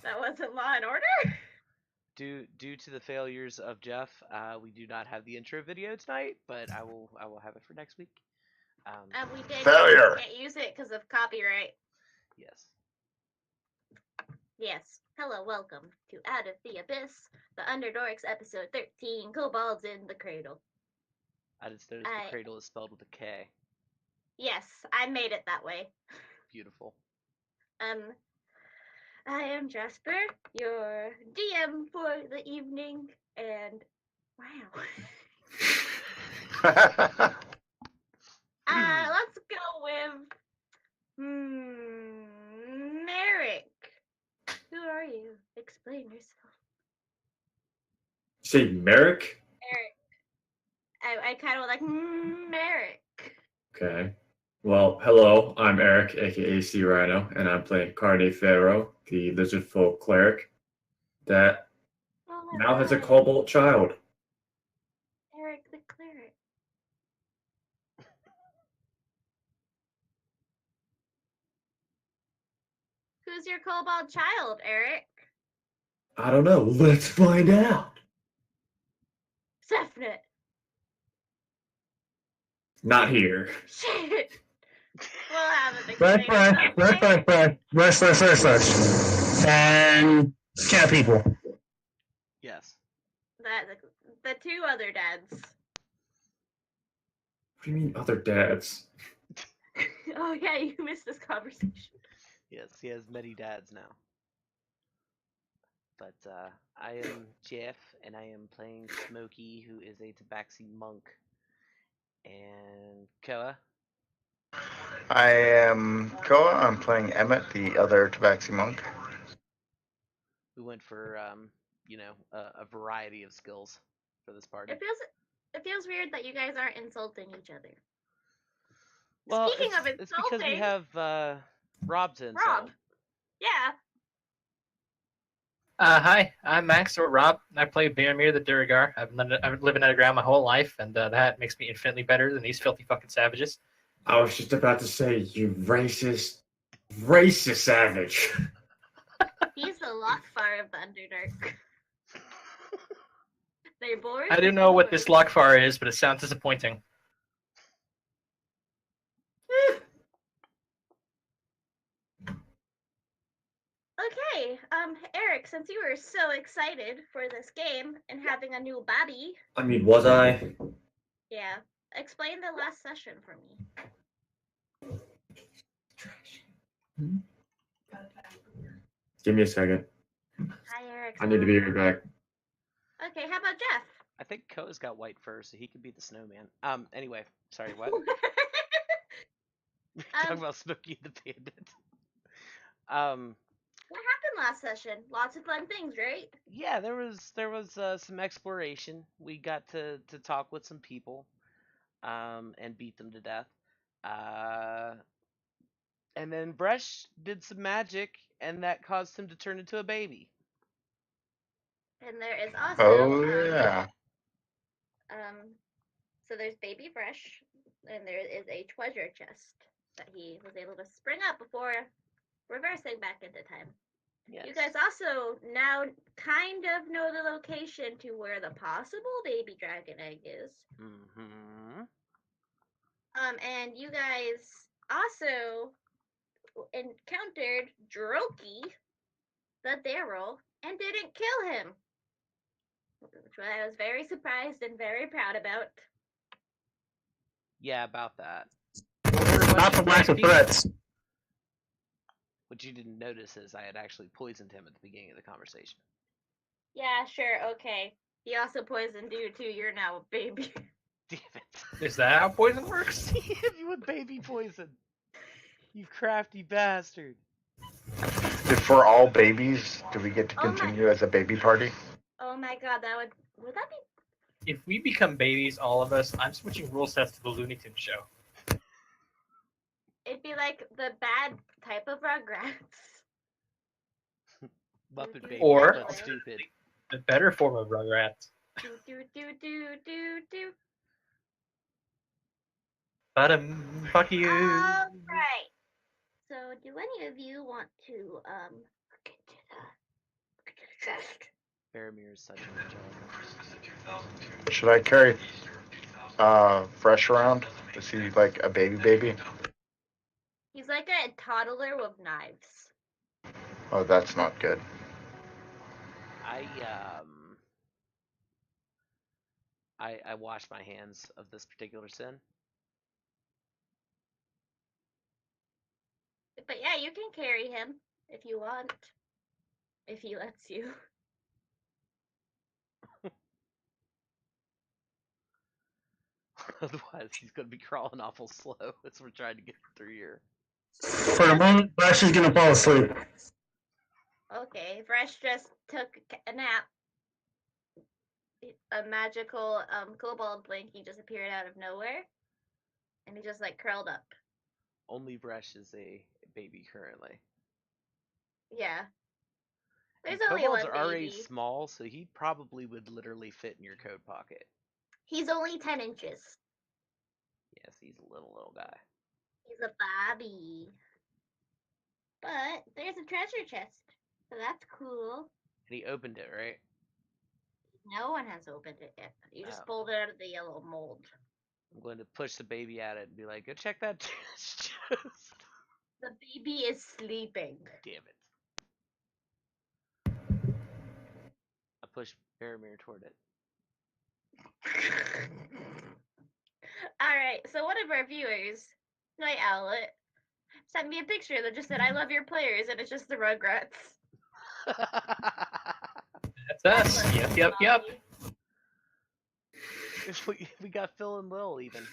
That wasn't Law and Order? Due to the failures of Jeff, we do not have the intro video tonight, but I will have it for next week. We did. Failure. Can't use it because of copyright. Yes. Yes. Hello, welcome to Out of the Abyss, the Underdorks, episode 13, Kobolds in the Cradle. I just noticed the cradle is spelled with a K. Yes, I made it that way. Beautiful. I am Jasper, your DM for the evening, and wow. Let's go with Merrick. Who are you? Explain yourself. Say Merrick? Eric. I kind of like Merrick. Okay. Well, hello, I'm Eric, aka C Rhino, and I'm playing Carne Pharaoh, the lizard folk cleric that now has a kobold child. Eric the cleric. Who's your kobold child, Eric? I don't know. Let's find out. Sephnut. Not here. Shit. We'll have it explained. Rush. And cat people. Yes. The two other dads. What do you mean, other dads? Oh yeah, you missed this conversation. Yes, he has many dads now. But I am Jeff, and I am playing Smokey, who is a Tabaxi monk. And Koa. I am Koa. I'm playing Emmett, the other Tabaxi monk. We went for a variety of skills for this party. It feels weird that you guys aren't insulting each other. Well, Speaking of insulting, it's because we have Rob to insult. Rob. Yeah. Hi, I'm Max or Rob. I play Bearmere the Durigar. I've been living underground my whole life, and that makes me infinitely better than these filthy fucking savages. I was just about to say, you racist savage. He's the Lockfar of the Underdark. They're bored. I don't know what this Lockfar is, but it sounds disappointing. Okay, Eric, since you were so excited for this game and having a new body. I mean, was I? Yeah. Explain the last session for me. Give me a second. Hi, Eric. I need to be right back. Okay, how about Jeff? I think Koa's got white fur, so he could be the snowman. Anyway, sorry, what? Talking about Smokey the Bandit. What happened last session? Lots of fun things, right? Yeah, there was some exploration. We got to talk with some people, and beat them to death. And then Bresh did some magic, and that caused him to turn into a baby. And there is also. Oh yeah. So there's Baby Bresh, and there is a treasure chest that he was able to spring up before reversing back into time. Yes. You guys also now kind of know the location to where the possible baby dragon egg is. Mm-hmm. And you guys also encountered Droki, the Daryl, and didn't kill him. Which I was very surprised and very proud about. Yeah, about that. Not from lack of threats. What you didn't notice is I had actually poisoned him at the beginning of the conversation. Yeah, sure, okay. He also poisoned you too. You're now a baby. Damn it. Is that how poison works? He hit me with baby poison. You crafty bastard. If we're all babies, do we get to continue as a baby party? Oh my god, would that be? If we become babies, all of us, I'm switching rule sets to the Looney Tunes show. It'd be like the bad type of Rugrats. Muppet baby, or but stupid. The better form of Rugrats. Do. Fuck you. Alright. So do any of you want to look into chest. Faramir is such an intelligent. Should I carry Fresh around? Is he like a baby? He's like a toddler with knives. Oh, that's not good. I wash my hands of this particular sin. But yeah, you can carry him if you want. If he lets you. Otherwise, he's gonna be crawling awful slow as we're trying to get through here. For a moment, Fresh is gonna fall asleep. Okay, Fresh just took a nap. A magical kobold blankie just appeared out of nowhere, and he just like curled up. Only Bresh is a baby currently. Yeah. There's and only kobolds one are already baby. small, so he probably would literally fit in your coat pocket. He's only 10 inches. Yes, he's a little guy. He's a Bobby. But there's a treasure chest, so that's cool. And he opened it, right? No one has opened it yet. You just pulled it out of the yellow mold. I'm going to push the baby at it and be like, go check that chest. The baby is sleeping. Damn it. I push Faramir toward it. Alright, so one of our viewers, Night Owlet, sent me a picture that just said, I love your players, and it's just the Rugrats. That's us. Yep. We got Phil and Lil even.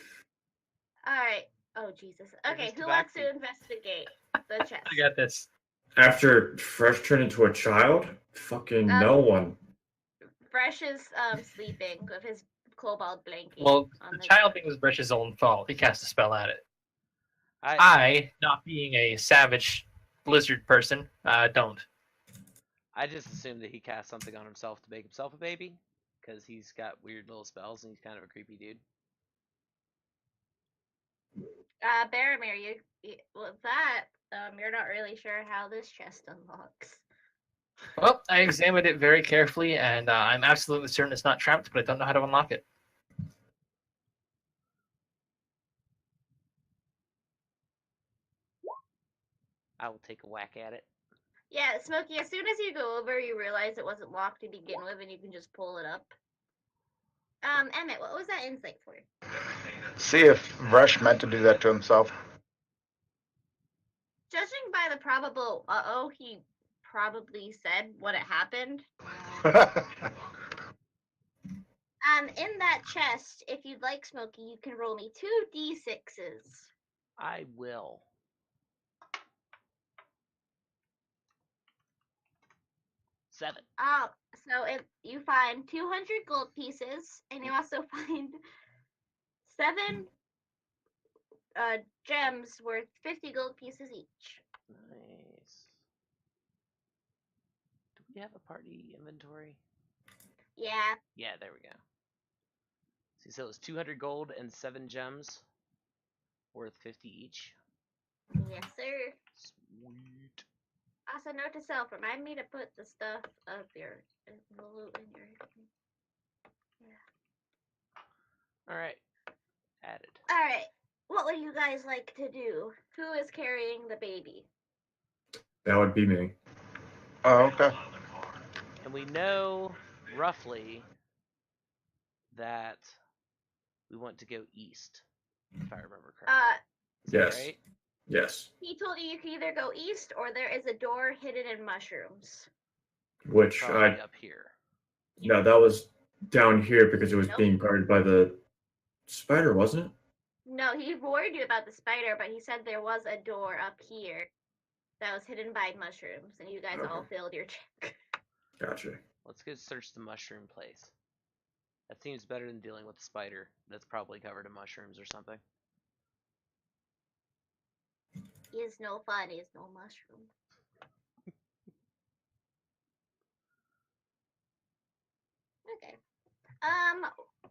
Alright. Oh, Jesus. Okay, who wants to investigate the chest? I got this. After Fresh turned into a child? Fucking no one. Fresh is sleeping with his kobold blanket. Well, the child thing was Bresh's own fault. He cast a spell at it. I, not being a savage lizard person, don't. I just assumed that he cast something on himself to make himself a baby, because he's got weird little spells and he's kind of a creepy dude. Baromir, you with that, you're not really sure how this chest unlocks. Well, I examined it very carefully, and I'm absolutely certain it's not trapped, but I don't know how to unlock it. I will take a whack at it. Yeah, Smokey, as soon as you go over, you realize it wasn't locked to begin with, and you can just pull it up. Emmett, what was that insight for? See if Rush meant to do that to himself. Judging by the probable he probably said what had happened. In that chest, if you'd like, Smokey, you can roll me 2 d6s. I will. Seven. So if you find 200 gold pieces, and you also find 7 gems worth 50 gold pieces each. Nice. Do we have a party inventory? Yeah. Yeah, there we go. See, so it's 200 gold and 7 gems worth 50 each. Yes, sir. Sweet. Also, note to self, remind me to put the stuff of the loot in your... Yeah. Alright. Added. Alright. What would you guys like to do? Who is carrying the baby? That would be me. Oh, okay. And we know roughly that we want to go east, if I remember correctly. Yes. Right? Yes. He told you can either go east or there is a door hidden in mushrooms. Which probably up here. No, that was down here because it was being guarded by the spider, wasn't it? No, he warned you about the spider, but he said there was a door up here that was hidden by mushrooms, and you guys all failed your check. Gotcha. Let's go search the mushroom place. That seems better than dealing with the spider that's probably covered in mushrooms or something. Is no fun, is no mushroom. Okay.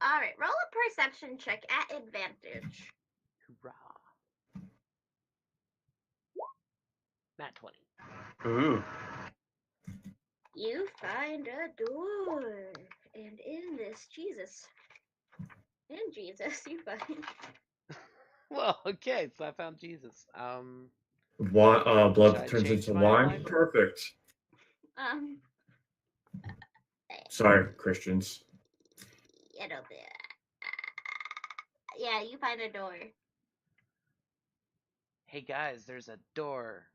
Alright, roll a perception check at advantage. Hoorah. Nat 20. Ooh. You find a door, and in this Jesus, you find. Well, okay, so I found Jesus. Blood I turns change into my wine. alignment? Perfect. Sorry, Christians. Yeah, you find a door. Hey guys, there's a door.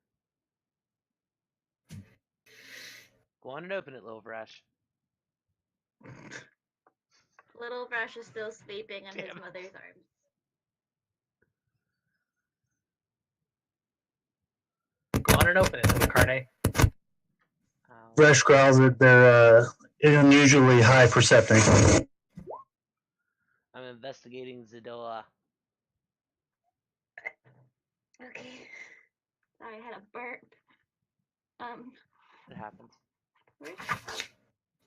Go on and open it, Little Brush. Little Brush is still sleeping in his mother's arms. Go on and open it, little Carne. Brush growls that they're unusually high percepting. I'm investigating the door. Okay. Sorry, I had a burp. It happens.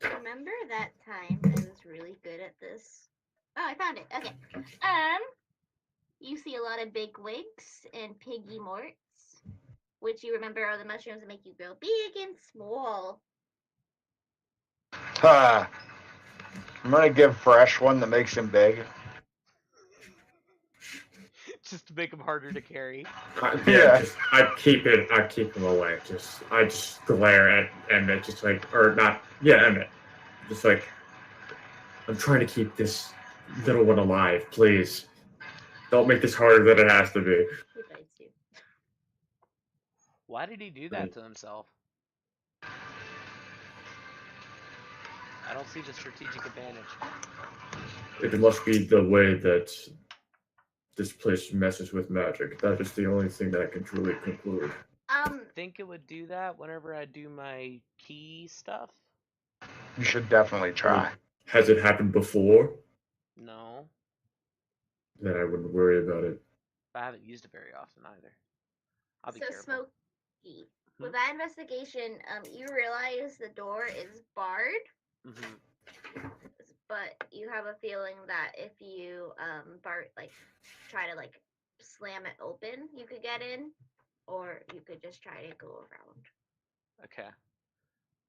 Remember that time I was really good at this? Oh, I found it. Okay. You see a lot of big wigs and piggy morts, which you remember are the mushrooms that make you grow big and small. Ha! I'm gonna give Fresh one that makes him big. Just to make him harder to carry. Yeah. I keep him away. I just glare at Emmett, just like, or not. Yeah, Emmett. Just like, I'm trying to keep this little one alive. Please, don't make this harder than it has to be. He bites you. Why did he do that to himself? I don't see the strategic advantage. It must be the way that this place messes with magic. That is the only thing that I can truly conclude. I think it would do that whenever I do my key stuff. You should definitely try. Has it happened before? No. Then I wouldn't worry about it. I haven't used it very often either. I'll be careful. Smokey, with that investigation, you realize the door is barred. Mm-hmm. But you have a feeling that if you try to slam it open, you could get in, or you could just try to go around. Okay.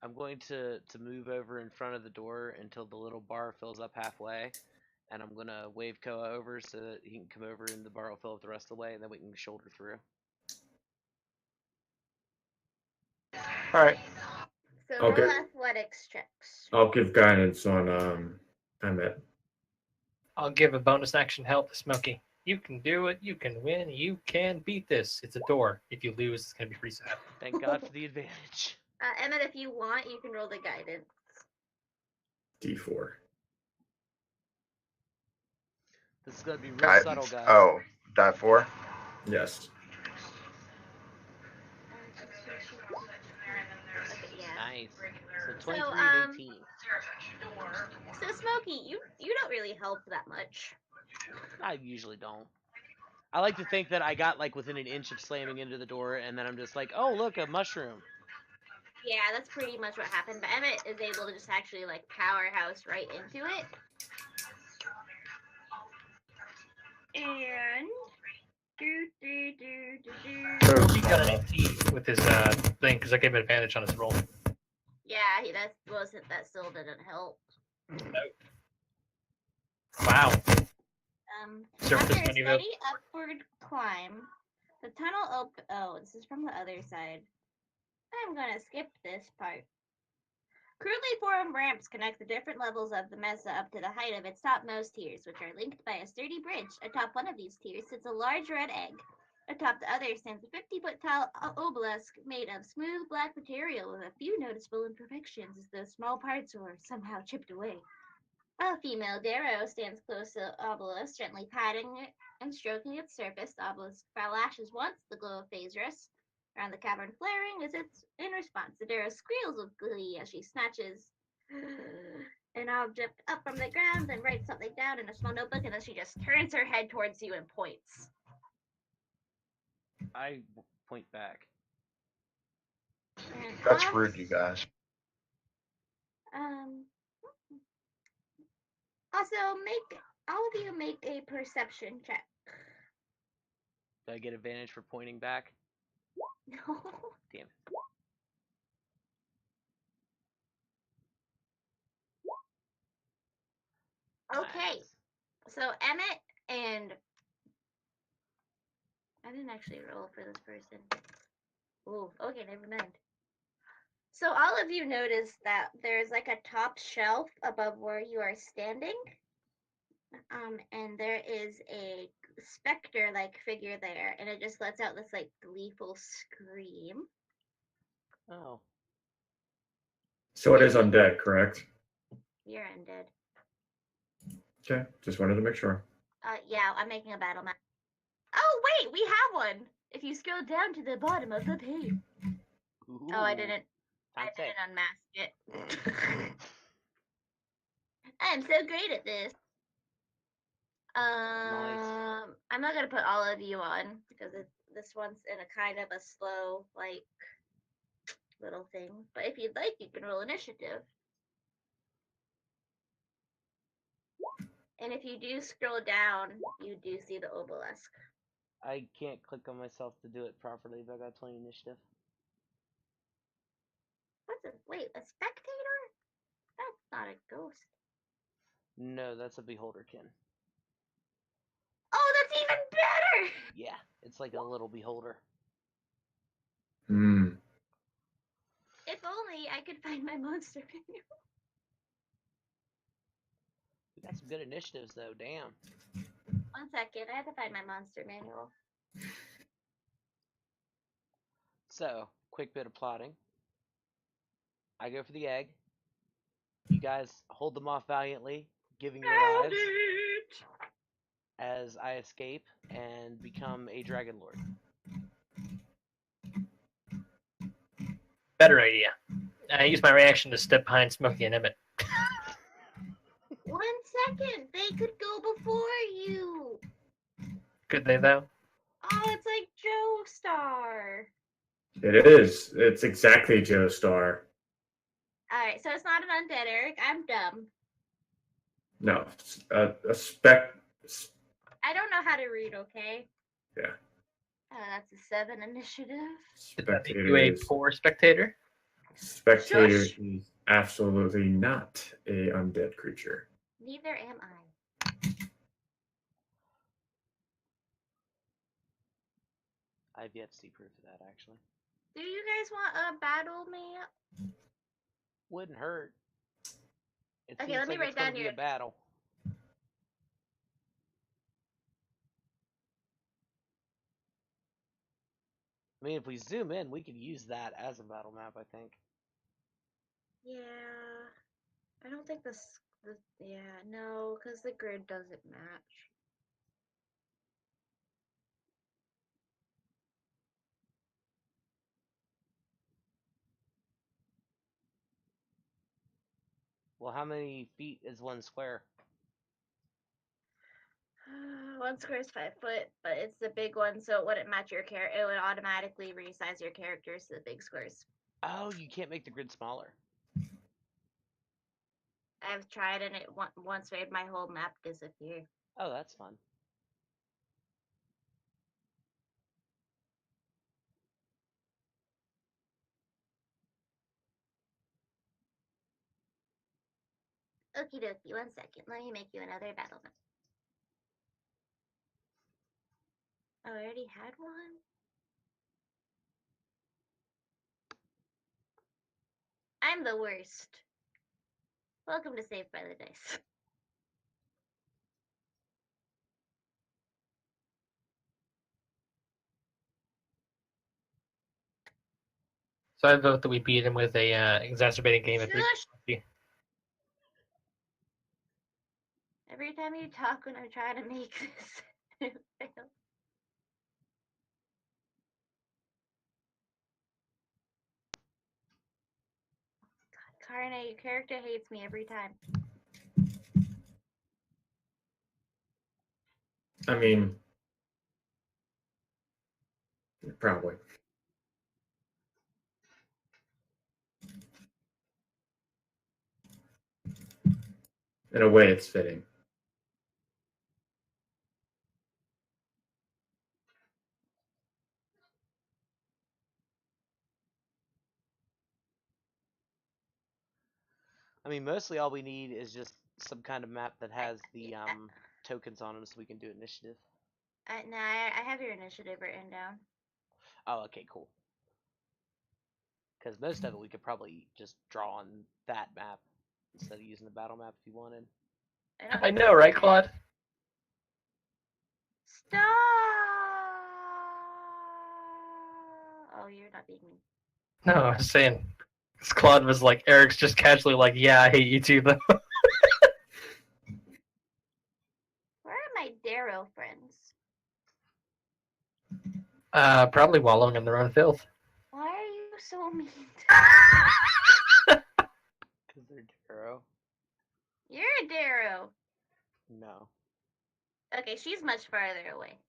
I'm going to move over in front of the door until the little bar fills up halfway, and I'm going to wave Koa over so that he can come over and the bar will fill up the rest of the way, and then we can shoulder through. Alright. So roll athletics checks. I'll give guidance on Emmett. I'll give a bonus action help to Smokey. You can do it. You can win. You can beat this. It's a door. If you lose, it's going to be pretty sad. Thank God for the advantage. Emmett, if you want, you can roll the guidance. D4. This is going to be real subtle, guys. Oh, die 4? Yes. Nice. So 23 and 18. So Smokey, you don't really help that much. I usually don't. I like to think that I got within an inch of slamming into the door, and then I'm just like, oh look, a mushroom. Yeah, that's pretty much what happened. But Emmett is able to just actually powerhouse right into it. And So he got an 18 with his thing because I gave him advantage on his roll. Yeah, that still didn't help. No. Wow. After a steady upward climb, the tunnel this is from the other side. I'm gonna skip this part. Crudely formed ramps connect the different levels of the mesa up to the height of its topmost tiers, which are linked by a sturdy bridge. Atop one of these tiers sits a large red egg. Atop the other stands a 50-foot tall obelisk made of smooth black material with a few noticeable imperfections as though small parts were somehow chipped away. A female Darrow stands close to the obelisk, gently patting it and stroking its surface. The obelisk flashes once, the glow of Phaedrus around the cavern flaring as it's in response. The Darrow squeals with glee as she snatches an object up from the ground, then writes something down in a small notebook, and then she just turns her head towards you and points. I point back. That's rude, you guys. Also, all of you make a perception check. Do I get advantage for pointing back? No. Damn. Okay. Nice. So Emmett and I didn't actually roll for this person. Ooh, okay, never mind. So all of you notice that there's like a top shelf above where you are standing. And there is a specter-like figure there, and it just lets out this like gleeful scream. Oh. So it is undead, correct? You're undead. Okay, just wanted to make sure. Yeah, I'm making a battle map. Oh wait, we have one. If you scroll down to the bottom of the page. Ooh. Oh, I didn't unmask it. I'm so great at this. Nice. I'm not gonna put all of you on because this one's in a kind of a slow, like, little thing. But if you'd like, you can roll initiative. And if you do scroll down, you do see the obelisk. I can't click on myself to do it properly, but I got 20 initiative. Wait, a spectator? That's not a ghost. No, that's a beholderkin. Oh, that's even better! Yeah, it's like a little beholder. Hmm. If only I could find my monster manual. We got some good initiatives, though. Damn. 1 second, I have to find my monster manual. So, quick bit of plotting. I go for the egg. You guys hold them off valiantly, giving your lives as I escape and become a dragon lord. Better idea. I use my reaction to step behind Smokey and Emmett. 1 second, they could go before you. Could they, though? Oh, it's like Joestar. It is. It's exactly Joestar. Alright, so it's not an undead, Eric. I'm dumb. No, a spec. I don't know how to read, okay? Yeah. That's a 7 initiative. Did that make Spectator you a is, poor spectator? Spectator Shush! is absolutely not a undead creature. Neither am I. I've yet to see proof of that, actually. Do you guys want a battle map? Wouldn't hurt. It Okay, seems let me like write it's going down to be your... a battle. I mean, if we zoom in, we could use that as a battle map, I think. Yeah. I don't think yeah, no, because the grid doesn't match. Well, how many feet is one square? 1 square is 5 foot, but it's the big one, so it wouldn't match your character. It would automatically resize your characters to the big squares. Oh, you can't make the grid smaller. I've tried, and it once made my whole map disappear. Oh, that's fun. Okie dokie, 1 second. Let me make you another battle map. Oh, I already had one? I'm the worst. Welcome to Saved by the Dice. So I vote that we beat him with a exacerbating game of Shush! Every time you talk when I try to make this, it fails. God, Karna, your character hates me every time. I mean, probably. In a way, it's fitting. I mean, mostly all we need is just some kind of map that has the tokens on them so we can do initiative? No, I have your initiative written down. Oh, okay, cool. Because most of it we could probably just draw on that map instead of using the battle map if you wanted. I know, right, Claude? Stop! Oh, you're not being mean. No, I was saying, Claude was like, Eric's just casually like, yeah, I hate you too, though. Where are my Darrow friends? Probably wallowing in their own filth. Why are you so mean? Because they're Darrow. You're a Darrow. No. Okay, she's much farther away.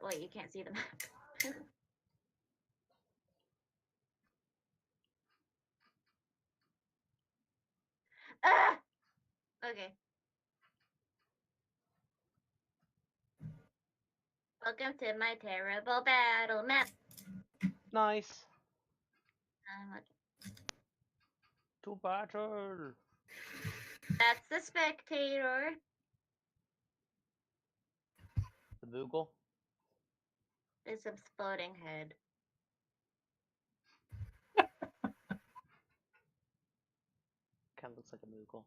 Wait, you can't see the map. Ah! Okay. Welcome to my terrible battle map. Nice. To battle. That's the spectator. The Moogle. This exploding head. Kind of looks like a Moogle.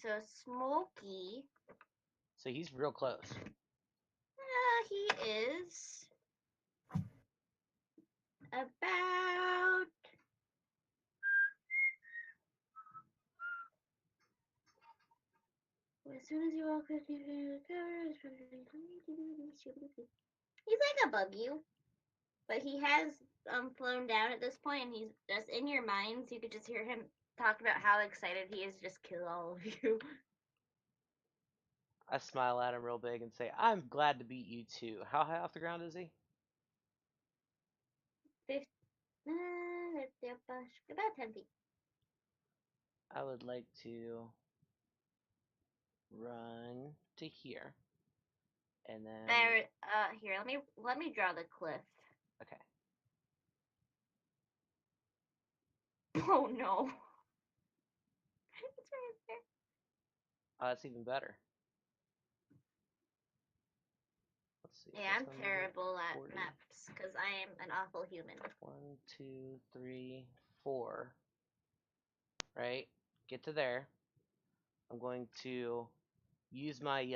So Smokey. So he's real close. He is about as soon as you walk with you, he's like above you, but he has flown down at this point, and he's just in your minds. You could just hear him talk about how excited he is to just kill all of you. I smile at him real big and say, I'm glad to beat you too. How high off the ground is he? About 10 feet. I would like to run to here. And then There, here, let me draw the cliff. Okay. Oh no. It's right there. Oh, that's even better. Let's see. Yeah, I'm terrible at maps because I am an awful human. 1, 2, 3, 4. Right? Get to there. I'm going to use my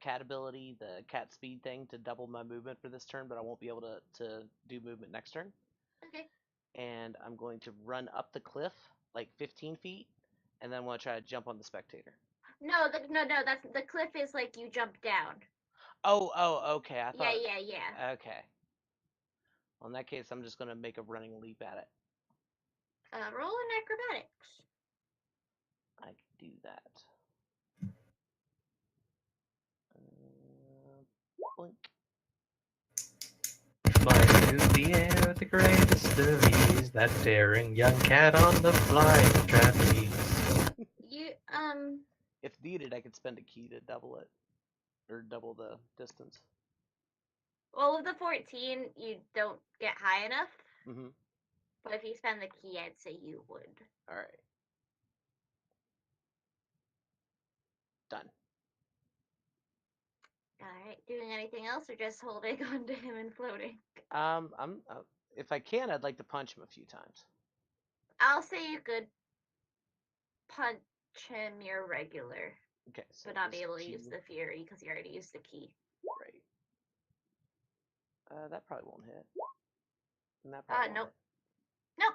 cat ability, the cat speed thing, to double my movement for this turn, but I won't be able to do movement next turn. Okay. And I'm going to run up the cliff like 15 feet, and then I'm going to try to jump on the spectator. No, that's the cliff is like you jump down. Oh, okay. I thought. Yeah. Okay. Well, in that case, I'm just going to make a running leap at it. Roll in acrobatics. I can do that. Blink. Fly through the air with the greatest of ease, that daring young cat on the flying trapeze. If needed, I could spend a key to double it, or double the distance. Well, with the 14, you don't get high enough. Mm-hmm. But if you spend the key, I'd say you would. All right. Done. All right. Doing anything else, or just holding on to him and floating? If I can, I'd like to punch him a few times. I'll say you could punch him your regular. Okay. So but not be able to use the fury because you already used the key. Right. That probably won't hit. And that nope. Hit. Nope.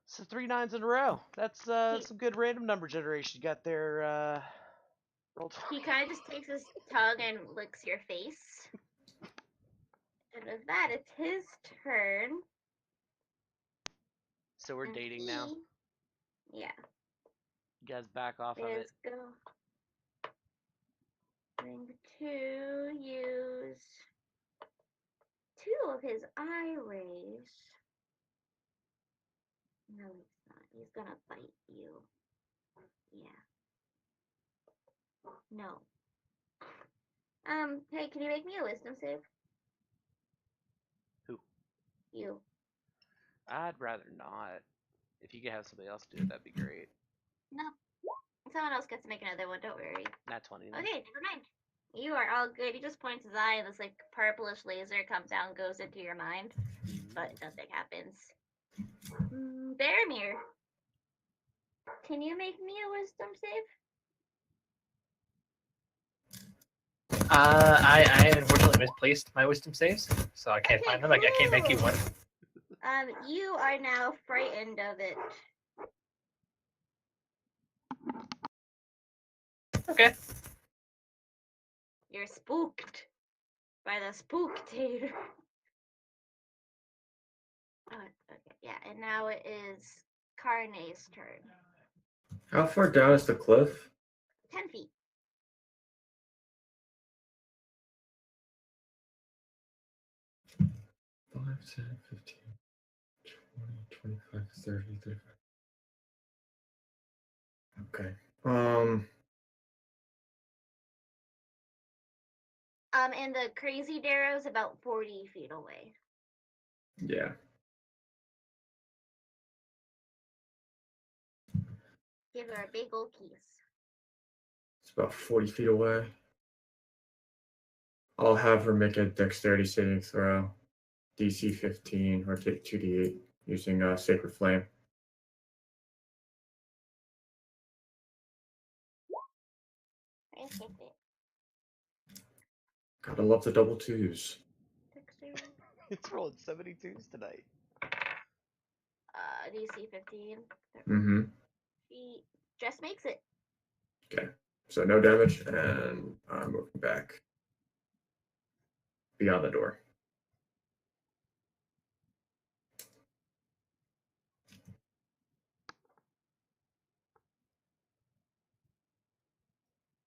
So 3 9s in a row. That's some good random number generation you got there. He kind of just takes his tongue and licks your face. And with that, it's his turn. So we're dating now? Yeah. You guys back off of it. Go. Going to use 2 of his eye rays. No, he's not. He's gonna bite you. Yeah. No. Hey, can you make me a wisdom save? Who? You. I'd rather not. If you could have somebody else do it, that'd be great. No. Someone else gets to make another one, don't worry. Not 20 then. Okay, never mind. You are all good. He just points his eye and this like purplish laser comes down and goes into your mind. But nothing happens. Bearmere. Can you make me a wisdom save? I unfortunately misplaced my wisdom saves, so I can't find them. I can't make you one. You are now frightened of it. Okay. You're spooked by the spooktator. Oh, okay, yeah, and now it is Carne's turn. How far down is the cliff? 10 feet. Five, 10, 15, 20, 25, 30, 35. Okay. And the crazy Darrow's about 40 feet away. Yeah. Give her a big old kiss. It's about 40 feet away. I'll have her make a dexterity saving throw. DC 15 or take 2d8 using Sacred Flame. Gotta love the double twos. It's rolling 72s tonight. DC 15. Mm-hmm. She just makes it. Okay. So no damage, and I'm moving back beyond the door.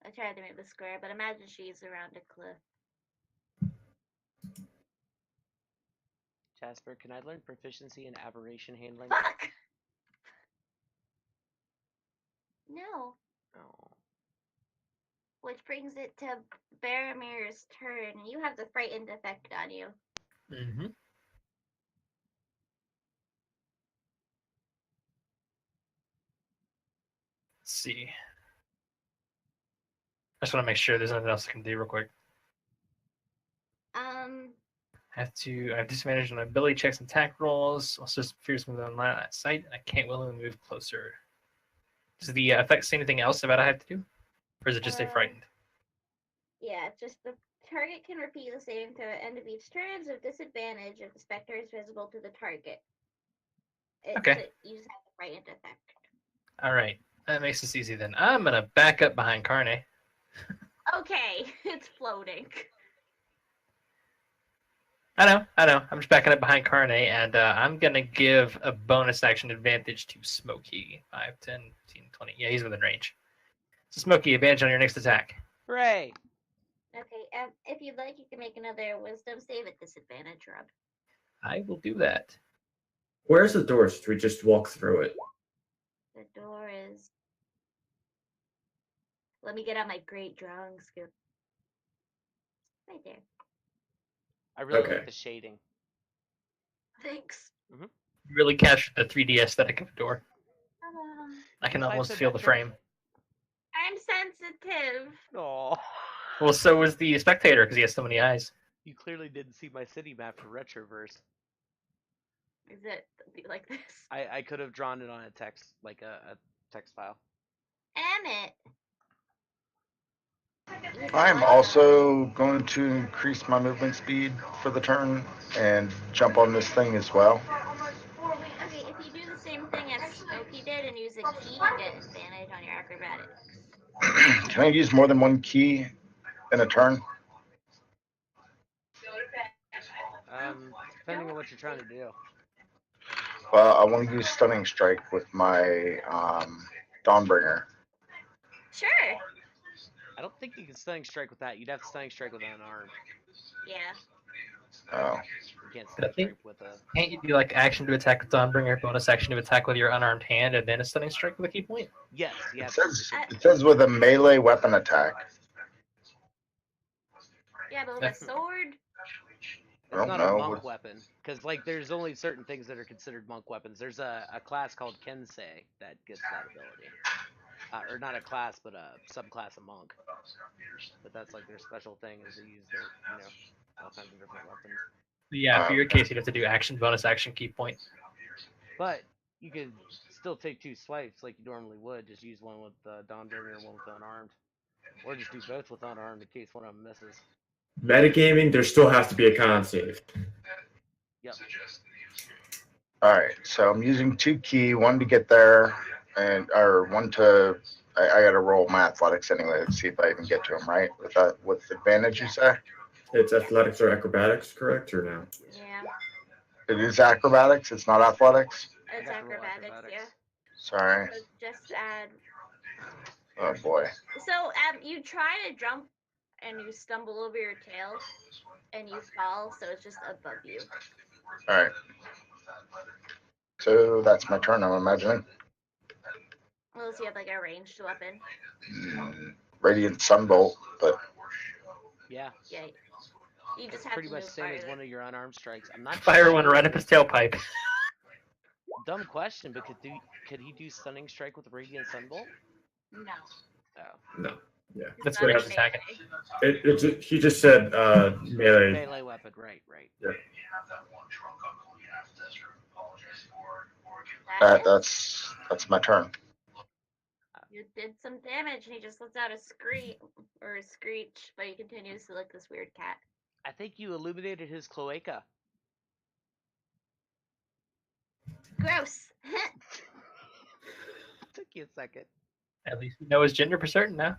I tried to make the square, but imagine she's around a cliff. Jasper, can I learn proficiency in aberration handling? Fuck! No. Oh. Which brings it to Baramir's turn. You have the frightened effect on you. Mm-hmm. Let's see. I just want to make sure there's nothing else I can do real quick. I have disadvantage on ability checks and attack rolls. Also, just fierce move on that sight. I can't willingly move closer. Does the effect say anything else about I have to do? Or is it just stay frightened? Yeah, just the target can repeat the saving throw at the end of each turn with disadvantage if the specter is visible to the target. Okay. You just have the frightened effect. Alright. That makes this easy then. I'm going to back up behind Carne. Okay, it's floating. I know. I'm just backing up behind Carne, and I'm going to give a bonus action advantage to Smokey. 5, 10, 15, 20. Yeah, he's within range. So Smokey, advantage on your next attack. Hooray! Okay, if you'd like, you can make another wisdom save at disadvantage, Rob. I will do that. Where's the door? Should we just walk through it? The door is... Let me get out my great drawing skill. Right there. I really like the shading. Thanks. Mm-hmm. You really captured the 3D aesthetic of the door. I can almost feel the frame. I'm sensitive. Aww. Well, so was the spectator, because he has so many eyes. You clearly didn't see my city map for Retroverse. Is it like this? I could have drawn it on a text, like a text file. Emmett. I'm also going to increase my movement speed for the turn and jump on this thing as well. Okay, if you do the same thing as Smokey did and use a key, you get advantage on your acrobatics. Can I use more than one key in a turn? Depending on what you're trying to do. Well, I want to use Stunning Strike with my Dawnbringer. Sure. I don't think you can Stunning Strike with that. You'd have to Stunning Strike with unarmed. Yeah. Oh. You can't Stunning Strike with a... Can't you do like action to attack with Dawnbringer, bonus action to attack with your unarmed hand, and then a Stunning Strike with a key point? Yes, yeah. It says with a melee weapon attack. Yeah, but with a sword? It's not a monk weapon. Because, like, there's only certain things that are considered monk weapons. There's a class called Kensei that gets that ability. Or not a class, but a subclass of monk. But that's, like, their special thing is they use their, all kinds of different weapons. Yeah, for your case, you'd have to do action, bonus action, key point. But you could still take 2 swipes like you normally would. Just use one with Dawnbringer and one with unarmed. Or just do both with unarmed in case one of them misses. Metagaming, there still has to be a con save. Yep. Alright, so I'm using 2 key, 1 to get there, or 1 to... I gotta roll my athletics anyway to see if I even get to him, right? With advantage, you say? It's athletics or acrobatics, correct, or no? Yeah. It is acrobatics, it's not athletics? It's acrobatics, yeah. Sorry. So just add... Oh boy. So, you try to jump, and you stumble over your tail, and you fall, so it's just above you. Alright. So that's my turn, I'm imagining. Unless you have, like, a ranged weapon. Radiant Sunbolt, but... Yeah. Yeah. You just It's have pretty to much move same as farther. one of your unarmed strikes. I'm not Fire sure. one right up his tailpipe. Dumb question, but could he do Stunning Strike with Radiant Sunbolt? No. Oh. No. Yeah. That's Not what a he's attacking. He just said melee. Melee weapon, right. Yeah. That's my turn. You did some damage, and he just lets out a scream or a screech, but he continues to lick this weird cat. I think you illuminated his cloaca. Gross. Took you a second. At least we know his gender for certain now.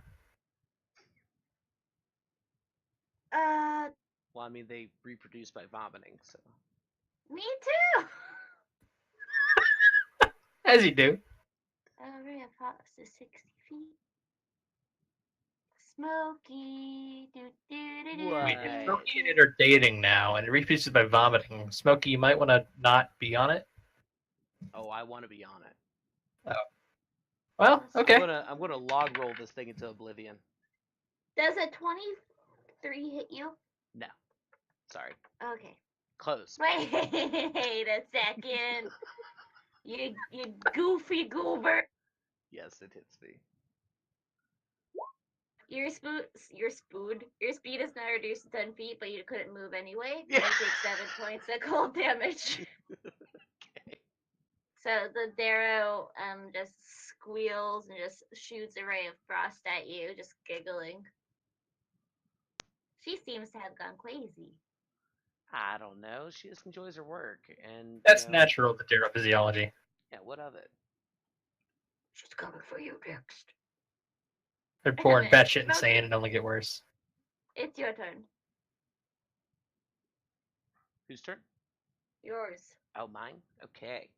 Well, I mean, they reproduce by vomiting, so. Me too. As you do. Ray of Fox is 60 feet. Smokey. What? Wait, if Smokey and it are dating now, and it reproduces by vomiting, Smokey, you might want to not be on it. Oh, I want to be on it. Oh. Well, okay. I'm gonna log roll this thing into oblivion. Does a 23 hit you? No. Sorry. Okay. Close. Wait a second. You goofy goober. Yes, it hits me. Your speed is now reduced to 10 feet, but you couldn't move anyway. You take 7 points of cold damage. Okay. So the Darrow just squeals and just shoots a ray of frost at you, just giggling. She seems to have gone crazy. I don't know. She just enjoys her work, and That's natural, the Darrow physiology. Yeah, what of it? She's coming for you next. They're born batshit insane and only get worse. It's your turn. Whose turn? Yours. Oh, mine? Okay.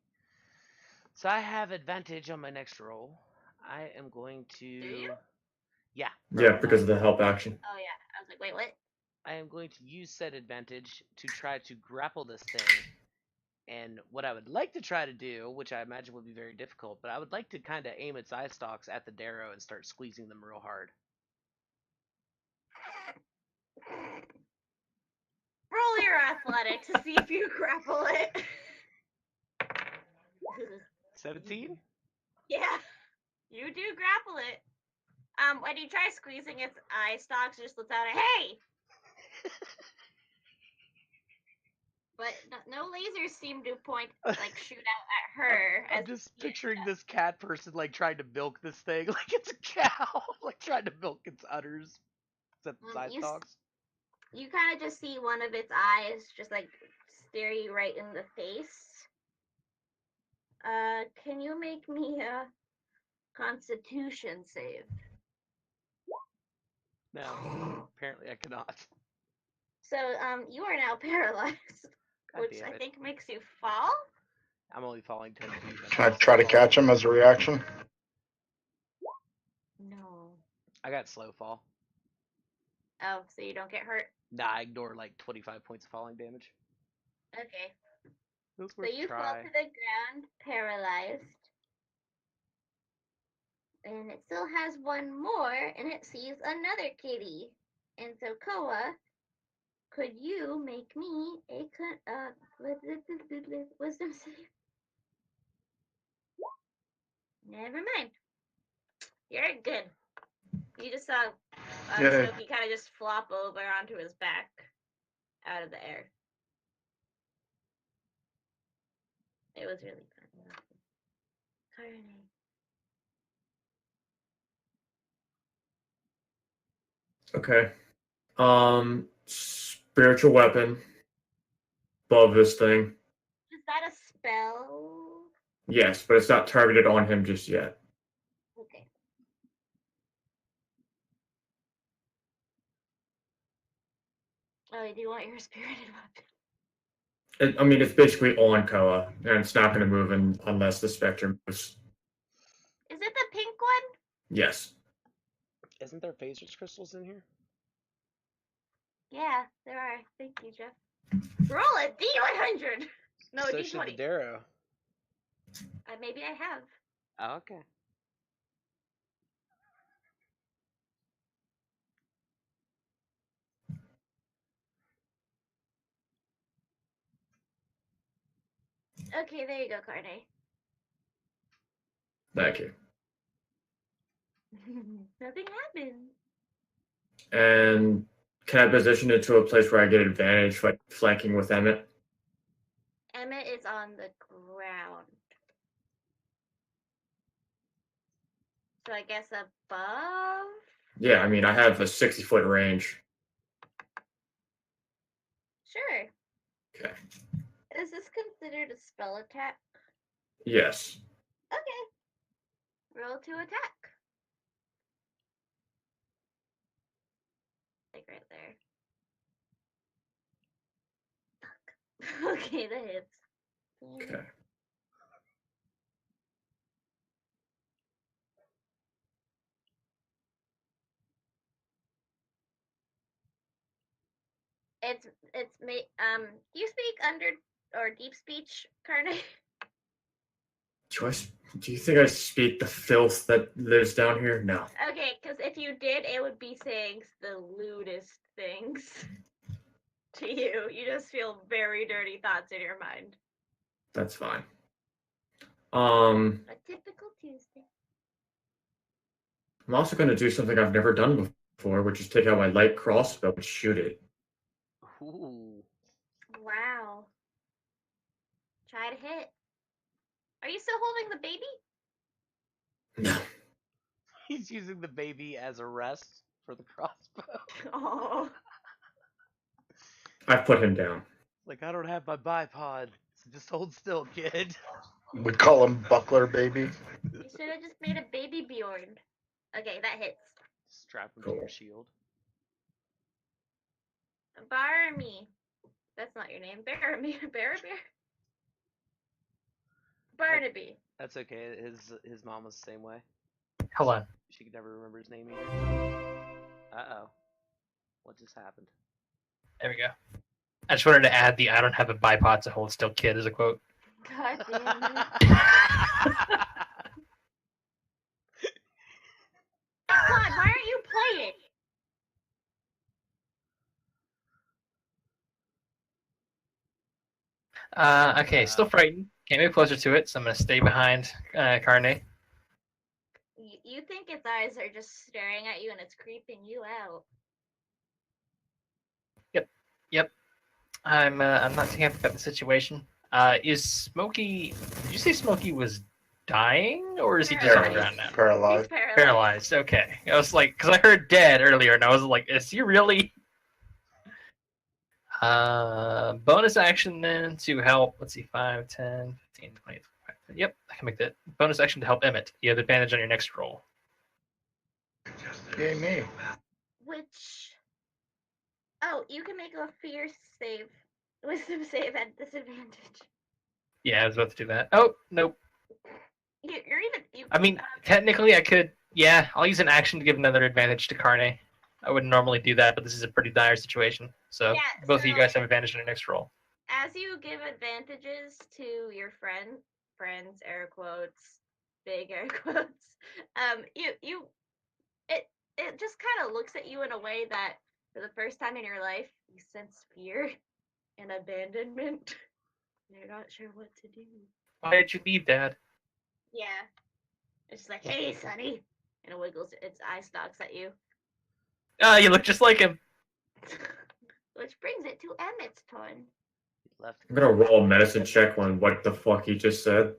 So I have advantage on my next roll. I am going to... Do you? Yeah. Yeah, because of the help action. Oh, yeah. I was like, wait, what? I am going to use said advantage to try to grapple this thing. And what I would like to try to do, which I imagine would be very difficult, but I would like to kind of aim its eye stalks at the Darrow and start squeezing them real hard. Roll your athletics to see if you grapple it. 17? Yeah, you do grapple it. When you try squeezing its eye stalks, it just lets out a hey! But no lasers seem to shoot out at her. I'm just picturing this cat person, trying to milk this thing like it's a cow. Trying to milk its udders. Except its eye stalks. You kind of just see one of its eyes just, stare you right in the face. Can you make me a Constitution save? No, apparently I cannot. So, you are now paralyzed. God Which I think makes you fall? I'm only falling 10 feet. Can I try to catch him as a reaction? No. I got slow fall. Oh, so you don't get hurt? Nah, I ignore 25 points of falling damage. Okay. So you fall to the ground, paralyzed. And it still has one more, and it sees another kitty. And so, Koa, could you make me a Wisdom save. Never mind. You're good. You just saw Smokey kind of just flop over onto his back out of the air. It was really fun. Okay. Spiritual weapon. Above this thing. Is that a spell? Yes, but it's not targeted on him just yet. Okay. Oh, do you want your spirited weapon? I mean, it's basically on Koa, and it's not going to move unless the spectrum moves. Is it the pink one? Yes. Isn't there phasers crystals in here? Yeah, there are. Thank you, Jeff. Roll a D100. No, so D20. should the Darrow. Maybe I have. Oh, okay. Okay, there you go, Carne. Thank you. Nothing happened. And can I position it to a place where I get advantage, like flanking with Emmett? Emmett is on the ground. So I guess above? Yeah, I mean, I have a 60-foot range. Sure. Okay. Is this considered a spell attack? Yes. Okay. Roll to attack. Like right there. Fuck. Okay, that hits. Okay. Do you speak under or deep speech, Carne? Do you think I speak the filth that lives down here? No. Okay, because if you did, it would be saying the lewdest things to you. You just feel very dirty thoughts in your mind. That's fine. A typical Tuesday. I'm also going to do something I've never done before, which is take out my light crossbow and shoot it. Ooh. Wow. Try to hit. Are you still holding the baby? No. He's using the baby as a rest for the crossbow. Oh. I put him down. Like, I don't have my bipod, so just hold still, kid. We call him Buckler Baby. You should have just made a baby Bjorn. Okay, that hits. Strap him to your shield. Barmy. That's not your name. Baramy. Baramy? Barnaby. That's okay. His mom was the same way. Hold on. She could never remember his name either. Uh-oh. What just happened? There we go. I just wanted to add the "I don't have a bipod to hold still" kid as a quote. God damn it. God, why aren't you playing? Okay, still frightened. Can't move closer to it, so I'm going to stay behind Carne. You think its eyes are just staring at you and it's creeping you out. Yep. I'm not too happy about the situation. Is Smokey... Did you say Smokey was dying, or is he just on the ground now? Paralyzed. He's Paralyzed, okay. I was like, because I heard dead earlier, and I was like, is he really... bonus action then to help. Let's see, 5, 10, 15, 20. 25. Yep, I can make that. Bonus action to help Emmett. You have advantage on your next roll. Yay, me. Which... Oh, you can make a fierce save. Wisdom save at disadvantage. Yeah, I was about to do that. Oh, nope. I mean, technically I could... Yeah, I'll use an action to give another advantage to Carne. I wouldn't normally do that, but this is a pretty dire situation. So yeah, both of you guys have advantage on your next roll. As you give advantages to your friends, air quotes, big air quotes, it just kind of looks at you in a way that for the first time in your life you sense fear and abandonment. They're not sure what to do. Why did you leave, Dad? Yeah. It's like, hey, Sonny. And it wiggles its eye stalks at you. Ah, you look just like him. Which brings it to Emmett's turn. I'm gonna roll a medicine check on what the fuck he just said.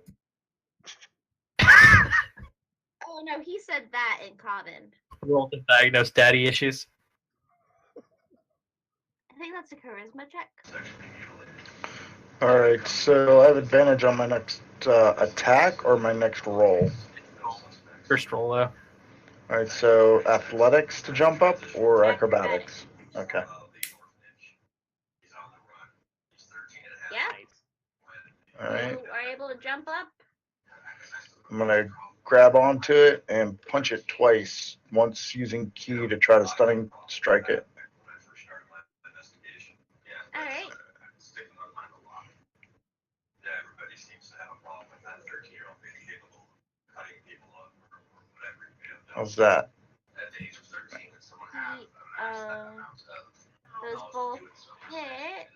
Oh no, he said that in common. Roll to diagnose daddy issues. I think that's a charisma check. Alright, so I have advantage on my next attack or my next roll? First roll, though. Alright, so athletics to jump up or acrobatics? Okay. Yeah? Alright. You are able to jump up? I'm gonna grab onto it and punch it twice, once using key to try to stunning strike it. Alright. How's that? Those both hit.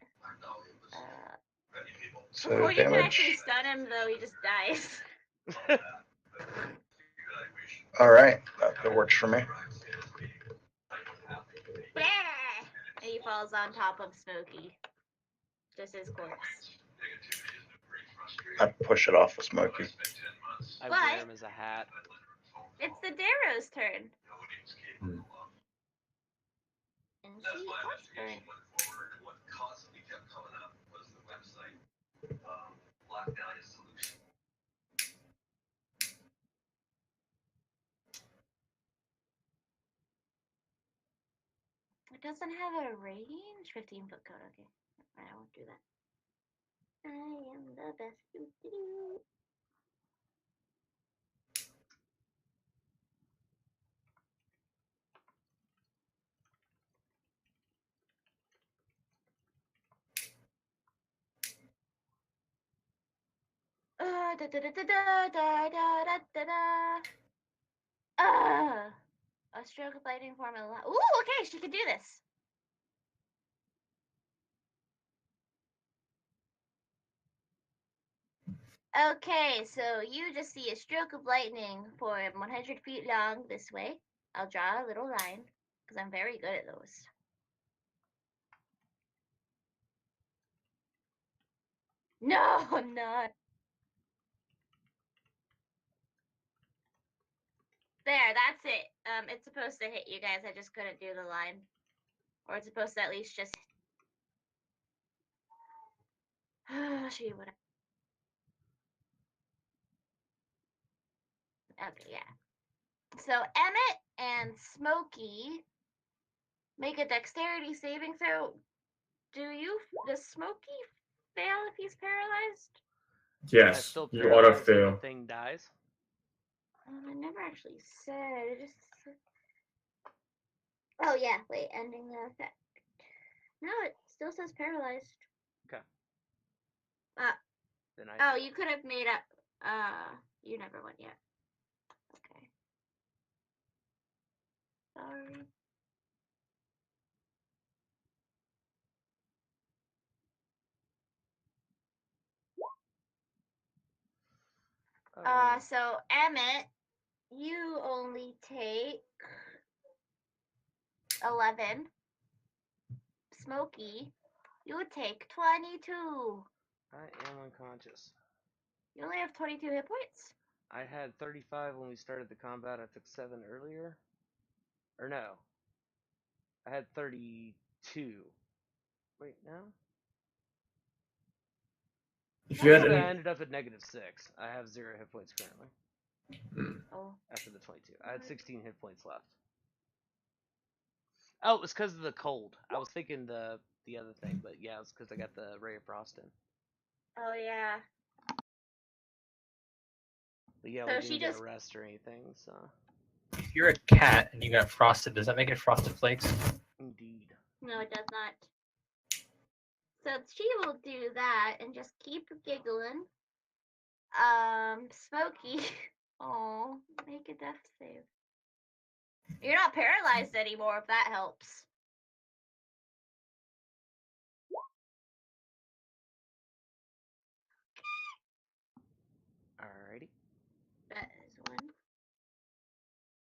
So Before you can damage. actually stun him, though, he just dies. Alright, that works for me. And he falls on top of Smokey. Just his corpse. I push it off of Smokey. I wear him as a hat. It's the Darrow's turn. Hmm. And she wants burn. It doesn't have a range? 15-foot code, okay. I won't do that. I am the best. Doo-doo-doo. Da da da da da da da da da da. A stroke of lightning form of ooh, okay, she can do this. Okay, so you just see a stroke of lightning form 100 feet long this way. I'll draw a little line because I'm very good at those. No, I'm not. There, that's it. It's supposed to hit you guys. I just couldn't do the line. Or it's supposed to at least just. I'll show you what okay, yeah. So Emmett and Smokey make a dexterity saving throw. Does Smokey fail if he's paralyzed? Yes, you auto fail. The thing dies. I never actually said. It just. Oh yeah, wait, ending the effect. No, it still says paralyzed. Okay. Then you could have made up. You never went yet. Okay. Sorry. So Emmett, you only take 11. Smokey, you would take 22. I am unconscious. You only have 22 hit points? I had 35 when we started the combat. I took 7 earlier. Or no. I had 32. Wait, no? If you had I any... ended up at -6. I have 0 hit points currently. Oh. After the 22. I had 16 hit points left. Oh, it was because of the cold. I was thinking the other thing, but yeah, it's because I got the Ray of Frost in. Oh, yeah. But yeah, So we she didn't get just... a rest or anything, so... If you're a cat and you got frosted, does that make it Frosted Flakes? Indeed. No, it does not. So she will do that and just keep giggling. Smokey. Oh, make a death save. You're not paralyzed anymore, if that helps. Alrighty. That is one.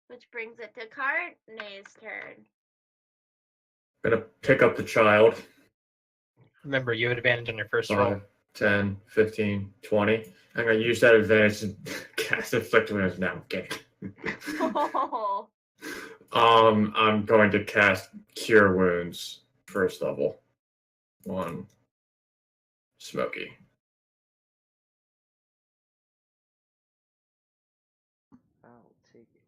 Which brings it to Carne's turn. Gonna pick up the child. Remember, you have advantage on your first 5, roll. 10, 15, 20. I'm gonna use that advantage to cast Inflict Wounds now. Okay. Oh. I'm going to cast Cure Wounds first level. 1. Smoky. I'll take it.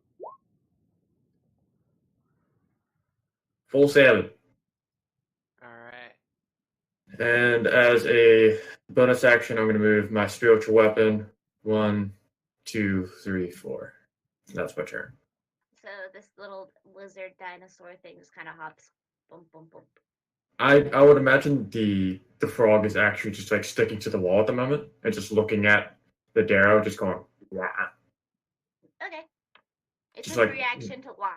Full 7. Alright. And as a bonus action, I'm going to move my spiritual weapon. 1, 2, 3, 4. That's my turn. So this little lizard dinosaur thing just kind of hops. Boom, boom, boom. I would imagine the frog is actually just like sticking to the wall at the moment and just looking at the Darrow, just going, wah. Okay. It's Just a like- reaction to wah.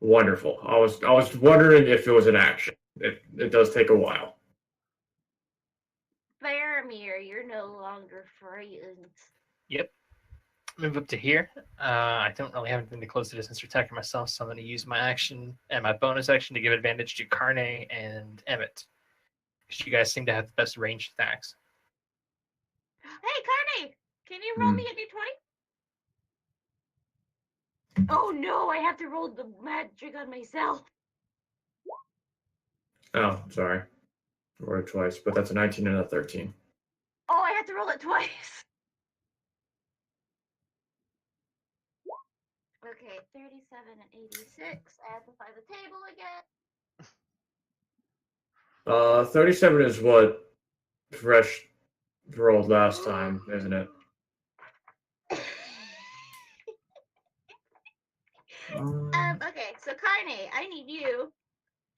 Wonderful. I was wondering if it was an action. It does take a while. Faramir, you're no longer frightened. Yep. Move up to here. I don't really have anything to close the distance or attack myself, so I'm going to use my action and my bonus action to give advantage to Carne and Emmett. Because you guys seem to have the best ranged attacks. Hey, Carne! Can you roll me a d20? Oh no, I have to roll the magic on myself. Oh, sorry. I rolled it twice, but that's a 19 and a 13. Oh, I have to roll it twice. Okay, 37 and 86. I have to find the table again. 37 is what Fresh rolled last time, isn't it? Okay, so Carne, I need you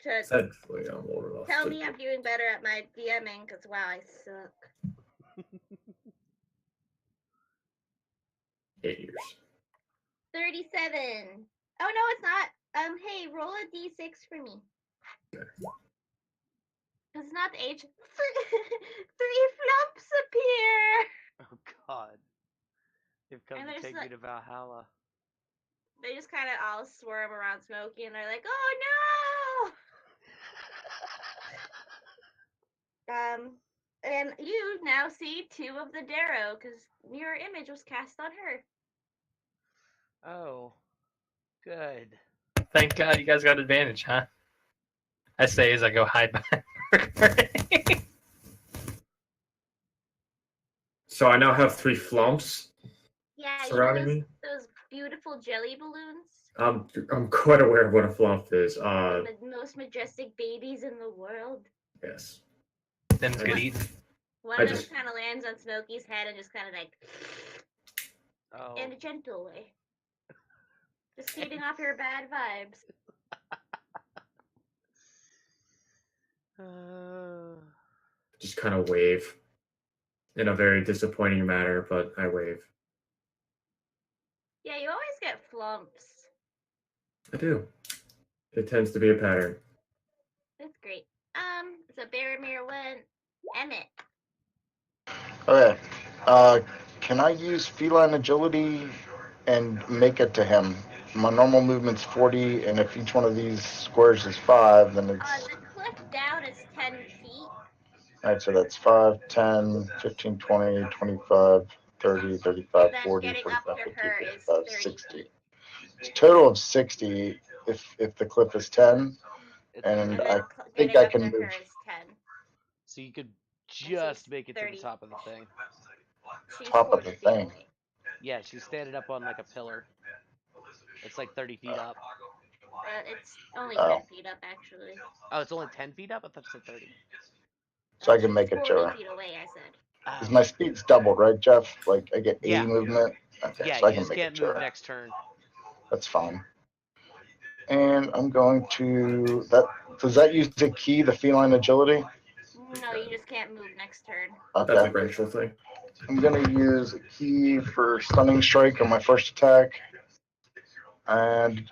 to Thankfully, I'm old enough. tell me I'm doing better at my DMing, because wow, I suck. 8 years. 37. Oh no, it's not. Hey, roll a d6 for me. Okay. It's not the age. 3 flumps appear. Oh god. They've come And to there's take like- me to Valhalla. They just kind of all swarm around Smokey, and they're like, "Oh no!" And you now see 2 of the Darrow because mirror image was cast on her. Oh. Good. Thank God you guys got advantage, huh? I say as I go hide behind. So I now have 3 flumps Yeah, surrounding me. those beautiful jelly balloons. I'm quite aware of what a flump is. The most majestic babies in the world. Yes. Them's good eating. One of them kind of lands on Smokey's head and just kind of like, in a gentle way. Just feeding off your bad vibes. Just kind of wave. In a very disappointing manner, but I wave. Yeah, you always get flumps. I do. It tends to be a pattern. That's great. So Baromir went. Emmett. Okay. Can I use feline agility and make it to him? My normal movement's 40, and if each one of these squares is 5, then it's... The cliff down is 10 feet. Alright, so that's 5, 10, 15, 20, 25, 30, 35, 40, 45, 50, 55, 60. It's a total of 60 if the cliff is 10, and I think I can move. So you could just make it to the top of the thing. Top of the thing. Yeah, she's standing up on like a pillar. It's like 30 feet up. It's only 10 feet up, actually. Oh, it's only 10 feet up? I thought you said 30. So I can make it to her. 40 feet away, I said. Because my speed's doubled, right, Jeff? Like, I get 80 movement? Okay, yeah, so I you can just make can't it to move her. next turn. That's fine. And I'm going to... Does that use the key, the feline agility? No, you just can't move next turn. Okay. That's a Rachel thing. I'm going to use a key for Stunning Strike on my first attack. And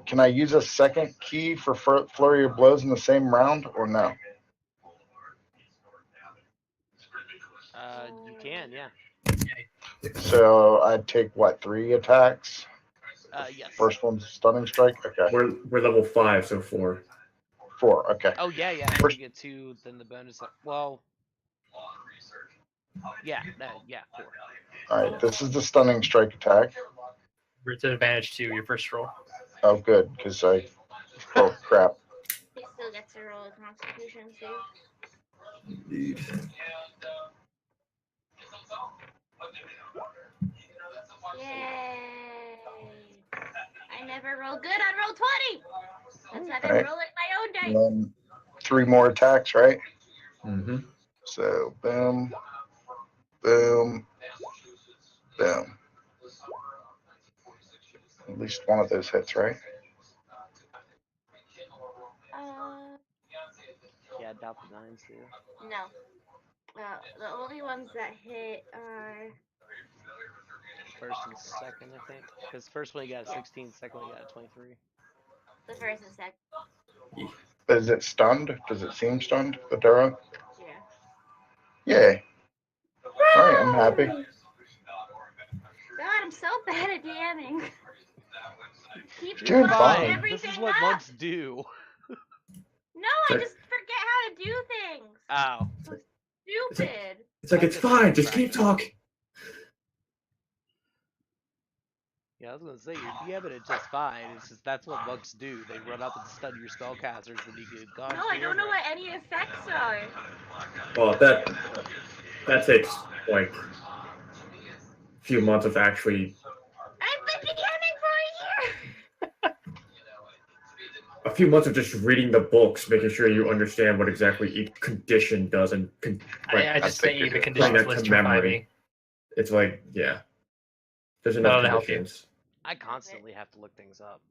can I use a second key for Flurry of Blows in the same round, or no? You can, yeah. So I'd take what, 3 attacks? Yes. First one's stunning strike. Okay. We're level 5, so 4. 4. Okay. Oh yeah. If you get 2, then the bonus. Well. Yeah. 4. All right. This is the stunning strike attack. It's an advantage to your first roll. Oh, good, because I. Oh crap. He still gets to roll a Constitution save. Indeed. Yay! I never roll good on roll 20. That's why I'm Right. rolling my own dice. And then 3 more attacks, right? Mm-hmm. So boom, boom, boom. At least one of those hits, right? Yeah, doubt the 9s too. No. The only ones that hit are First and second, I think. Because first one you got a 16, second one you got a 23. the first and second. Is it stunned? Does it seem stunned, the Duro? Yeah. Yay. Alright, I'm happy. God, I'm so bad at DMing. Keep Doing fucking fine. everything This is what up. monks do. No, I just forget how to do things. Oh. So stupid. It's like, it's fine, just keep talking. Yeah, I was gonna say you're DMing it just fine. It's just that's what monks do. They run up and stun your spellcasters, and you get gone. No, I don't know what any effects are. Well, that takes like a few months of actually. I've been DMing for a year. A few months of just reading the books, making sure you understand what exactly each condition does, and I just sent you the putting conditions that list to for memory. 5e. It's like, yeah, there's enough That'll help you. conditions. I constantly have to look things up.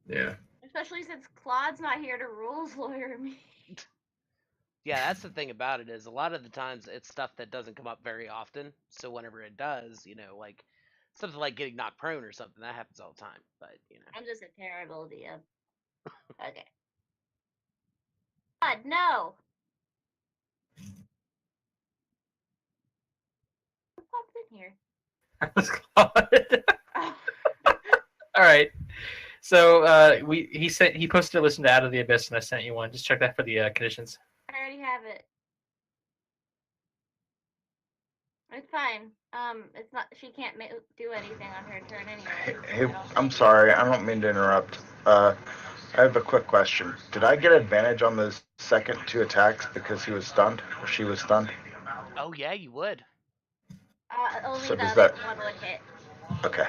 Yeah. Especially since Claude's not here to rules lawyer me. Yeah, that's the thing about it is a lot of the times it's stuff that doesn't come up very often. So whenever it does, like something like getting knocked prone or something, that happens all the time. But I'm just a terrible DM. Okay. God, no. Who popped in here? Oh. All right. So he posted a listen to Out of the Abyss, and I sent you one. Just check that for the conditions. I already have it. It's fine. It's not. She can't do anything on her turn anyway. Hey, I'm sorry, I don't mean to interrupt. I have a quick question. Did I get advantage on those second 2 attacks because he was stunned or she was stunned? oh yeah, you would. Only So the does other that- one would hit. Okay.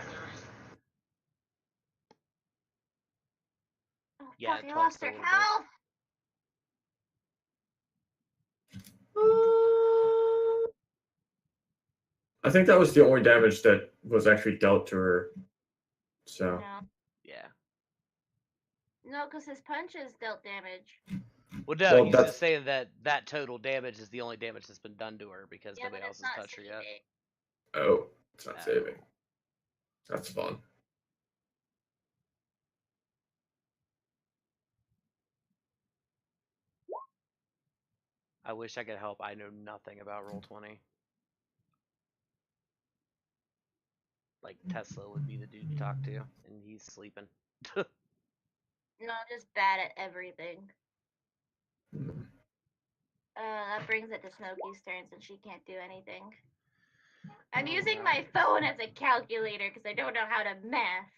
Oh, Yeah, fuck, I 12 lost her still would hit. health. I think that was the only damage that was actually dealt to her. So. No. Yeah. No, because his punches dealt damage. Well, no, Well, he's that's- just saying that total damage is the only damage that's been done to her because Yeah, nobody but else it's has not touched her yet. saving. Oh, it's not Oh. saving. That's fun. I wish I could help. I know nothing about Roll20. Like Tesla would be the dude to talk to, and he's sleeping. No, just bad at everything. That brings it to Smokey's turn since she can't do anything. I'm using my phone as a calculator because I don't know how to math.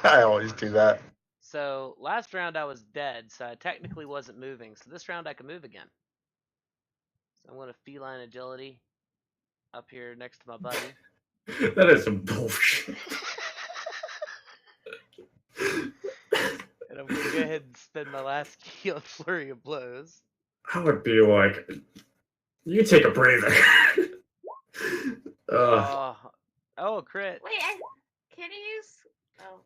I always do that. So last round I was dead, so I technically wasn't moving. So this round I can move again. So I'm going to feline agility up here next to my buddy. That is some bullshit. And I'm going to go ahead and spend my last key on Flurry of Blows. I would be like, you take a breather. Oh, crit. Wait, can you use... Oh.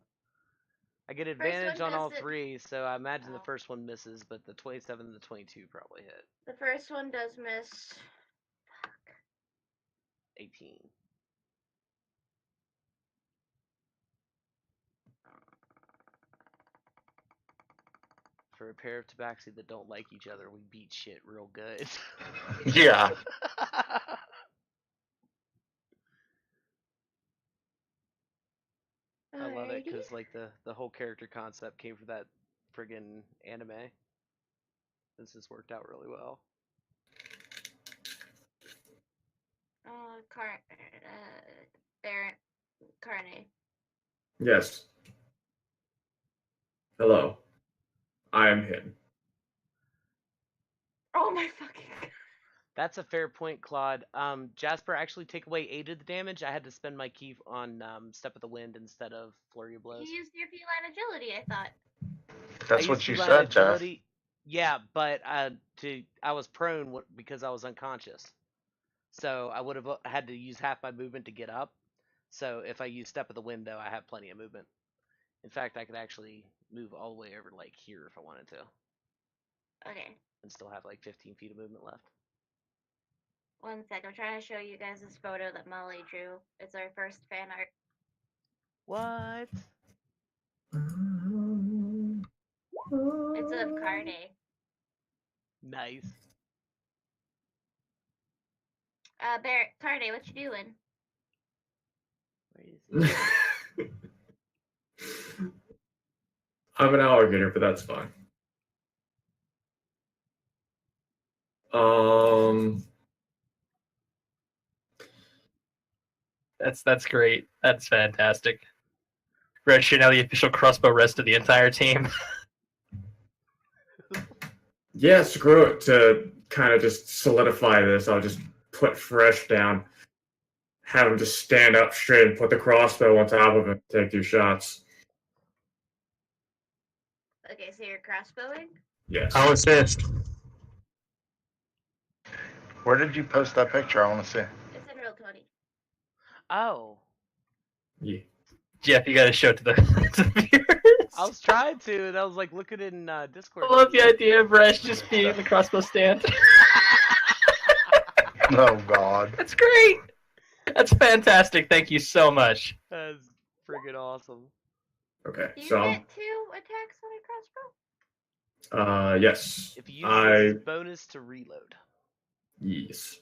I get advantage on all 3, so I imagine the first one misses, but the 27 and the 22 probably hit. The first one does miss. Fuck. 18. For a pair of tabaxi that don't like each other, we beat shit real good. Yeah. I love it Alrighty. because like the whole character concept came from that friggin' anime. This has worked out really well. Baron Carne. Yes. Hello. I am him. Oh my fucking god. That's a fair point, Claude. Jasper, actually take away 8 of the damage. I had to spend my key on Step of the Wind instead of Flurry of Blows. You used your feline agility, I thought. That's what you said, Jeff. Yeah, but I was prone because I was unconscious. So I would have had to use half my movement to get up. So if I use Step of the Wind, though, I have plenty of movement. In fact, I could actually move all the way over like here if I wanted to. Okay. And still have like 15 feet of movement left. 1 sec, I'm trying to show you guys this photo that Molly drew. It's our first fan art. What? It's of Carne. Nice. Carne, what you doing? Where is he? I'm an alligator, but that's fine. That's great. That's fantastic. Red, you're now the official crossbow rest of the entire team. Yeah, screw it. To kind of just solidify this, I'll just put Fresh down, have him just stand up straight and put the crossbow on top of him, take 2 shots. Okay, so you're crossbowing? Yes. I'll assist. Where did you post that picture? I want to see. It's in Roll20. Oh. Yeah. Jeff, you gotta show it to the, to the viewers. I was trying to, and I was like looking in Discord. I love the idea of Resh just being in the crossbow stand. Oh, God. That's great. That's fantastic. Thank you so much. That's friggin' awesome. Okay, Do you so get 2 attacks on a crossbow? yes. If you use this bonus to reload. Yes.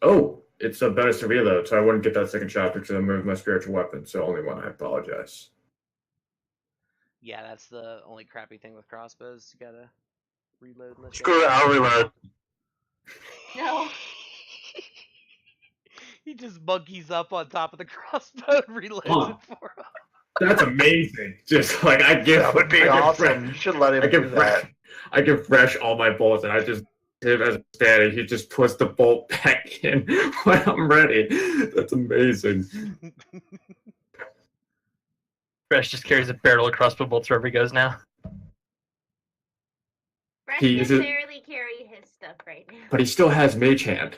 Oh, it's a bonus to reload, so I wouldn't get that second shot because I moved my spiritual weapon, so only one. I apologize. Yeah, that's the only crappy thing with crossbows. You gotta reload. Screw it, I'll reload. No. He just monkeys up on top of the crossbow and reloads it for him. That's amazing. Just like I give. That would be awesome. You should let him do that. I give Fresh all my bullets, and I just him as a standing. He just puts the bolt back in when I'm ready. That's amazing. Fresh just carries a barrel of crossbow bolts wherever he goes now. Fresh He can isn't- barely carry his stuff right now. But he still has Mage Hand.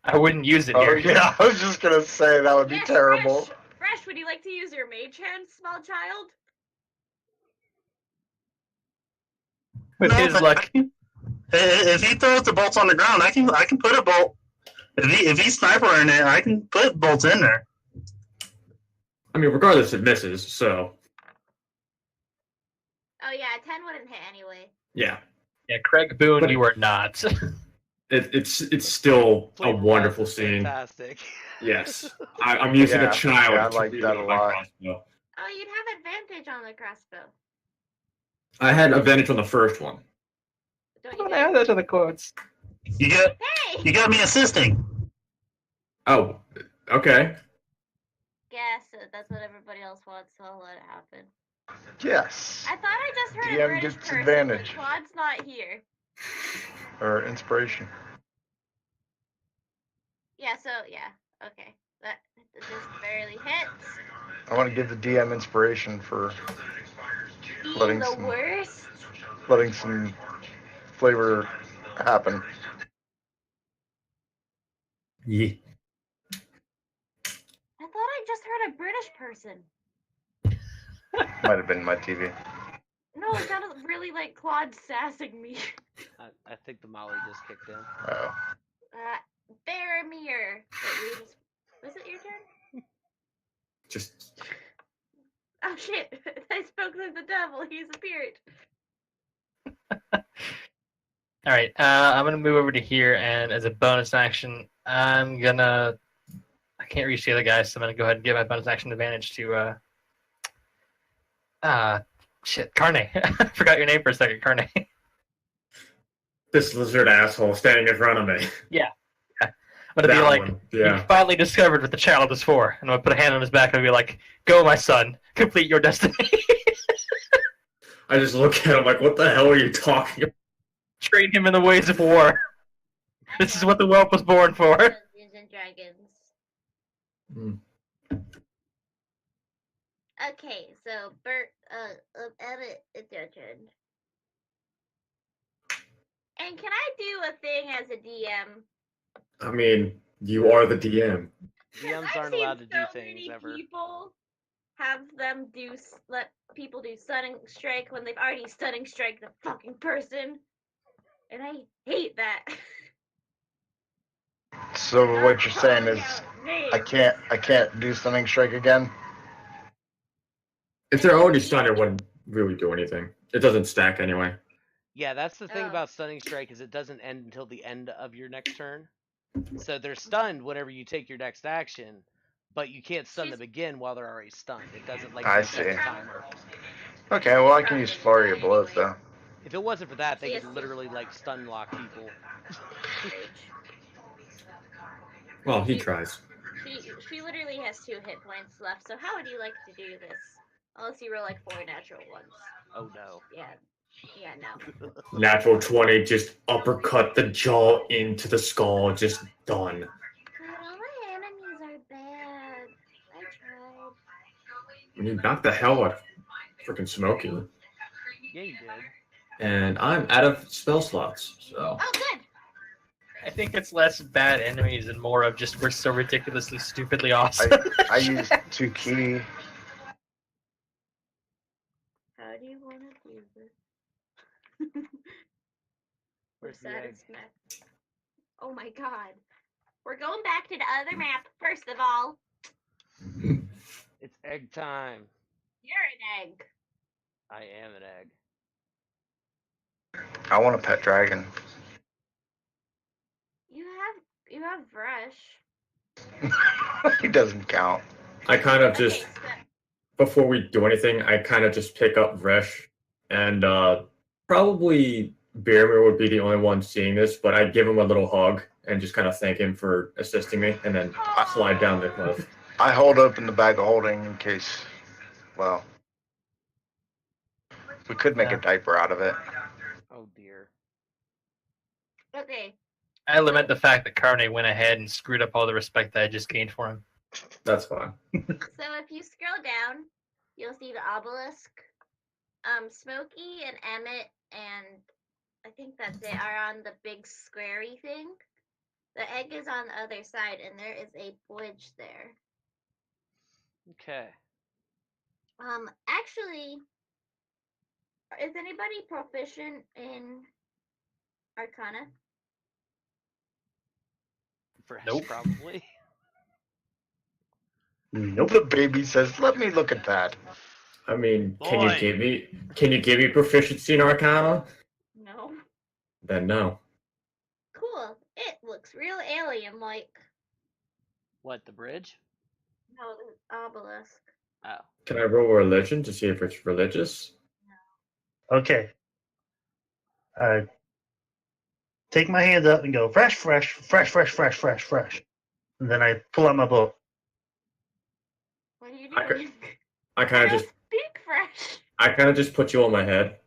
I wouldn't use it Oh, here. yeah, I was just going to say that would be Yes, terrible. Fresh, would you like to use your mage hand, small child? With No, his but luck. If he throws the bolts on the ground, I can put a bolt. If he's snipering it, I can put bolts in there. I mean, regardless, it misses. So Oh yeah, 10 wouldn't hit anyway. yeah, Yeah, Craig Boone, But- you are not. it's still a Flavor wonderful Blast is scene. Fantastic. Yes, I'm using Yeah, a child. yeah, I to like that reload a my lot. crossbow. Oh, you'd have advantage on the crossbow. I had advantage on the first one. Don't Oh, you? yeah, those are the quotes. You got Hey! me assisting. Oh, okay. Yes, that's what everybody else wants, so I'll let it happen. Yes. I thought I just heard DM a British gets person, advantage. but Claude's not here. Or inspiration. Yeah, so, yeah. Okay. That just barely hits. I want to give the DM inspiration for Being Letting the some- worst. letting some flavor happen. Yeah. I thought I just heard a British person. Might have been my TV. No, it sounded really like Claude sassing me. I think the Molly just kicked in. Oh. Faramir. Was it your turn? Just Oh shit! I spoke to the devil. He's appeared. All right, I'm gonna move over to here, and as a bonus action, I'm gonna. I can't reach the other guy, so I'm gonna go ahead and give my bonus action advantage to Carne. I forgot your name for a second, Carne. This lizard asshole standing in front of me. Yeah. I'm gonna be like, you finally discovered what the child is for. And I'm gonna put a hand on his back and be like, go, my son, complete your destiny. I just look at him like, what the hell are you talking about? Train him in the ways of war. This is what the whelp was born for. Dungeons and Dragons. Okay, so Bert, Emmett, it's your turn. And can I do a thing as a DM? I mean, you are the DM. DMs aren't allowed to do things ever. People have them let people do stunning strike when they've already stunning strike the fucking person, and I hate that. So what you're saying is, I can't do stunning strike again. If they're already stunned, it wouldn't really do anything. It doesn't stack anyway. Yeah, that's the thing about stunning strike is it doesn't end until the end of your next turn. So they're stunned whenever you take your next action, but you can't stun them again while they're already stunned. It doesn't like I reset see. the timer. Okay, well I can use flurry of blows though. If it wasn't for that, they could literally like stun lock people. Well, he tries. She literally has 2 hit points left. So how would you like to do this? Unless you roll like 4 natural ones. Oh no. Yeah, no. Natural 20, just uppercut the jaw into the skull, just done. God, all my enemies are bad. I tried. When you knocked the hell out of freaking Smokey. Yeah, you did. And I'm out of spell slots, so. Oh, good. I think it's less bad enemies and more of just we're so ridiculously, stupidly awesome. I used 2 key. How do you want to do this? Where's the egg? Oh my god. We're going back to the other map, first of all. It's egg time. You're an egg. I am an egg. I want a pet dragon. You have Vresh. He doesn't count. I kind of just, before we do anything, I kind of just pick up Vresh, and probably Beermer would be the only one seeing this, but I give him a little hug and just kind of thank him for assisting me, and then slide down the cliff. I hold open the bag of holding in case, well, we could make a diaper out of it. Oh dear. Okay. I lament the fact that Carne went ahead and screwed up all the respect that I just gained for him. That's fine. So if you scroll down, you'll see the obelisk. Smokey and Emmett and I think that's it are on the big squarey thing. The egg is on the other side and there is a bridge there. Okay. Actually, is anybody proficient in Arcana? Fresh, Nope. probably. Nope. The baby says, "Let me look at that." I mean, Boy. can you give me proficiency in Arcana? No. Then no. Cool. It looks real alien-like. What, the bridge? No, the obelisk. Oh. Can I roll religion to see if it's religious? Okay. Take my hands up and go fresh, fresh, fresh, fresh, fresh, fresh, fresh. And then I pull out my book. What are you doing? I kind of just Speak fresh. I kind of just put you on my head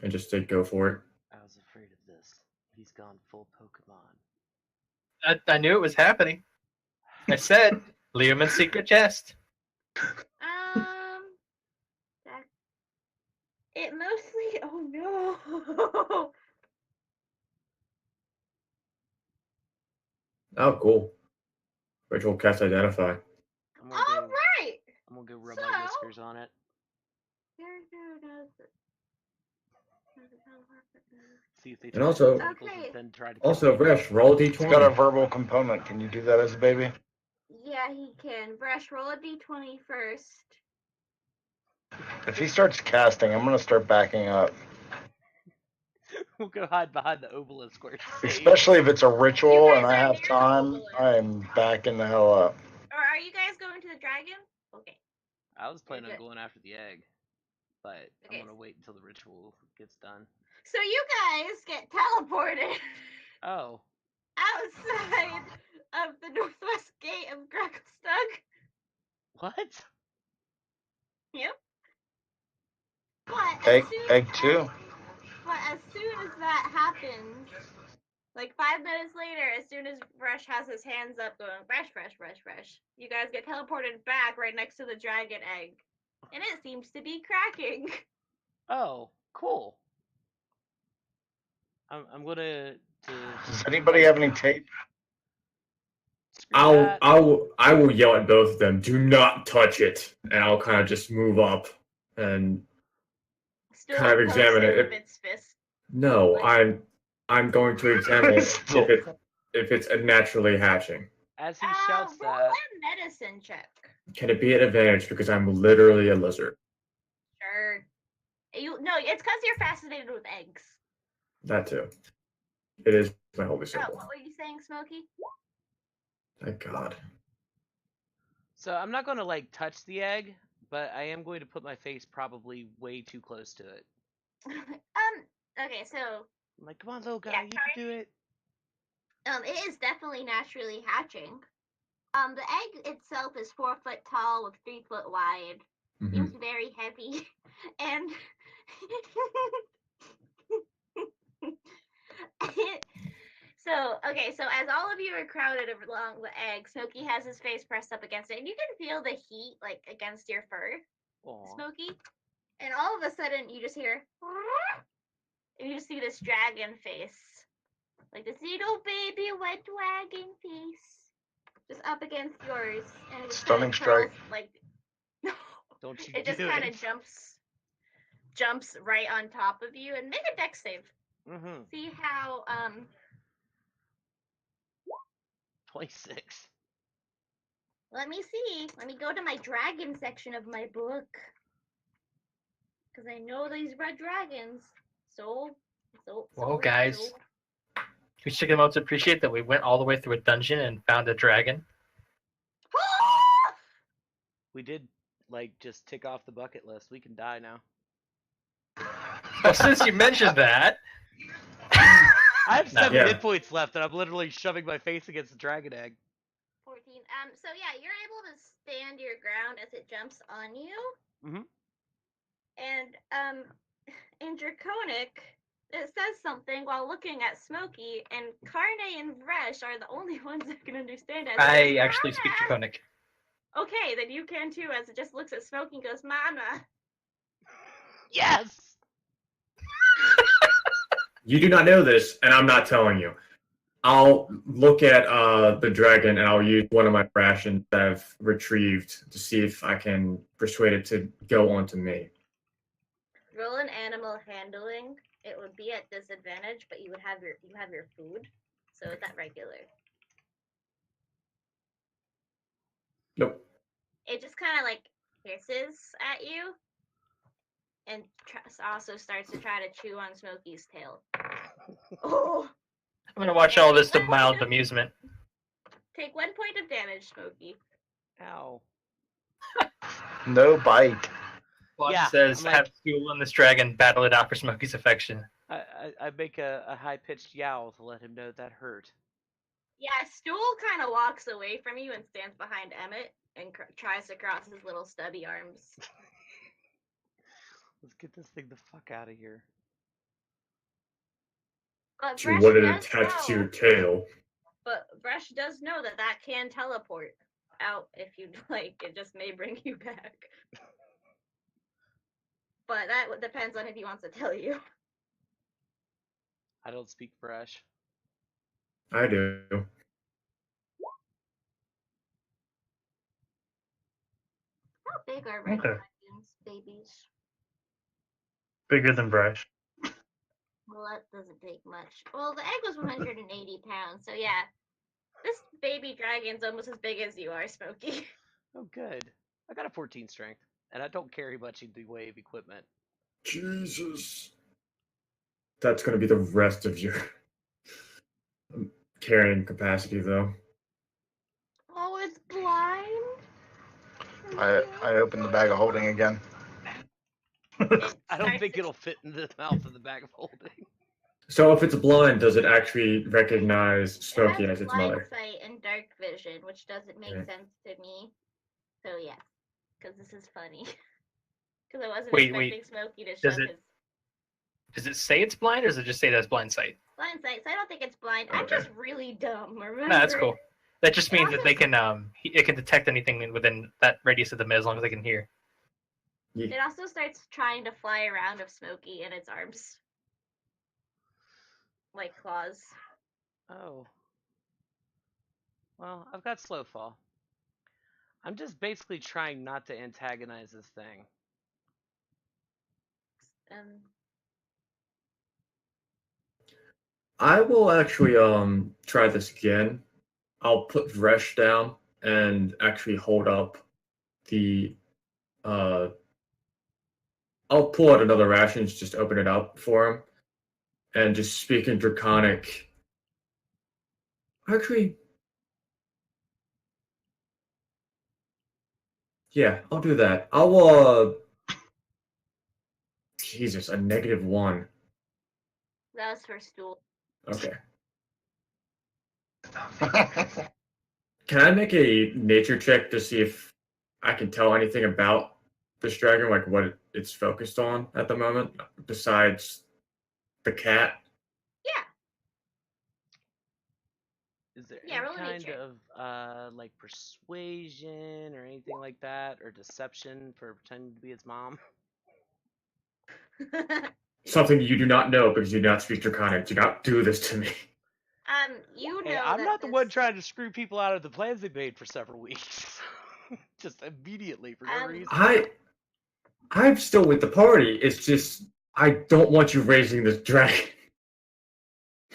and just say go for it. I was afraid of this. He's gone full Pokemon. I knew it was happening. I said, leave him in secret chest. It mostly. Oh no. Oh, cool. Ritual cast identify. I'm gonna go rub my whiskers on it. See if they And also, then try to Resh, roll a d20. It's got a verbal component. Can you do that as a baby? Yeah, he can. Bresh, roll a d20 first. If he starts casting, I'm gonna start backing up. We'll go hide behind the obelisk where it's safe. Especially if it's a ritual and I are have near the time, obelisk. I am backing the hell up. Or are you guys going to the dragon? Okay. I was planning on good. going after the egg, but Okay. I'm gonna wait until the ritual gets done. So you guys get teleported Oh, outside of the northwest gate of Grakstug. what? Yep. But Egg 2. But as soon as that happens, like 5 minutes later, as soon as Fresh has his hands up going, fresh, you guys get teleported back right next to the dragon egg. And it seems to be cracking. Oh, cool. I'm gonna. Does anybody have any tape? I will yell at both of them. Do not touch it, and I'll kind of just move up and Still kind of examine it. with its fist. No, Like, I'm going to examine it if it's naturally hatching. As he shouts roll that, a medicine check. Can it be an advantage because I'm literally a lizard? Sure. No, it's because you're fascinated with eggs. That too. It is my holy symbol. What were you saying, Smokey? Thank God. so I'm not gonna like touch the egg, but I am going to put my face probably way too close to it. Okay, so I'm like, come on, little guy, you can do it. it is definitely naturally hatching. The egg itself is 4 foot tall with 3 foot wide. Mm-hmm. Seems very heavy, and so as all of you are crowded along the egg, Smokey has his face pressed up against it, and you can feel the heat like against your fur, Aww. Smokey. And all of a sudden, you just hear, and you just see this dragon face, like this little baby wet dragon face, just up against yours, and it just Stunning strike. Like, Don't you it just kind of jumps right on top of you, and make a dex save. Mm-hmm. See how 26. Let me see. Let me go to my dragon section of my book. Because I know these red dragons. Whoa, guys. We should take a moment to appreciate that we went all the way through a dungeon and found a dragon. We did, like, just tick off the bucket list. We can die now. Well, since you mentioned that... I have 7 hit points left, and I'm literally shoving my face against the dragon egg. 14. So yeah, you're able to stand your ground as it jumps on you. Mm-hmm. And in Draconic, it says something while looking at Smokey, and Carne and Vresh are the only ones that can understand it. I actually speak Draconic. Okay, then you can too, as it just looks at Smokey and goes, Mama. Yes! You do not know this, and I'm not telling you. I'll look at the dragon, and I'll use one of my rations that I've retrieved to see if I can persuade it to go onto me. Roll an animal handling. It would be at disadvantage, but you have your food, so it's at regular. Nope. It just kind of like hisses at you, and also starts to try to chew on Smokey's tail. Oh! I'm gonna watch all this to mild amusement. Take 1 point of damage, Smokey. Ow. No bite. Plot Yeah, says, I'm like- have Stool and this dragon battle it out for Smokey's affection. I make a high-pitched yowl to let him know that hurt. Yeah, Stool kind of walks away from you and stands behind Emmett and tries to cross his little stubby arms. Let's get this thing the fuck out of here. But You want it attached to your tail. But Bresh does know that can teleport out if you'd like. It just may bring you back. But that depends on if he wants to tell you. I don't speak fresh. I do. How big are red dragons, babies? Bigger than Brush. Well, that doesn't take much. Well, the egg was 180 pounds, so yeah. This baby dragon's almost as big as you are, Smokey. Oh, good. I got a 14 strength, and I don't carry much in the way of equipment. Jesus. That's going to be the rest of your carrying capacity, though. Oh, it's blind. I open the bag of holding again. I don't think it'll fit in the mouth of the bag of holding. So if it's blind, does it actually recognize Smokey as its mother? Blind sight and dark vision, which doesn't make sense to me. So yes, because this is funny. Because I wasn't expecting Smokey to shove his. Does it say it's blind, or does it just say that's blind sight? Blind sight. So I don't think it's blind. I'm just really dumb. Remember? No, that's cool. That just means that they can it can detect anything within that radius of the mid as long as they can hear. It also starts trying to fly around of Smokey in its arms, like claws. Oh. Well, I've got slow fall. I'm just basically trying not to antagonize this thing. I will actually try this again. I'll put Vresh down and actually hold up the I'll pull out another ration, just open it up for him, and just speak in Draconic. Actually, yeah, I'll do that. I'll Jesus, a -1. That was for stool. Okay. Can I make a nature check to see if I can tell anything about this dragon, like what it's focused on at the moment, besides the cat? Yeah. Is there any kind of like persuasion or anything like that, or deception for pretending to be its mom? Something you do not know because you do not speak Draconic. Do not do this to me. You know. Hey, I'm not the one trying to screw people out of the plans they made for several weeks. Just immediately for no reason. I'm still with the party. It's just I don't want you raising this dragon.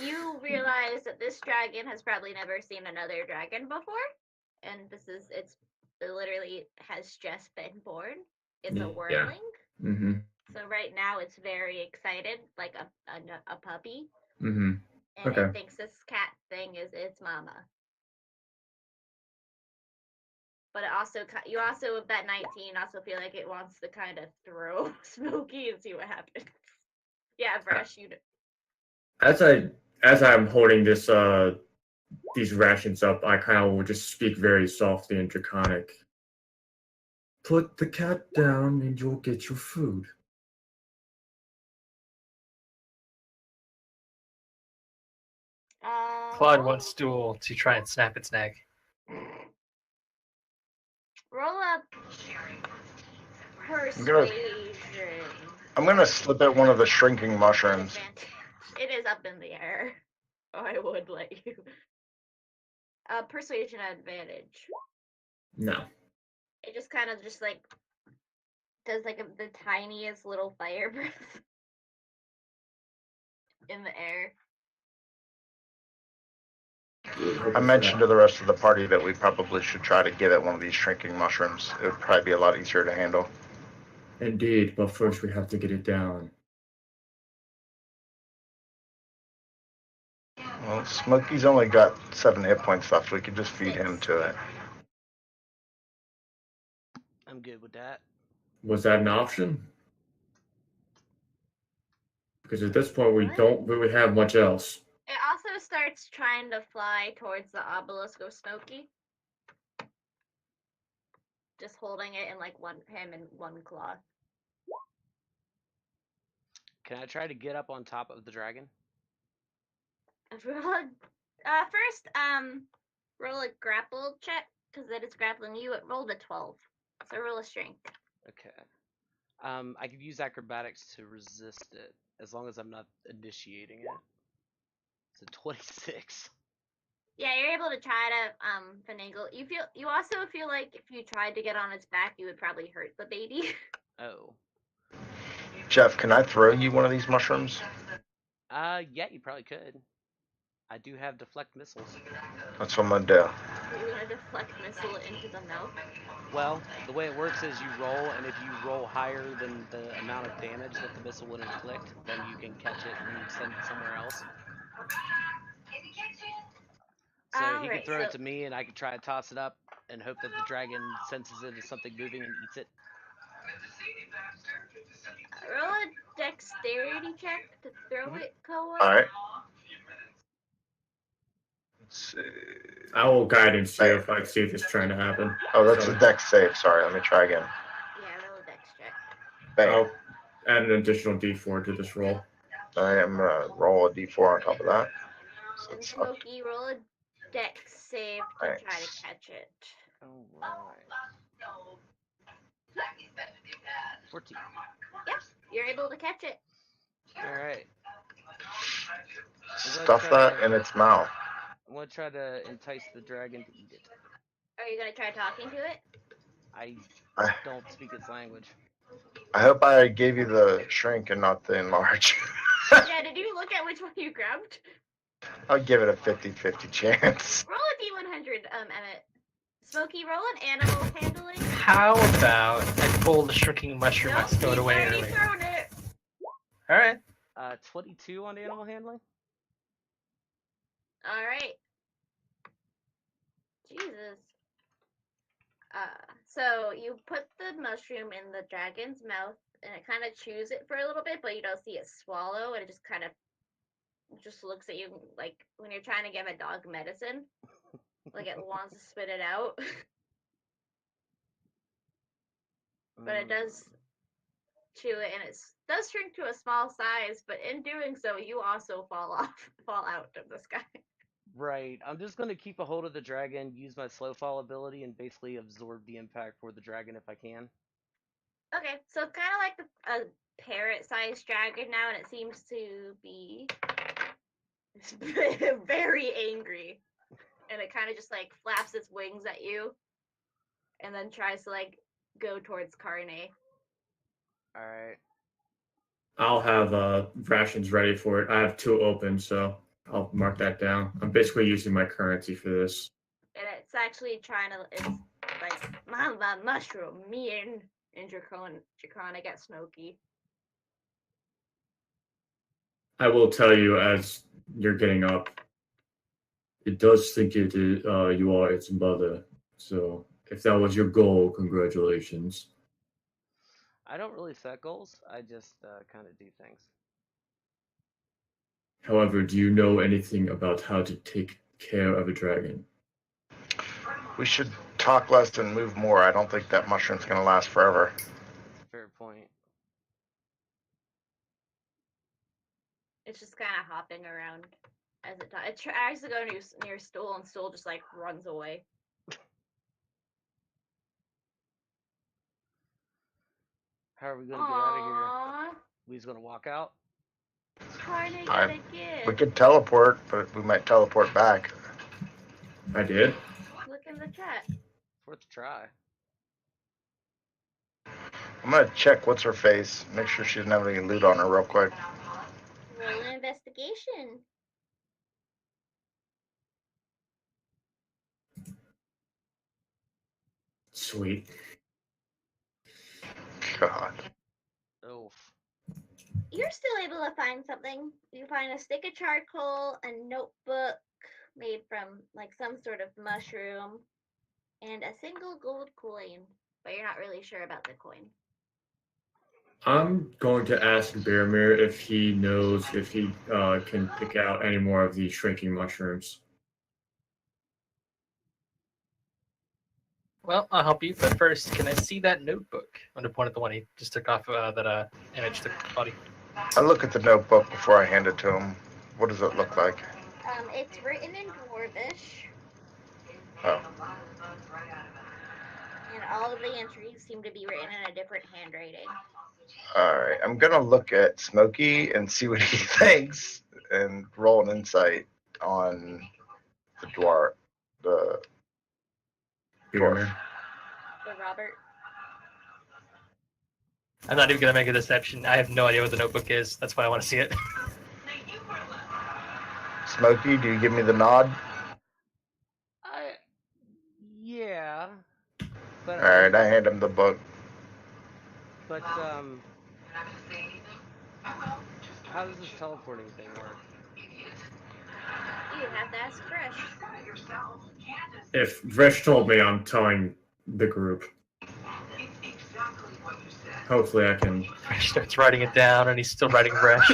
You realize that this dragon has probably never seen another dragon before, and it literally has just been born. It's a wormling. Yeah. Mm-hmm. So right now it's very excited, like a puppy. Mm-hmm. And it thinks this cat thing is its mama. But you also with that 19 also feel like it wants to kind of throw Smokey and see what happens. Yeah, Vresh, you. As I'm holding this these rations up, I kind of will just speak very softly in Draconic. Put the cat down and you'll get your food. Claude wants Stool to try and snap its neck. Roll up persuasion. I'm gonna slip at one of the shrinking mushrooms. It is up in the air. Oh, I would let you. Persuasion advantage. No. It just kind of does the tiniest little fire breath in the air. I mentioned to the rest of the party that we probably should try to get at one of these shrinking mushrooms. It would probably be a lot easier to handle. Indeed, but first we have to get it down. Well, Smokey's only got 7 hit points left. We could just feed him to it. I'm good with that. Was that an option? Because at this point we don't really have much else. It also starts trying to fly towards the obelisk of Smokey. Just holding it in him in one claw. Can I try to get up on top of the dragon? First, roll a grapple check, because that is grappling you. It rolled a 12. So roll a strength. Okay. I could use acrobatics to resist it, as long as I'm not initiating it. It's a 26. Yeah, you're able to try to finagle. You also feel like if you tried to get on its back, you would probably hurt the baby. Oh. Jeff, can I throw you one of these mushrooms? Yeah, you probably could. I do have deflect missiles. That's what I'm gonna do. You're gonna deflect missile into the mouth. Well, the way it works is you roll, and if you roll higher than the amount of damage that the missile would inflict, then you can catch it and send it somewhere else. So he could throw it to me, and I could try to toss it up and hope that the dragon senses it as something moving and eats it. Roll a dexterity check to throw it, Koa. Alright. Let's see. I will guidance you if I see this trying to happen. Oh, that's a dex save. Sorry, let me try again. Yeah, roll a dex check. Bam. I'll add an additional d4 to this roll. I am gonna roll a d4 on top of that. So And it's up. Smokey, roll a dex save to try to catch it. Alright. 14. Yep, you're able to catch it. Alright. Stuff that in its mouth. I'm gonna try to entice the dragon to eat it. Are you gonna try talking to it? I don't speak its language. I hope I gave you the shrink and not the enlarge. Yeah, did you look at which one you grabbed? I'll give it a 50-50 chance. Roll a D100, Emmett. Smokey, roll an animal handling. How about I pull the shrinking mushroom and throw it away early? It. Alright. 22 on animal handling? Alright. Jesus. So you put the mushroom in the dragon's mouth, and it kind of chews it for a little bit, but you don't see it swallow, and it just kind of just looks at you like when you're trying to give a dog medicine. Like it wants to spit it out. But it does chew it, and it does shrink to a small size, but in doing so, you also fall out of the sky. Right. I'm just going to keep a hold of the dragon, use my slow fall ability, and basically absorb the impact for the dragon if I can. Okay, so it's kind of like a parrot-sized dragon now, and it seems to be very angry. And it kind of just, like, flaps its wings at you, and then tries to, like, go towards Carne. Alright. I'll have rations ready for it. I have 2 open, so I'll mark that down. I'm basically using my currency for this. And it's actually trying to, it's like, Mama Mushroom, me and Dracona get Smokey. I will tell you as you're getting up, it does think it is, you are its mother. So if that was your goal, congratulations. I don't really set goals. I just kind of do things. However, do you know anything about how to take care of a dragon? We should talk less and move more. I don't think that mushroom's going to last forever. Fair point. It's just kind of hopping around as it talks. It tries to go near Stool, and Stool just, like, runs away. How are we going to get out of here? We just going to walk out? Trying to get a gift. We could teleport, but we might teleport back. I did. Look in the chat. Worth a try. I'm going to check what's her face. Make sure she doesn't have any loot on her real quick. Roll an investigation. Sweet. God. Oh. You're still able to find something. You find a stick of charcoal, a notebook made from, like, some sort of mushroom, and a single gold coin. But you're not really sure about the coin. I'm going to ask Bearmere if he knows if he can pick out any more of the shrinking mushrooms. Well, I'll help you, but first, can I see that notebook? I'm going to point at the one he just took off that image, the body. I look at the notebook before I hand it to him. What does it look like? It's written in Dwarvish. Oh. And all of the entries seem to be written in a different handwriting. Alright, I'm gonna look at Smokey and see what he thinks and roll an insight on the dwarf. The Bearmere. The Robert. I'm not even going to make a deception. I have no idea what the notebook is. That's why I want to see it. Smokey, do you give me the nod? Yeah. But All right, I hand him the book. But how does this teleporting thing work? You have to ask Fresh. If Fresh told me, I'm telling the group. Hopefully I can... Fresh starts writing it down, and he's still writing Fresh.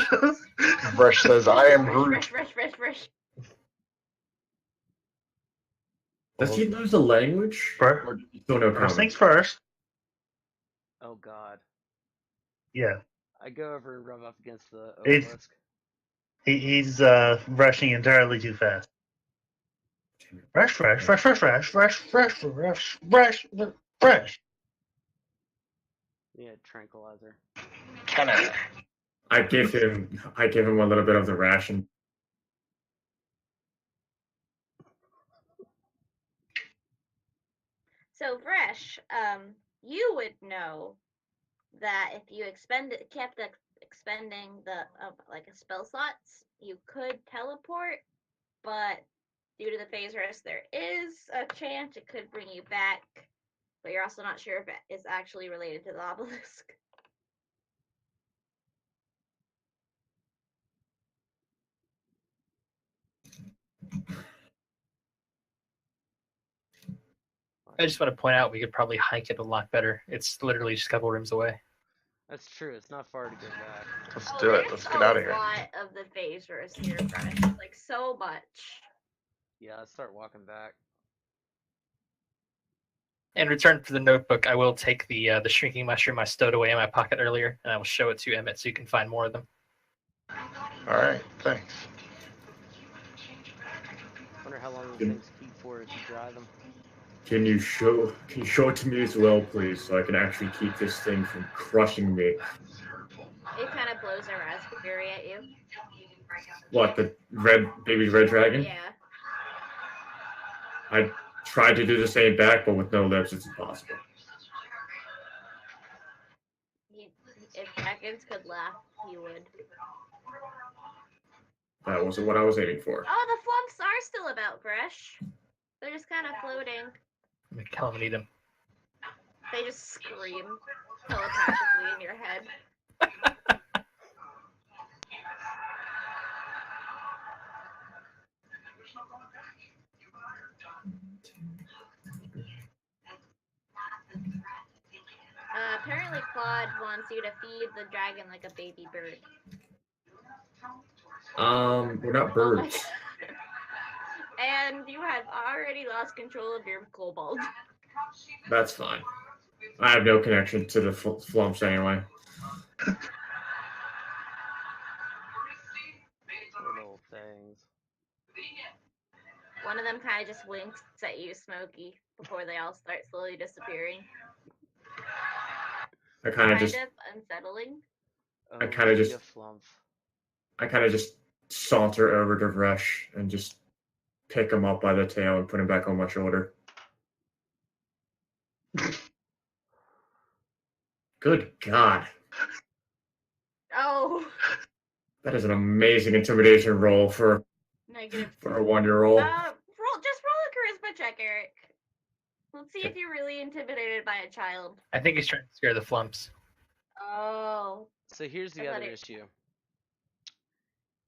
Fresh says, I am Groot. Fresh. Does he lose the language? Or still no First things comment? first. Oh God. Yeah. I go over and rub up against the It's- obelisk. He's rushing entirely too fast. Fresh. Yeah, tranquilizer. Canada. I give him a little bit of the ration. So Fresh, you would know that if you kept expending the like a spell slots, you could teleport, but due to the phase rest, there is a chance it could bring you back, but you're also not sure if it is actually related to the obelisk. I just want to point out we could probably hike it a lot better. It's literally just a couple rooms away. That's true. It's not far to go back. Let's do it. Let's get out of here. There's a lot of the phase rest here, Fresh. Like so much. Yeah, let's start walking back. In return for the notebook, I will take the shrinking mushroom I stowed away in my pocket earlier, and I will show it to Emmett so you can find more of them. All right, thanks. Wonder how long those things keep for if you dry them. Can you show it to me as well, please, so I can actually keep this thing from crushing me? It kind of blows a raspberry at you. What, the baby red dragon? Yeah. I tried to do the same back, but with no lips, it's impossible. If dragons could laugh, he would. That wasn't what I was aiming for. Oh, the flumps are still about, Fresh. They're just kind of floating. I'm gonna kill him and eat him. They just scream telepathically in your head. Apparently Claude wants you to feed the dragon like a baby bird. We're not birds. And you have already lost control of your kobold. That's fine. I have no connection to the flumps anyway. Little things. One of them kind of just winks at you, Smokey, before they all start slowly disappearing. I kind of just unsettling. I kind of just saunter over to Vresh and just pick him up by the tail and put him back on my shoulder. Good God. Oh. That is an amazing intimidation roll for -2. a 1-year-old. Just roll a charisma check, Eric. Let's see if you're really intimidated by a child. I think he's trying to scare the flumps. Oh. So here's the other issue.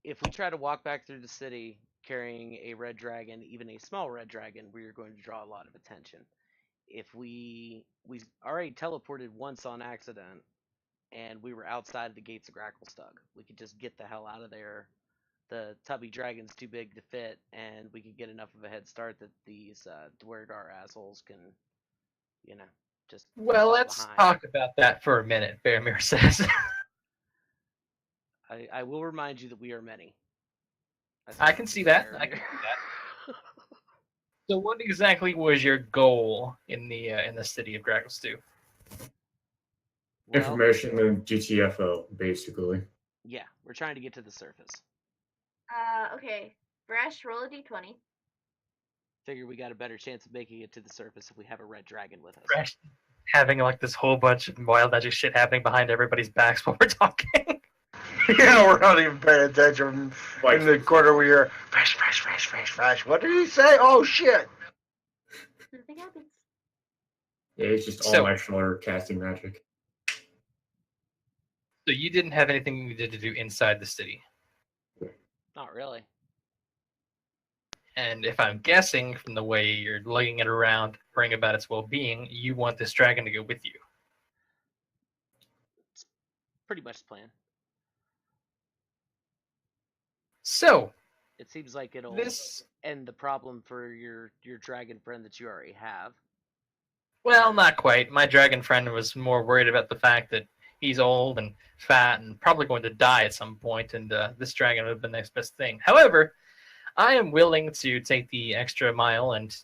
If we try to walk back through the city carrying a red dragon, even a small red dragon, we are going to draw a lot of attention. If we already teleported once on accident, and we were outside of the gates of Gracklestug, we could just get the hell out of there. The tubby dragon's too big to fit, and we could get enough of a head start that these Dwergar assholes can, just. Well, let's talk about that for a minute, Faramir says. I will remind you that we are many. I can see that. So, what exactly was your goal in the city of Gracklestug? Information and GTFO, basically. Yeah, we're trying to get to the surface. Okay. Brash, roll a d20. Figure we got a better chance of making it to the surface if we have a red dragon with us. Brash having like this whole bunch of wild magic shit happening behind everybody's backs while we're talking. Yeah, we're not even paying attention. In the corner, we hear fresh, fresh, fresh, fresh, fresh. What did he say? Oh shit! Nothing happens. Yeah, it's just all my shoulder casting magic. So you didn't have anything you needed to do inside the city? Not really. And if I'm guessing from the way you're lugging it around, praying about its well-being, you want this dragon to go with you. It's pretty much the plan. So it seems like it'll end the problem for your dragon friend that you already have. Well, not quite. My dragon friend was more worried about the fact that he's old and fat and probably going to die at some point, and this dragon would have been the next best thing. However, I am willing to take the extra mile and,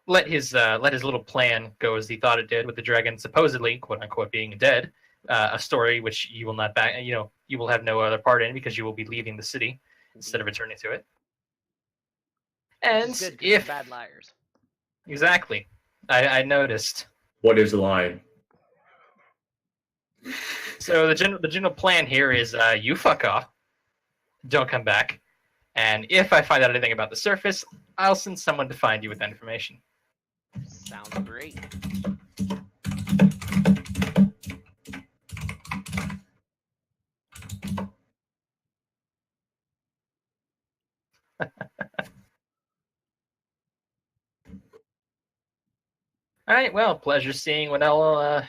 let his little plan go as he thought it did, with the dragon supposedly, quote unquote, being dead. A story which you will not you will have no other part in, because you will be leaving the city instead of returning to it. And good, if bad liars. Exactly, I noticed. What is lying? So the general plan here is you fuck off, don't come back, and if I find out anything about the surface, I'll send someone to find you with that information. Sounds great. All right, well, pleasure seeing what all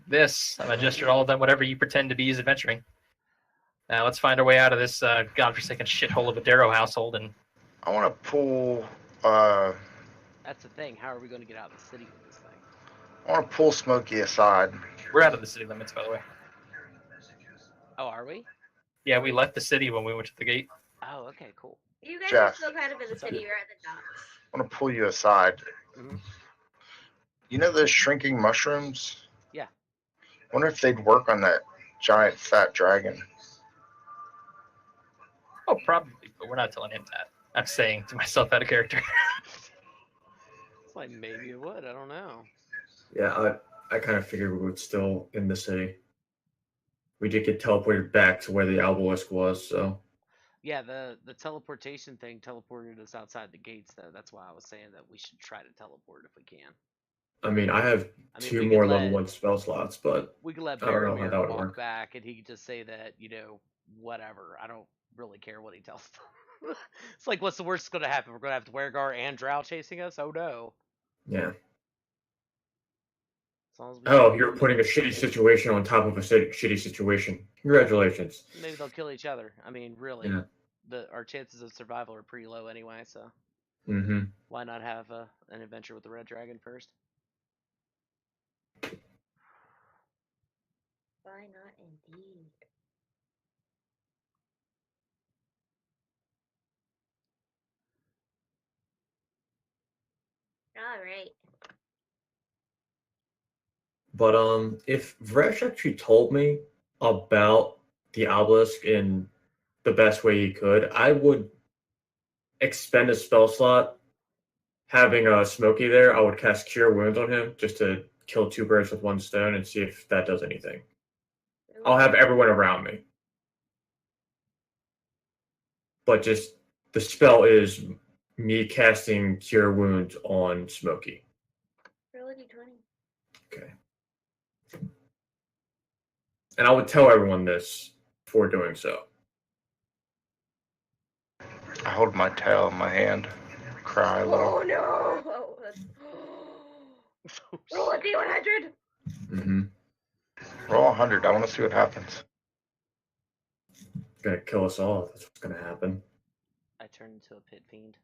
this. I've adjusted all of them, whatever you pretend to be is adventuring. Now let's find our way out of this godforsaken shithole of a Darrow household. And I want to pull. That's the thing. How are we going to get out of the city with this thing? I want to pull Smokey aside. We're out of the city limits, by the way. Oh, are we? Yeah, we left the city when we went to the gate. Oh, okay, cool. You guys Jeff, are still kind of in the city. You're at the docks. I want to pull you aside. Mm-hmm. You know those shrinking mushrooms? Yeah. I wonder if they'd work on that giant fat dragon. Oh, probably, but we're not telling him that. I'm saying to myself out of character. It's like maybe it would. I don't know. Yeah, I kind of figured we were still in the city. We did get teleported back to where the obelisk was, so. Yeah, the teleportation thing teleported us outside the gates, though. That's why I was saying that we should try to teleport if we can. I mean, I have two more level 1 spell slots, but we could let I don't know how that would walk work. back, and he could just say that, whatever. I don't really care what he tells them. It's like, what's the worst that's going to happen? We're going to have Dwergar and Drow chasing us? Oh, no. Yeah. As long as Oh, you're putting a shitty situation on top of a shitty situation. Congratulations. Maybe they'll kill each other. I mean, really, our chances of survival are pretty low anyway, so why not have an adventure with the Red Dragon first? Why not, indeed? All right. But if Vresh actually told me about the obelisk in the best way he could, I would expend a spell slot. Having a Smokey there, I would cast Cure Wounds on him just to kill 2 birds with 1 stone and see if that does anything. I'll have everyone around me. But just the spell is me casting Cure Wounds on Smokey. Roll a d20. Okay. And I would tell everyone this before doing so. I hold my tail in my hand, cry a little. Oh no! Roll a d100. Roll 100. I want to see what happens. It's gonna kill us all. That's what's gonna happen. I turn into a pit fiend.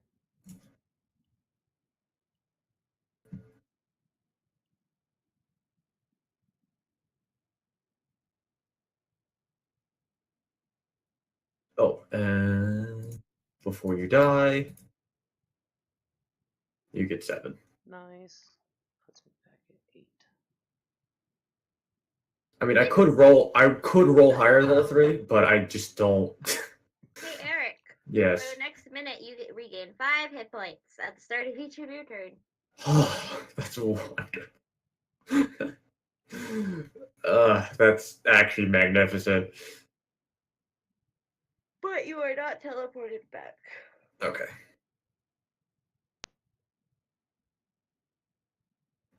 Oh, and before you die, you get 7. Nice. Puts me back at 8. I mean, I could roll higher than a 3, but I just don't. Hey, Eric. Yes. For the next minute, you regain 5 hit points at the start of each of your turn. That's a wonder. That's actually magnificent. But you are not teleported back. Okay.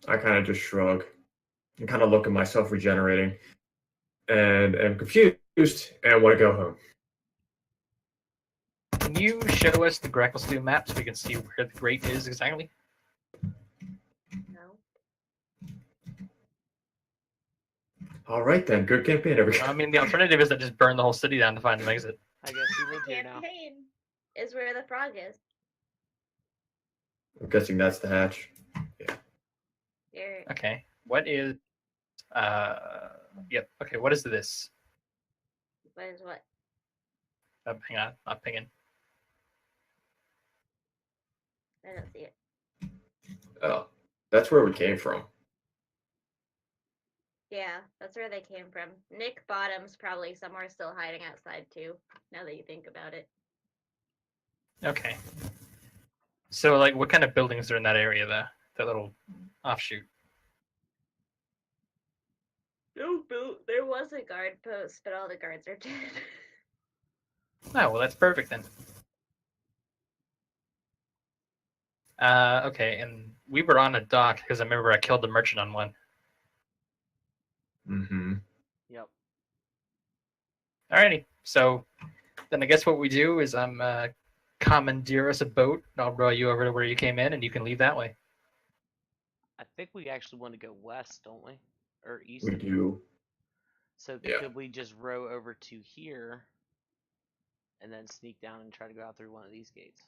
I kind of just shrug and kind of look at myself regenerating and am confused and want to go home. Can you show us the Gracklestew map so we can see where the grate is exactly? No. All right then, good campaign, everybody. I mean, the alternative is to just burn the whole city down to find an exit. I guess we live here now. Campaign is where the frog is. I'm guessing that's the hatch. Here. Okay. What is... Yep. Okay, what is this? What is what? Hang on. I'm pinging. I don't see it. Oh, that's where we came from. Yeah, that's where they came from. Nick Bottom's probably somewhere still hiding outside too, now that you think about it. Okay. So, like, what kind of buildings are in that area, though? That little offshoot? No, there was a guard post, but all the guards are dead. Oh, well, that's perfect then. Okay, and we were on a dock because I remember I killed the merchant on one. Mm-hmm. Yep. Alrighty, so then I guess what we do is I'm commandeer us a boat, and I'll row you over to where you came in, and you can leave that way. I think we actually want to go west, don't we? Or east? We do. So Yeah. could we just row over to here and then sneak down and try to go out through one of these gates?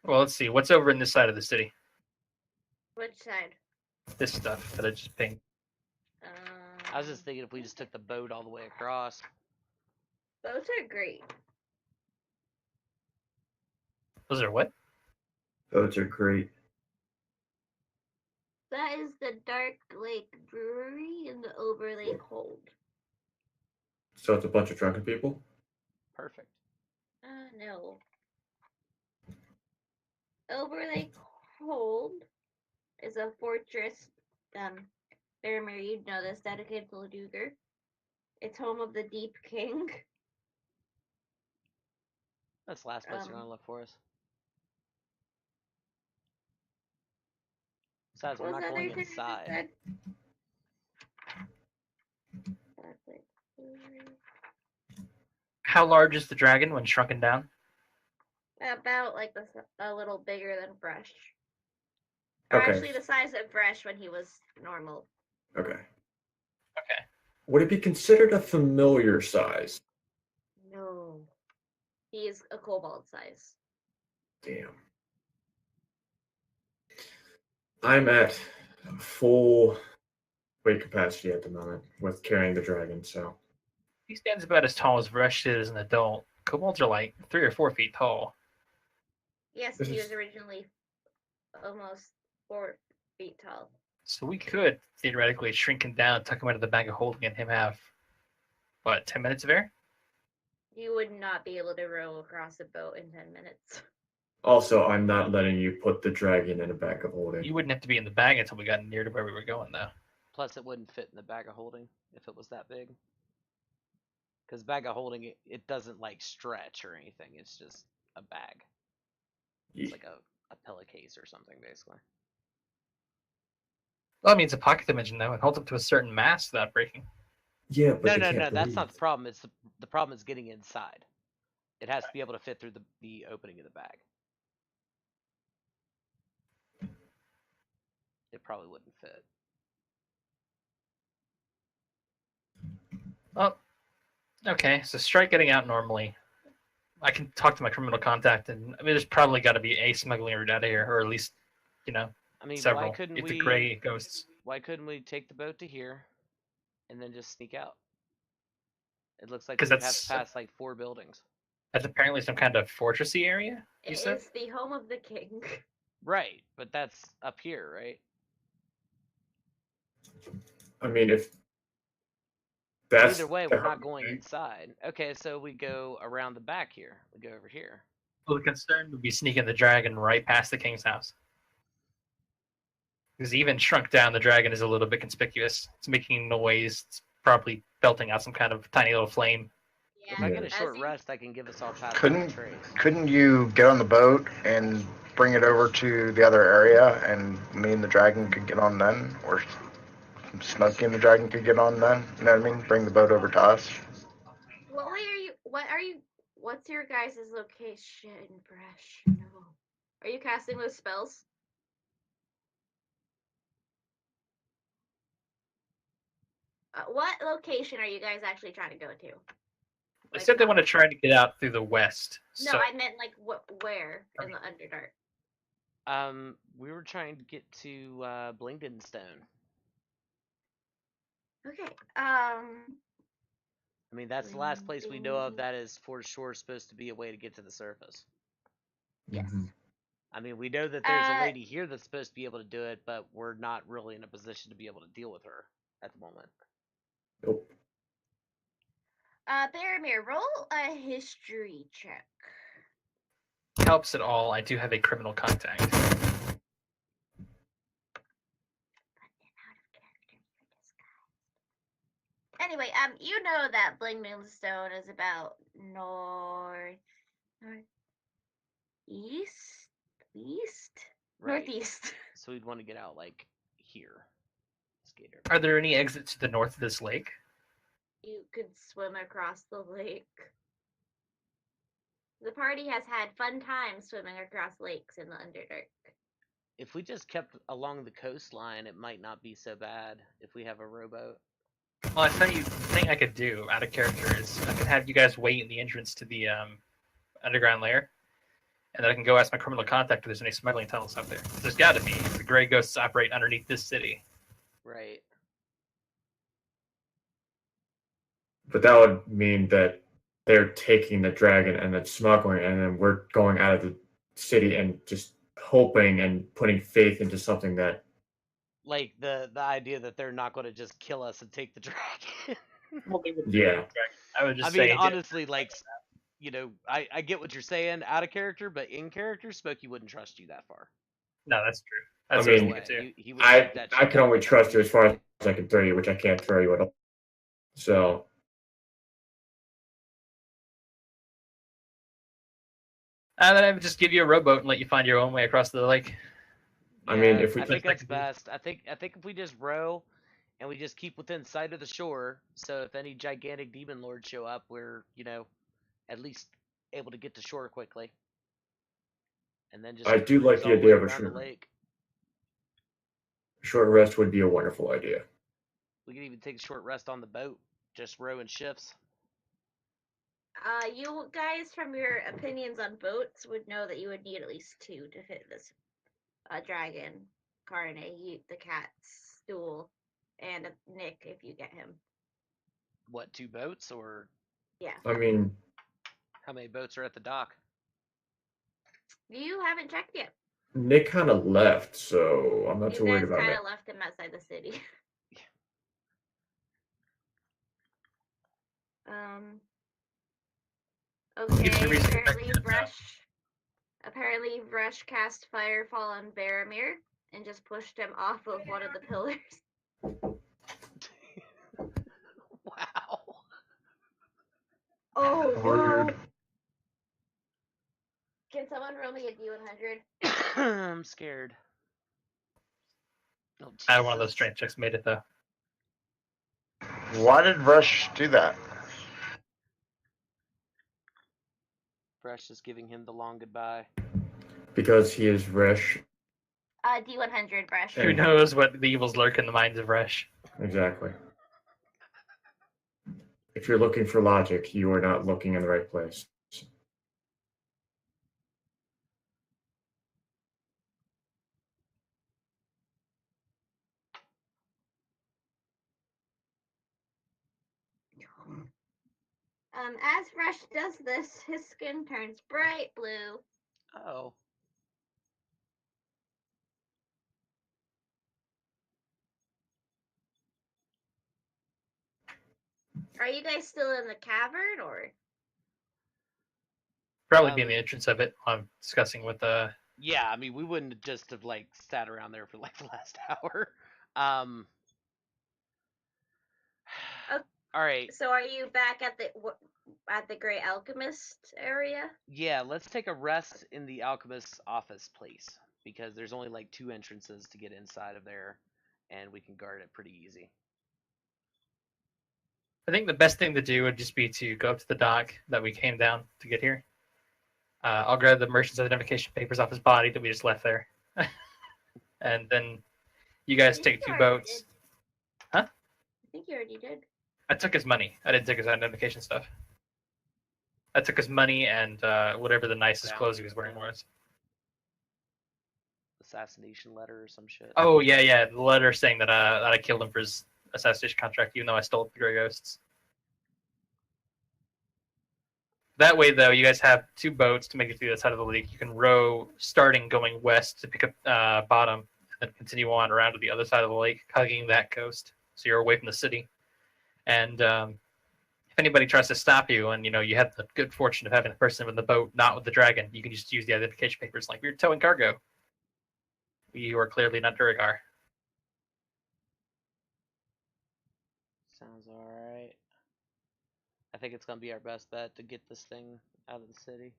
Well, let's see. What's over in this side of the city? Which side? This stuff that I just pinged. I was just thinking if we just took the boat all the way across. Boats are great. Those are what? Boats are great. That is the Dark Lake Brewery in the Overlake Hold. So it's a bunch of drunken people? Perfect. No. Overlake Hold is a fortress, Fairmere, you'd know this, dedicated to Laduger. It's home of the Deep King. That's the last place you're gonna look for us. Besides, we're not going inside. How large is the dragon when shrunken down? About like a little bigger than Fresh. Or Okay. actually the size of Fresh when he was normal. Okay. Okay. Would it be considered a familiar size? No. He is a kobold size. Damn. I'm at full weight capacity at the moment with carrying the dragon, so. He stands about as tall as Vresh is as an adult. Kobolds are like 3 or 4 feet tall. Yes, he was originally almost 4 feet tall. So we could theoretically shrink him down, tuck him into the bag of holding, and him have, what, 10 minutes of air? You would not be able to row across a boat in 10 minutes. Also, I'm not letting you put the dragon in a bag of holding. You wouldn't have to be in the bag until we got near to where we were going, though. Plus, it wouldn't fit in the bag of holding if it was that big. Because bag of holding, it doesn't like stretch or anything. It's just a bag. It's like a pillowcase or something, basically. Well, I mean, it's a pocket dimension, though. It holds up to a certain mass without breaking. Yeah, but no. That's not the problem. It's the problem is getting inside. It has to be able to fit through the opening of the bag. It probably wouldn't fit. Oh, okay. So strike getting out normally. I can talk to my criminal contact, and I mean, there's probably got to be a smuggling route out of here, or at least, I mean, several. why couldn't the gray ghosts. Why couldn't we take the boat to here, and then just sneak out? It looks like we have to pass like 4 buildings. That's apparently some kind of fortressy area. It is the home of the king. Right, but that's up here, right? I mean, if that's... Either way, we're not going inside. Okay, so we go around the back here. We go over here. Well, the concern would be sneaking the dragon right past the king's house. Because even shrunk down, the dragon is a little bit conspicuous. It's making noise. It's probably belting out some kind of tiny little flame. Yeah. If I get a short rest, I can give us all paths Couldn't- trace. Couldn't you get on the boat and bring it over to the other area, and me and the dragon could get on then, or Snuggy and the dragon could get on then? You know what I mean? Bring the boat over to us. What way are you? What's your guys' location, Fresh? No. Are you casting those spells? What location are you guys actually trying to go to? They said they want to try to get out through the west. No, so I meant like where in the Underdark? We were trying to get to Blingdenstone. Okay. I mean, that's the last place we know of that is for sure supposed to be a way to get to the surface. Yes. Mm-hmm. I mean, we know that there's a lady here that's supposed to be able to do it, but we're not really in a position to be able to deal with her at the moment. Nope. Baramir, roll a history check. helps at all. I do have a criminal contact. Anyway, you know that Blingdenstone is about northeast, Right. northeast. So we'd want to get out like here. Skater. Are there any exits to the north of this lake? You could swim across the lake. The party has had fun times swimming across lakes in the Underdark. If we just kept along the coastline, it might not be so bad if we have a rowboat. Well, I tell you, the thing I could do out of character is I could have you guys wait in the entrance to the underground lair, and then I can go ask my criminal contact if there's any smuggling tunnels up there. There's got to be. The Grey Ghosts operate underneath this city. Right. But that would mean that they're taking the dragon and then smuggling, and then we're going out of the city and just hoping and putting faith into something that. Like the idea that they're not going to just kill us and take the dragon. Well, they would Yeah. I would just I mean, say, honestly, like, you know, I get what you're saying out of character, but in character, Smokey wouldn't trust you that far. no, that's true. That's I what mean, I too. He would take that I shit can only down. trust you as far as I can throw you, which I can't throw you at all. So. And then I would just give you a rowboat and let you find your own way across the lake. I mean, Yeah, if we I think just that's best. I think if we just row and we just keep within sight of the shore, so if any gigantic demon lords show up, we're, you know, at least able to get to shore quickly. And then just I do like cruise the all idea way of a around the short, lake. short rest would be a wonderful idea. We could even take a short rest on the boat, just row in shifts. You guys, from your opinions on boats, would know that you would need at least 2 to fit this dragon, Carne, the cat's stool, and Nick if you get him. What, 2 boats, or Yeah. I mean, how many boats are at the dock? You haven't checked yet. Nick kind of left, so I'm not too worried You about guys kind that. of left him outside the city. Okay, apparently Brush cast Firefall on Baramir and just pushed him off of one of the pillars. Wow. Oh, Weird. no. Can someone roll me a D100? I'm scared. Oh, I had one of those Jesus. strength checks made it though. Why did Rush do that? Fresh is giving him the long goodbye. Because he is Resh. D100, Brush. Who knows what the evils lurk in the minds of Resh? Exactly. If you're looking for logic, you are not looking in the right place. As Rush does this, his skin turns bright blue. Oh. Are you guys still in the cavern, or? Probably be in the entrance of it. I'm discussing with Yeah, I mean, we wouldn't just have like sat around there for like the last hour. All right. So are you back at the Great Alchemist area? Yeah, let's take a rest in the alchemist's office place because there's only like 2 entrances to get inside of there, and we can guard it pretty easy. I think the best thing to do would just be to go up to the dock that we came down to get here. I'll grab the merchant's identification papers off his body that we just left there, and then you guys take 2 boats. Huh? I think you already did. I took his money. I didn't take his identification stuff. I took his money and whatever the nicest clothes he was wearing was. Assassination letter or some shit. Oh yeah, the letter saying that I killed him for his assassination contract, even though I stole the Grey Ghosts. That way, though, you guys have 2 boats to make it through the side of the lake. You can row, starting going west to pick up bottom, and then continue on around to the other side of the lake, hugging that coast, so you're away from the city. And if anybody tries to stop you, and you have the good fortune of having the person with the boat, not with the dragon, you can just use the identification papers like we're towing cargo. You are clearly not Duragar. Sounds alright. I think it's gonna be our best bet to get this thing out of the city.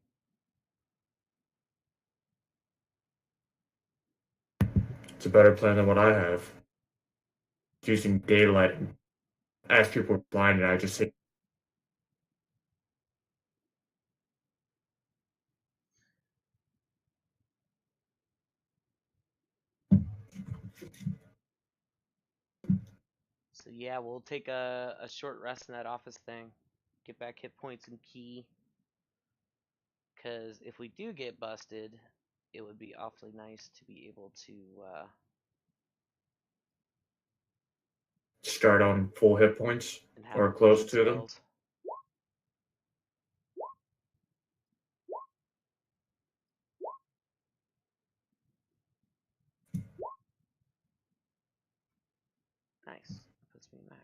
It's a better plan than what I have. Using daylight. As people are blinded, I just say. So yeah, we'll take a short rest in that office thing. Get back hit points and key. Because if we do get busted, it would be awfully nice to be able to Start on full hit points or close to them. Nice. Puts me max.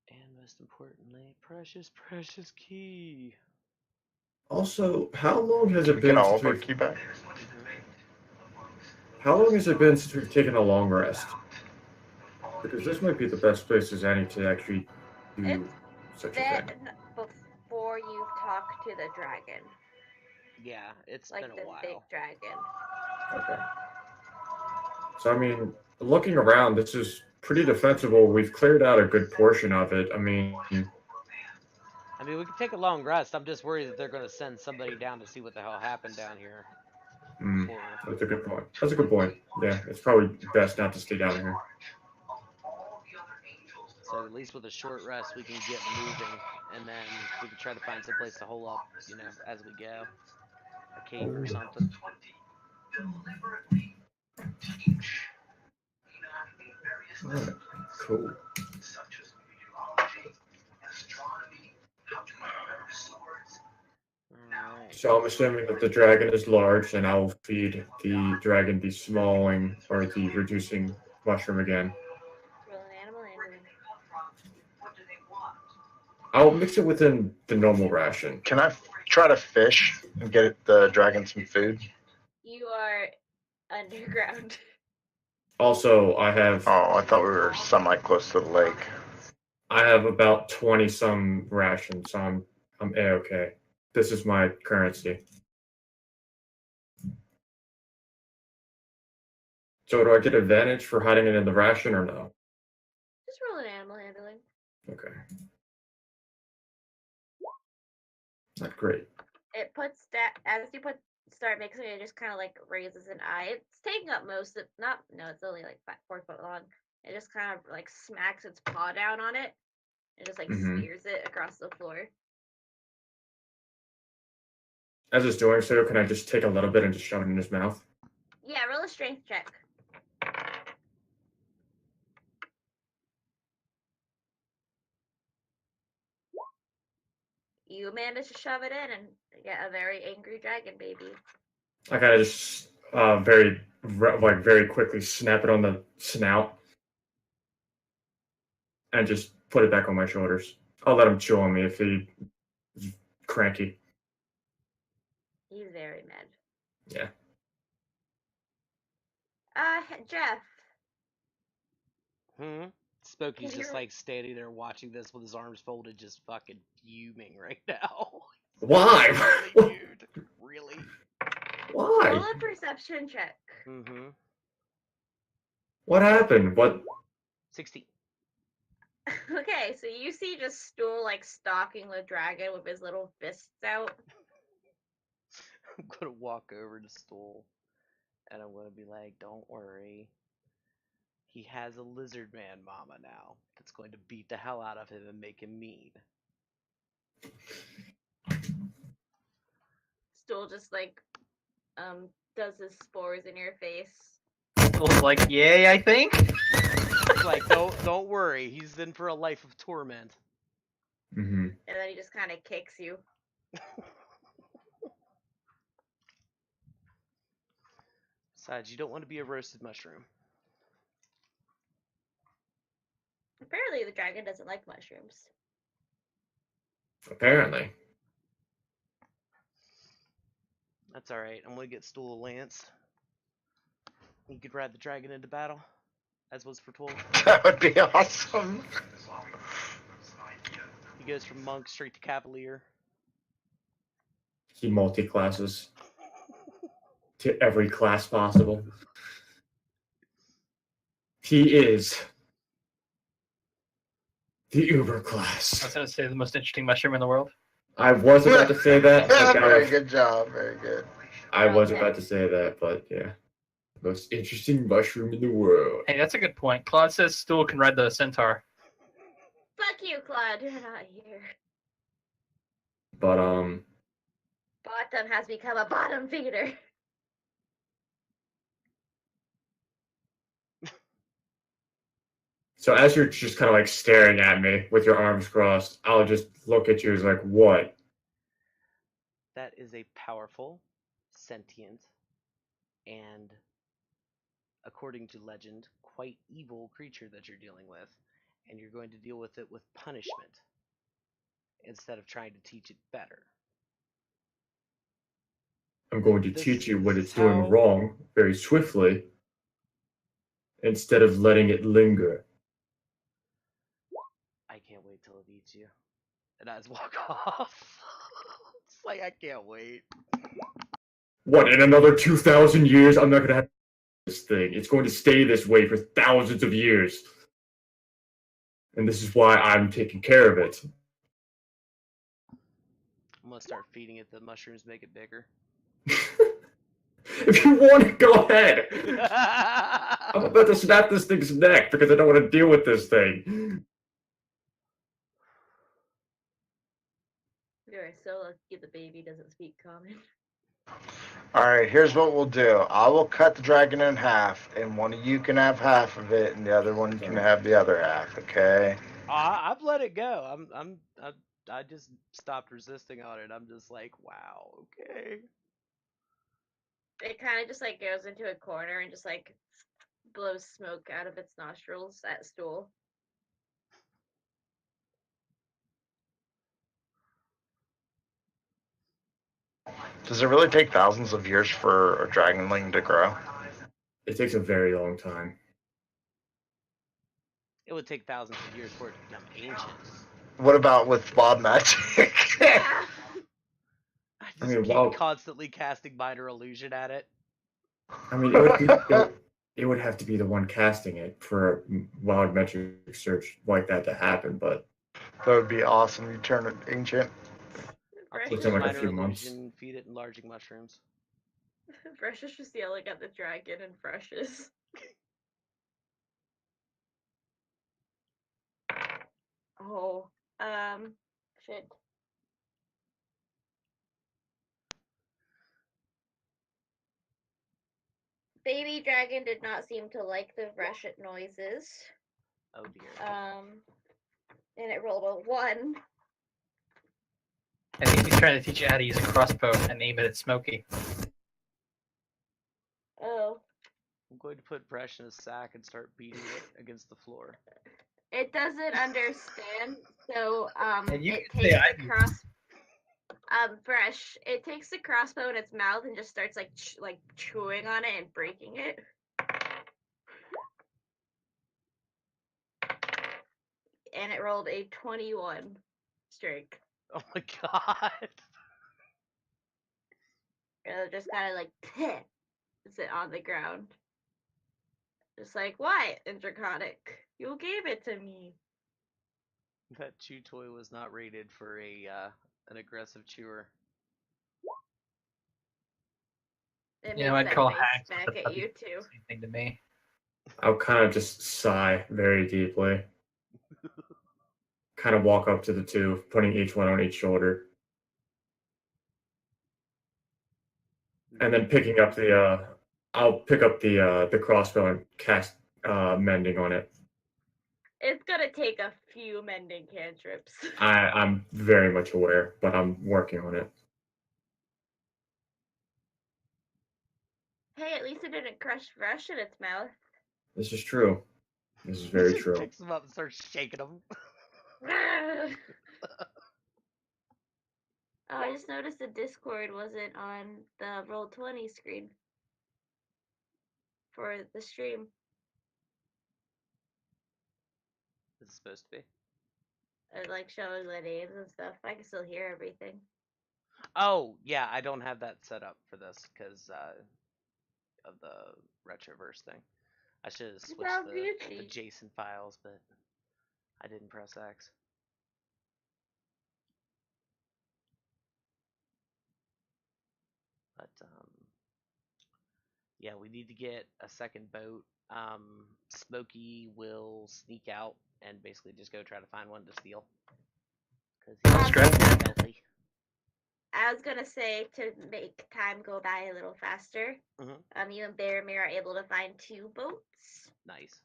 And most importantly, precious key. Also, how long has it We been get all since of our we've key back? How long has it been since we've taken a long rest? Because this might be the best place as any to actually do such a thing. Before you've talked to the dragon. Yeah, it's like been a while. The big dragon. Okay. So I mean, looking around, this is pretty defensible. We've cleared out a good portion of it. I mean, we could take a long rest. I'm just worried that they're going to send somebody down to see what the hell happened down here. That's a good point. That's a good point. Yeah, it's probably best not to stay down here. So at least with a short rest, we can get moving, and then we can try to find some place to hole up, as we go. A cave or something. Alright, cool. So I'm assuming that the dragon is large, and I'll feed the dragon the smalling or the reducing mushroom again. Roll an animal handling. I'll mix it within the normal ration. Can I try to fish and get the dragon some food? You are underground. Also, I have. Oh, I thought we were semi close to the lake. I have about 20 some rations, so I'm A-okay. This is my currency. So do I get advantage for hiding it in the ration or no? Just roll an animal handling. Okay. Not great. It puts that as you start mixing it, just kind of like raises an eye. It's taking up most of it's only like 4 foot long. It just kind of like smacks its paw down on it and just like smears it across the floor. As it's doing so, can I just take a little bit and just shove it in his mouth? Yeah, roll a strength check. You manage to shove it in and get a very angry dragon baby. I gotta just very quickly snap it on the snout and just put it back on my shoulders. I'll let him chew on me if he's cranky. He's very mad. Yeah. Jeff. Spooky's just like standing there watching this with his arms folded, just fucking fuming right now. Why? Really, dude? Really? Why? Roll a perception check. What happened? What? 16. Okay, so you see just Stool like stalking the dragon with his little fists out. I'm gonna walk over to Stool and I'm gonna be like, don't worry. He has a lizard man mama now that's going to beat the hell out of him and make him mean. Stool just like does his spores in your face. Stool's like, yay, I think. Like, don't worry, he's in for a life of torment. Mm-hmm. And then he just kind of kicks you. Besides, you don't want to be a roasted mushroom. Apparently, the dragon doesn't like mushrooms. Apparently. That's alright, I'm gonna get Stool a lance. He could ride the dragon into battle, as was foretold. That would be awesome. He goes from monk straight to cavalier. He multi-classes to every class possible. He is the Uber class. I was going to say the most interesting mushroom in the world. I was about to say that. Very good job. Very good. I was about to say that, but yeah. Most interesting mushroom in the world. Hey, that's a good point. Claude says Stool can ride the centaur. Fuck you, Claude. You're not here. But, Bottom has become a bottom feeder. So as you're just kind of like staring at me with your arms crossed, I'll just look at you as like, what? That is a powerful, sentient, and, according to legend, quite evil creature that you're dealing with, and you're going to deal with it with punishment instead of trying to teach it better. I'm going to teach you what it's doing wrong very swiftly instead of letting it linger. I can't wait till it eats you. And I just walk off. It's like, I can't wait. What, in another 2,000 years, I'm not going to have this thing. It's going to stay this way for thousands of years. And this is why I'm taking care of it. I'm going to start feeding it the mushrooms, make it bigger. If you want to, go ahead. I'm about to snap this thing's neck because I don't want to deal with this thing. You're so lucky the baby doesn't speak common. Alright, here's what we'll do. I will cut the dragon in half, and one of you can have half of it, and the other one can have the other half, okay? I've let it go. I just stopped resisting on it. I'm just like, wow, okay. It kind of just like goes into a corner and just like blows smoke out of its nostrils at Stool. Does it really take thousands of years for a dragonling to grow? It takes a very long time. It would take thousands of years for it to become ancient. What about with Bob Magic? Yeah. I just keep constantly casting minor illusion at it. I mean, it would have to be the one casting it for a wild metric search like that to happen, but that would be awesome. You turn it ancient. I'll Fresh take Within the like a minor few months. illusion, feed it enlarging mushrooms. Fresh is just yelling at the dragon and Fresh's. Oh, shit. Baby dragon did not seem to like the rush at noises. Oh dear. And it rolled a 1. I think he's trying to teach you how to use a crossbow and aim it at Smokey. Oh. I'm going to put Fresh in a sack and start beating it against the floor. It doesn't understand, so And you it can say takes the Fresh. It takes the crossbow in its mouth and just starts like chewing on it and breaking it. And it rolled a 21 strength. Oh my god. It'll just kind of like sit on the ground. Just like, what? In Draconic. You gave it to me. That chew toy was not rated for an aggressive chewer. It You know, makes I'd that call face hacks back at you too. same thing to me. I'll kind of just sigh very deeply. Kind of walk up to the two, putting each one on each shoulder. And then picking up I'll pick up the crossbow and cast mending on it. It's gonna take a few mending cantrips. I'm very much aware, but I'm working on it. Hey, at least it didn't crush Fresh in its mouth. This is true. This is very true. Picks them up and starts shaking them. Oh, I just noticed the Discord wasn't on the Roll20 screen for the stream. Is it supposed to be? Like showing the names and stuff. I can still hear everything. Oh, yeah, I don't have that set up for this because of the Retroverse thing. I should have switched the JSON files, but I didn't press X. But, yeah, we need to get a second boat. Smokey will sneak out and basically just go try to find one to steal. Because he's stealthy. I was gonna say, to make time go by a little faster, you and Bearmere are able to find 2 boats. Nice.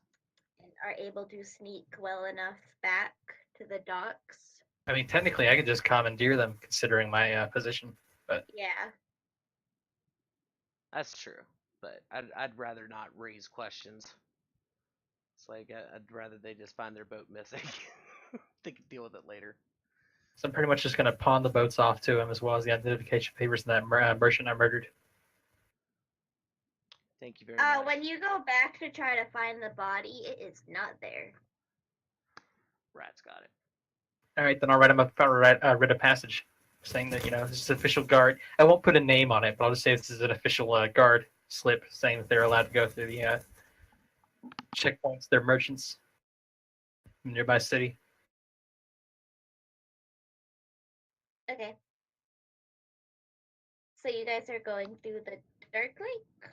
And are able to sneak well enough back to the docks. I mean, technically, I could just commandeer them, considering my position. But yeah, that's true. But I'd rather not raise questions. It's like I'd rather they just find their boat missing. They can deal with it later. So I'm pretty much just going to pawn the boats off to him, as well as the identification papers and that merchant I murdered. Thank you very much. When you go back to try to find the body, it is not there. Rat's got it. All right, then I'll write him a writ of passage, saying that, this is official guard. I won't put a name on it, but I'll just say this is an official guard slip, saying that they're allowed to go through the checkpoints. They're merchants in a nearby city. Okay. So you guys are going through the Dark Lake?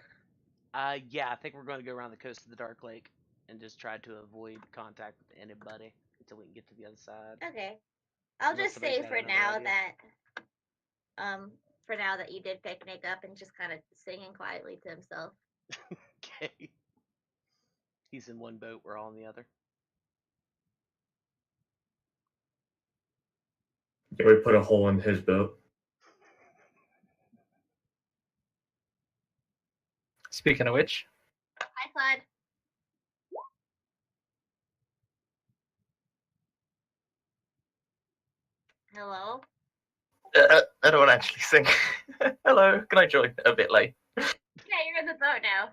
Yeah, I think we're going to go around the coast of the Dark Lake and just try to avoid contact with anybody until we can get to the other side. Okay. I'll just say for now that you did pick Nick up and just kind of singing quietly to himself. Okay. He's in one boat, we're all in the other. Did we put a hole in his boat? Speaking of which. Hi, Clyde. Hello? I don't actually sing. Hello, can I join a bit late? Yeah, you're in the boat now.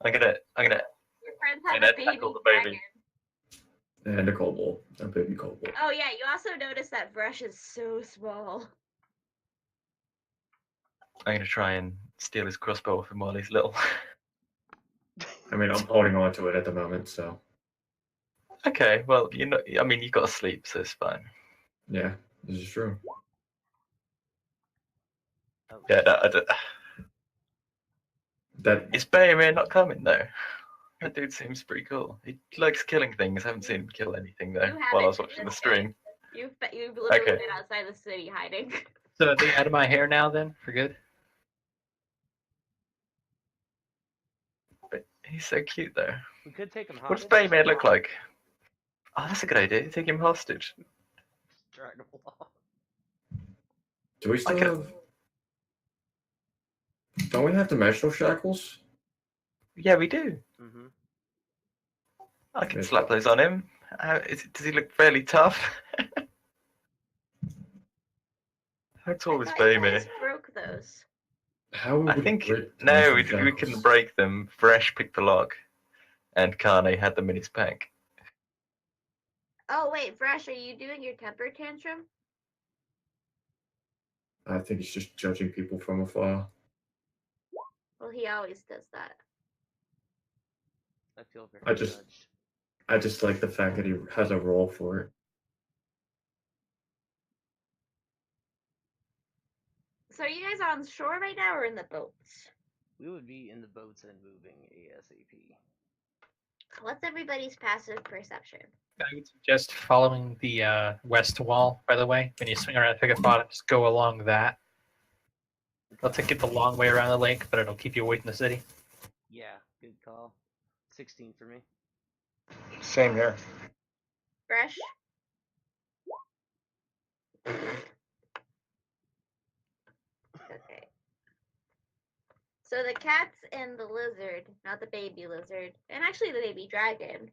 I'm gonna Your friends have a baby tackle the baby. dragon. And a kobold. A baby kobold. Oh yeah, you also notice that Brush is so small. I'm gonna try and steal his crossbow off him while he's little. I mean, I'm holding on to it at the moment, so. Okay, well, you've got to sleep, so it's fine. Yeah, this is true. Yeah, Is Bayman not coming though? That dude seems pretty cool. He likes killing things. I haven't seen him kill anything though while I was watching the stream. You've literally been outside the city hiding. So are they out of my hair now then, for good? But he's so cute though. We could take him hostage. What does Bayman look like? Oh, that's a good idea. Take him hostage. Drag him along. Do we still have... Don't we have dimensional shackles? Yeah, we do. Mm-hmm. I can slap those on him. Does he look fairly tough? How tall is You Baymere? guys broke those. How would I think break no, we shackles? couldn't break them. Fresh picked the lock, and Kane had them in his pack. Oh wait, Fresh, are you doing your temper tantrum? I think he's just judging people from afar. Well, he always does that. I feel very judged. I just like the fact that he has a role for it. So are you guys on shore right now or in the boats? We would be in the boats and moving ASAP. What's everybody's passive perception? I would suggest following the west wall, by the way. When you swing around to pick a bottom, just go along that. It'll take you the long way around the lake, but it'll keep you away from the city. Yeah, good call. 16 for me. Same here. Fresh? Okay. So the cats and the lizard, not the baby lizard, and actually the baby dragon,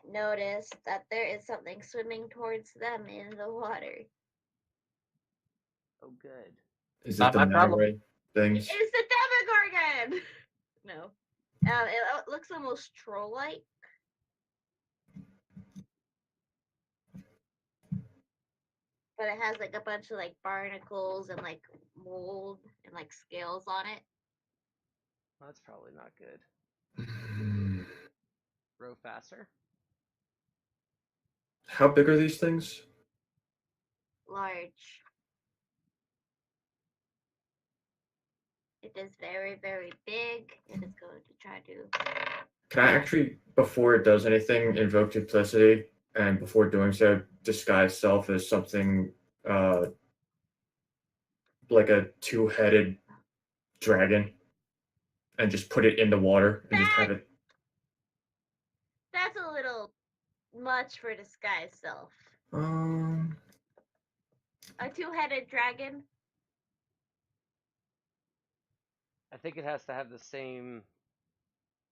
notice that there is something swimming towards them in the water. Oh, good. Is Not it my the problem. Maori things? It's the Demogorgon! No. It looks almost troll-like. But it has like a bunch of like barnacles and like mold and like scales on it. That's probably not good. Hmm. Row faster. How big are these things? Large. It is very, very big. It is going to try to. Can I actually, before it does anything, invoke duplicity, and before doing so, disguise self as something like a two-headed dragon, and just put it in the water and just have it? That's a little much for disguise self. A two-headed dragon. I think it has to have the same.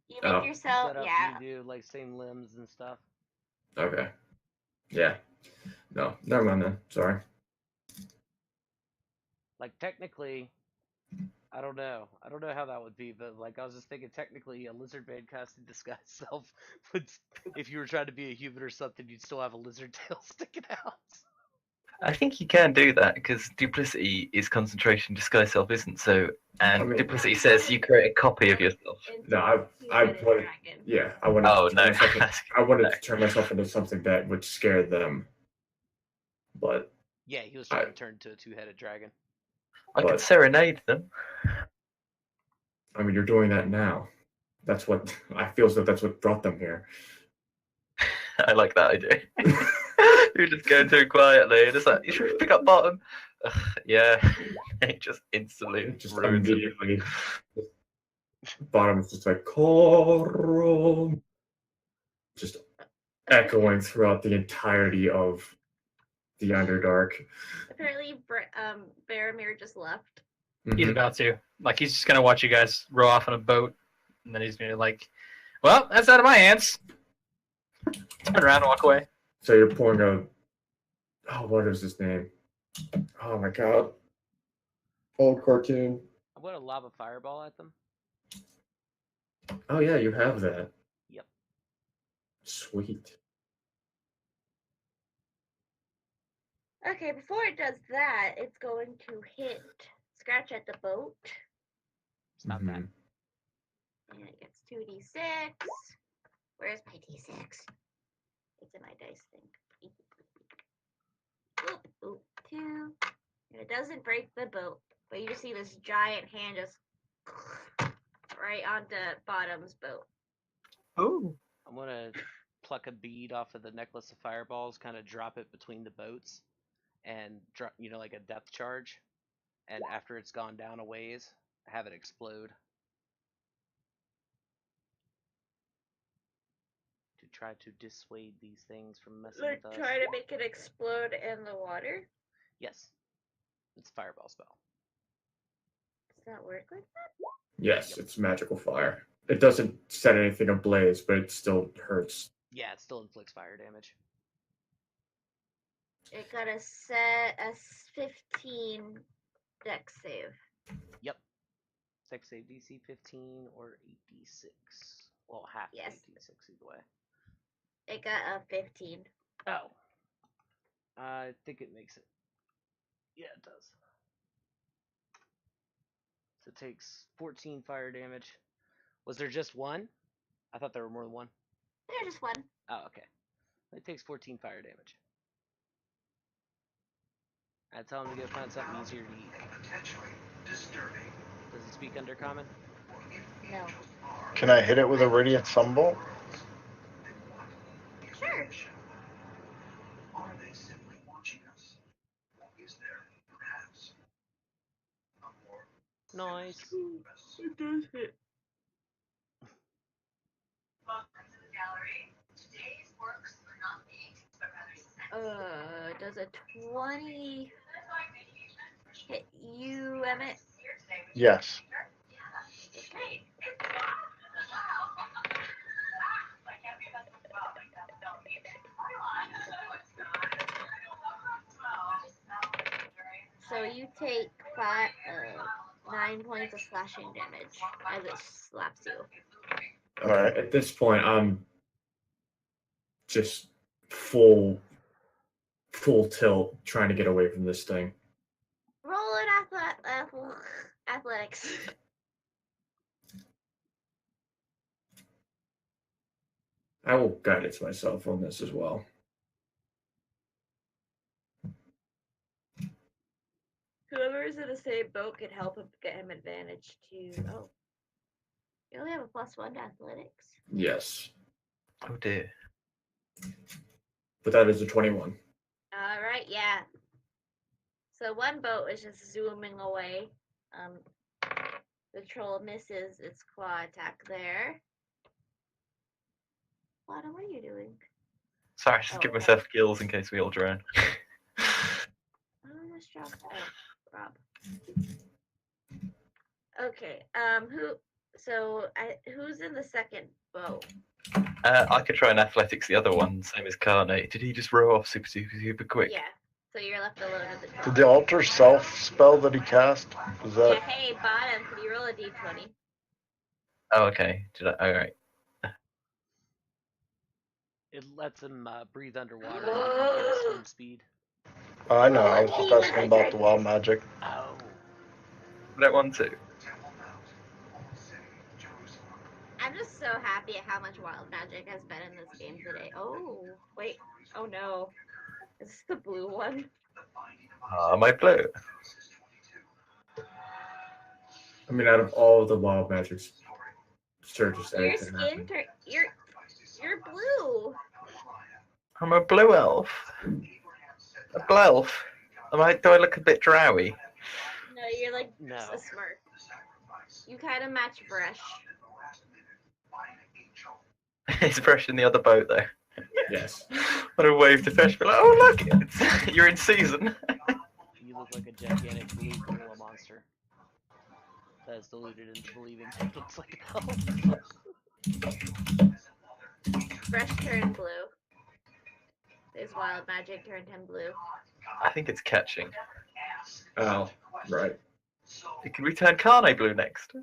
You make yourself, setup yeah. You do like same limbs and stuff. Okay. Yeah. No, never mind then. Sorry. Like technically, I don't know. I don't know how that would be, but like I was just thinking, technically, a lizard man casting disguise self would, if you were trying to be a human or something, you'd still have a lizard tail sticking out. I think you can do that because duplicity is concentration, disguise self isn't. So, and I mean, duplicity says you create a copy of yourself. No, I wanted, yeah, I wanted. Oh, to no. I wanted No. to turn myself into something that would scare them, but Yeah, he was trying to turn into a two-headed dragon. I could serenade them. I mean, you're doing that now. That's what I feel as though that's what brought them here. I like that idea. You're just going through quietly, and it's like, you should pick up bottom. Yeah, it just instantly Just ruins it. immediately. Bottom is just like coral, just echoing throughout the entirety of the Underdark. Apparently, Baromir just left. He's about to. Like, he's just gonna watch you guys row off on a boat, and then he's gonna be like, well, that's out of my hands. Turn around and walk away. So you're pulling a. Oh, what is his name? Oh my god. Old cartoon. I'm going to lob a fireball at them. Oh yeah, you have that. Yep. Sweet. Okay, before it does that, it's going to scratch at the boat. Stop that. And it gets 2d6. Where's my d6? It's in my dice thing. Oop, oop, 2. And it doesn't break the boat, but you see this giant hand just right onto Bottom's boat. Ooh. I'm going to pluck a bead off of the necklace of fireballs, kind of drop it between the boats, and drop, like a depth charge. And after it's gone down a ways, have it explode. To try to dissuade these things from messing with us. Try to make it explode in the water? Yes. It's a fireball spell. Does that work like that? Yes, it's magical fire. It doesn't set anything ablaze, but it still hurts. Yeah, it still inflicts fire damage. It got a 15 dex save. Yep. Dex save DC 15 or 8d6. Well, half Yes. 8d6 either way. It got a 15. Oh. I think it makes it. Yeah, it does. So it takes 14 fire damage. Was there just one? I thought there were more than one. There's just one. Oh, okay. It takes 14 fire damage. I tell him to go find something easier to eat. Does he speak Undercommon? No. Can I hit it with a radiant sunbolt? Sure. Nice. It does hit. Does a 20 hit you, Emmett? Yes. Okay. So you take 9 points of slashing damage as it slaps you. Okay, right. At this point, I'm just full tilt trying to get away from this thing. Roll an athletics. I will guidance myself on this as well. Whoever is in the same boat can help him get him advantage to. Oh. You only have a +1 to athletics? Yes. Oh dear. But that is a 21. Alright, yeah. So one boat is just zooming away. The troll misses its claw attack there. Lana, what are you doing? Sorry, just give myself skills in case we all drown. Oh, just dropped. Oh, Rob. Okay. Who's in the second boat? I could try an athletics the other one, same as Carnate. Did he just row off super quick? Yeah. So you're left alone at the troll. Did the alter self spell that he cast? Was that? Yeah. Hey, bottom. Could you roll a d20? Oh, okay. Did I? All right. It lets him breathe underwater and get swim speed. Oh, I know. I was just asking about the wild magic. Oh. That one too. I'm just so happy at how much wild magic has been in this game today. Oh, wait. Oh no. Is this the blue one? My blue. I mean, out of all of the wild magics, Sturgis Your anything skin happened. you're blue. I'm a blue elf. A blue elf. Do I look a bit drowy? No, you're like No. a smart. You kind of match Bresh. It's fresh in the other boat though. Yes. I'm gonna wave to Fresh, be like, oh look, you're in season. You look like a gigantic blue gorilla monster that is deluded into believing it looks like an elf. Bresh turned blue. His wild magic turned him blue. I think it's catching. Oh, right. Can we turn Carne blue next?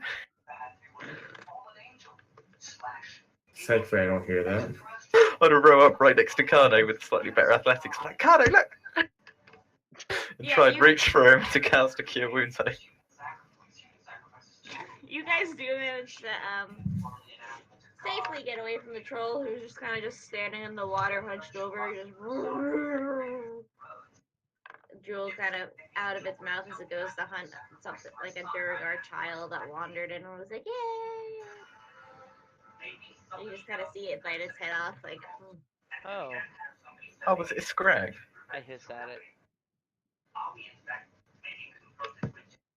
Thankfully, I don't hear that. I'm gonna row up right next to Carne with slightly better athletics. Like, Carne, look! And try and reach for him to cast a Cure Wounds on him. You guys do manage to safely get away from the troll, who's just kind of just standing in the water, hunched over, just Jewel kind of out of its mouth as it goes to hunt something like a Durgar child that wandered in and was like, yay! And you just kind of see it bite its head off, like. Oh. Oh, was it a Scrag? I hiss at it.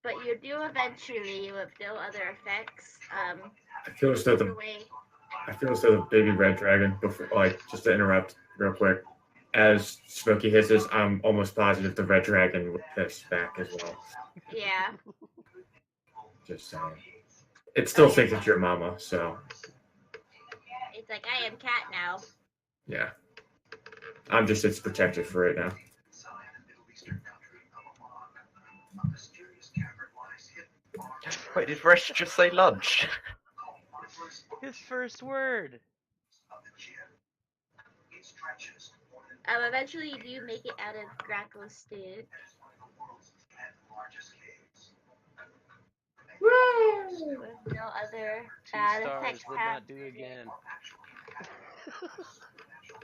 But you do eventually, with no other effects, I feel as though the baby red dragon, before, like, just to interrupt real quick, as Smokey hisses, I'm almost positive the red dragon would hiss back as well. Yeah. Just saying. It still thinks it's your mama, so. It's like, I am cat now. Yeah. I'm just its protector for right now. Wait, did Resh just say lunch? His first word. Eventually you do make it out of Kradle state. With no other 2 bad stars effects would not do again.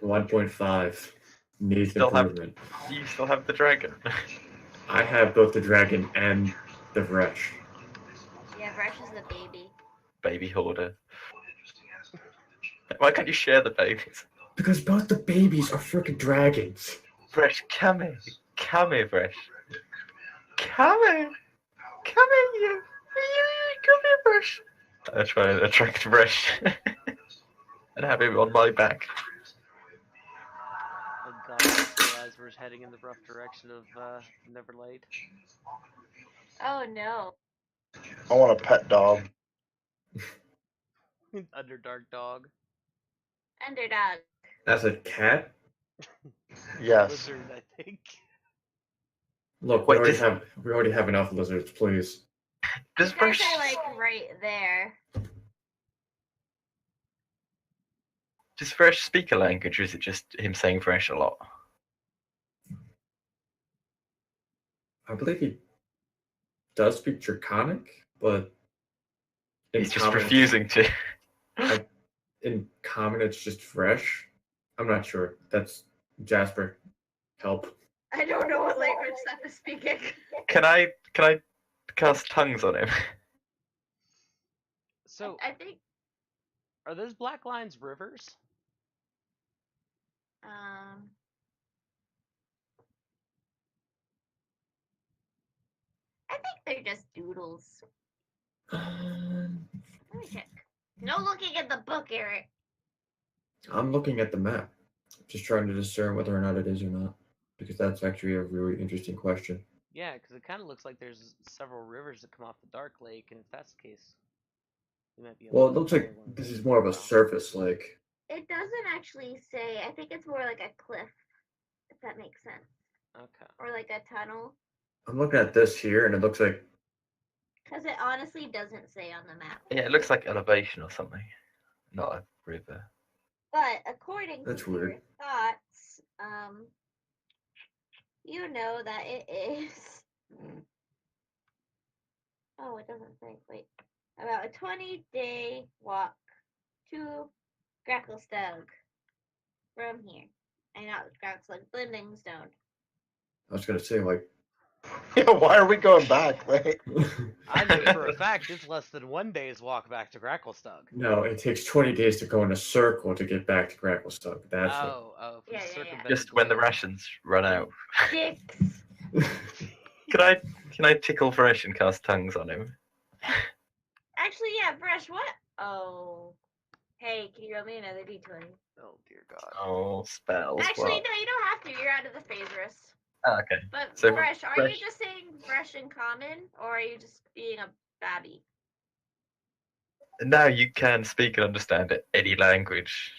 1.5 needs Still have- improvement. You still have the dragon. I have both the dragon and the Vresh. Yeah, Brush is the baby. Baby hoarder. Why can't you share the babies? Because both the babies are freaking dragons. Fresh, come here. Come here, Fresh. Come here. Come here, you. Come here, Fresh. I try to attract Fresh and have him on my back. Oh god, I just realized we're heading in the rough direction of Neverlight. Oh no. I want a pet dog. Underdark dog. Underdog. As a cat? Yes. Lizard, I think. Look, Wait, we already have enough lizards, please. Does You guys Fresh... are like right there. Does Fresh speak a language, or is it just him saying Fresh a lot? I believe he does speak Draconic, but He's just refusing to. In common, it's just Fresh. I'm not sure. That's Jasper. Help. I don't know what language that is speaking. Can I cast tongues on him? So, I think are those black lines rivers? I think they're just doodles. Um, Let me check. No looking at the book, Eric. I'm looking at the map, just trying to discern whether or not it is or not, because that's actually a really interesting question. Yeah, because it kind of looks like there's several rivers that come off the Dark Lake, and if that's the case, we might be able Well, to it looks like follow one. this is more of a surface lake. It doesn't actually say. I think it's more like a cliff, if that makes sense. Okay. Or like a tunnel. I'm looking at this here, and it looks like Because it honestly doesn't say on the map. Yeah, it looks like elevation or something, not a river. But according That's to weird. your thoughts, you know that it is. Oh, it doesn't say. Wait. About a 20-day walk to Gracklestug from here. And not Gracklestug, Blending Stone. I was gonna say, like, Yeah, why are we going back? Wait. I know for a fact it's less than 1 day's walk back to Gracklestug. No, it takes 20 days to go in a circle to get back to Gracklestug. That's If we Yeah, yeah, yeah. circumvent Just the when the lake. rations run out. Dicks. Can I tickle Fresh and cast tongues on him? Actually, yeah, Brush, what? Oh. Hey, can you roll me another d20? Oh dear God. Oh, spells. Actually, what? no, you don't have to. You're out of the phase risk. Ah, okay. But, So, Brush, are Brush- you just saying Brush in common, or are you just being a babby? Now you can speak and understand any language.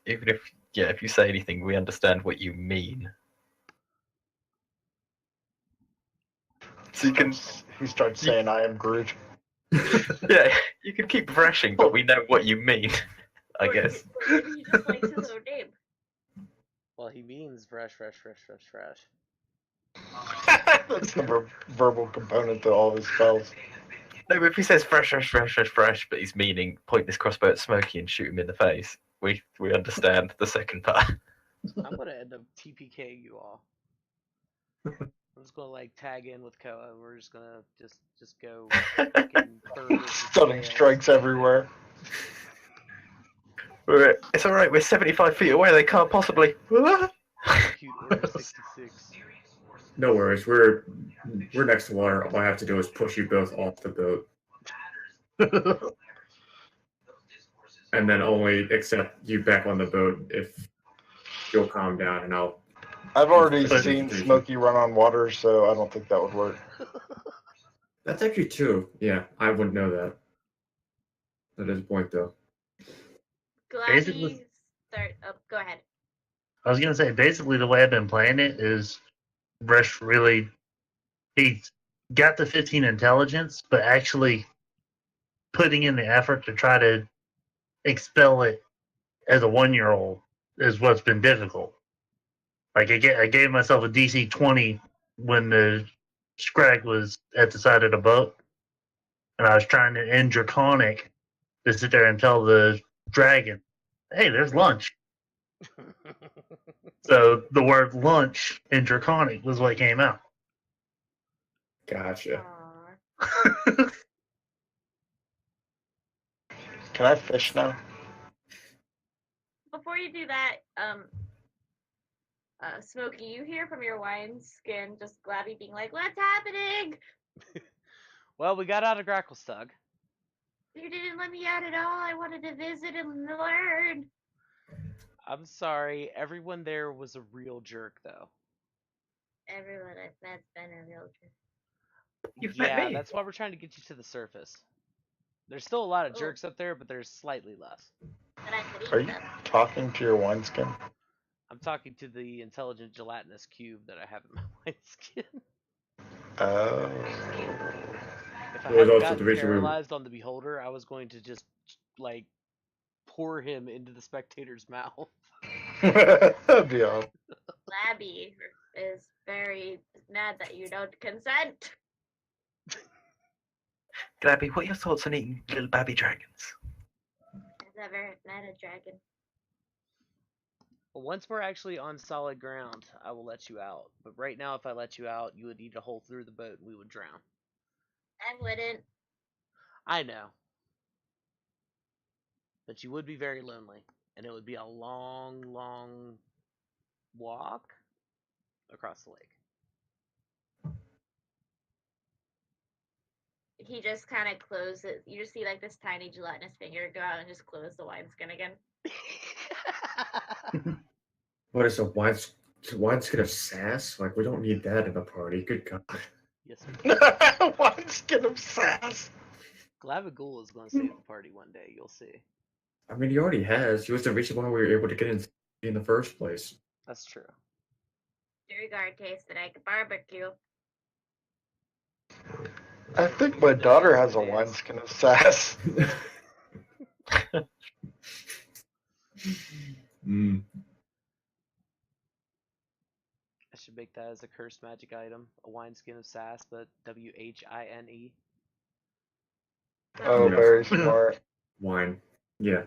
Even if you say anything, we understand what you mean. So you can, He starts saying, "I am Groot." yeah, you can keep brushing, but we know what you mean, I Or guess. maybe he just likes his own name. Well, he means fresh. That's the verbal component to all his spells. No, but if he says fresh, but he's meaning point this crossbow at Smokey and shoot him in the face, we understand the second part. I'm gonna end up TPKing you all. I'm just gonna like tag in with Koa. We're just gonna just go fucking Stunning strikes everywhere. It's all right. We're 75 feet away. They can't possibly. Execute Order 66. No worries. We're next to water. All I have to do is push you both off the boat, and then only accept you back on the boat if you'll calm down, and I'll. I've already seen Smokey run on water, so I don't think that would work. That's actually true. Yeah, I wouldn't know that. That is a point, though. Basically, start. Oh, go ahead. I was gonna say, basically, the way I've been playing it is, Bresh really, he got the 15 intelligence, but actually putting in the effort to try to expel it as a 1-year-old is what's been difficult. Like I gave myself a DC 20 when the Scrag was at the side of the boat, and I was trying to end Draconic to sit there and tell the dragon, "Hey, there's lunch." So the word lunch in Draconic was what came out. Gotcha. Can I fish now? Before you do that, Smokey, you hear from your wineskin just Glabby being like, "What's happening?" Well, we got out of Gracklestug. You didn't let me out at all. I wanted to visit and learn. I'm sorry. Everyone there was a real jerk, though. Everyone I've met's been a real jerk. You've met me. That's why we're trying to get you to the surface. There's still a lot of jerks up there, but there's slightly less. And I could eat Are you them. talking to your wineskin? I'm talking to the intelligent gelatinous cube that I have in my wineskin. Oh. If I Well, hadn't also gotten the reason we- paralyzed on the beholder, I was going to just, like, pour him into the spectator's mouth. That'd be all. Glabby is very mad that you don't consent. Glabby, what are your thoughts on eating little baby dragons? I've never met a dragon. Well, once we're actually on solid ground, I will let you out. But right now, if I let you out, you would eat a hole through the boat and we would drown. I wouldn't. I know. But you would be very lonely. And it would be a long, long walk across the lake. He just kind of closes. You just see like this tiny gelatinous finger go out and just close the wineskin again. What is a wineskin of sass? Like, we don't need that in a party. Good God. Yes, sir. Wineskin of sass. Glavigul is going to save the party one day. You'll see. I mean, he already has. He was the reason why we were able to get in the first place. That's true. Duergar tasted like barbecue. I think my daughter has a wineskin of sass. Mm. I should make that as a cursed magic item. A wineskin of sass, but WHINE. Oh, Yeah. very smart. Wine. Yeah.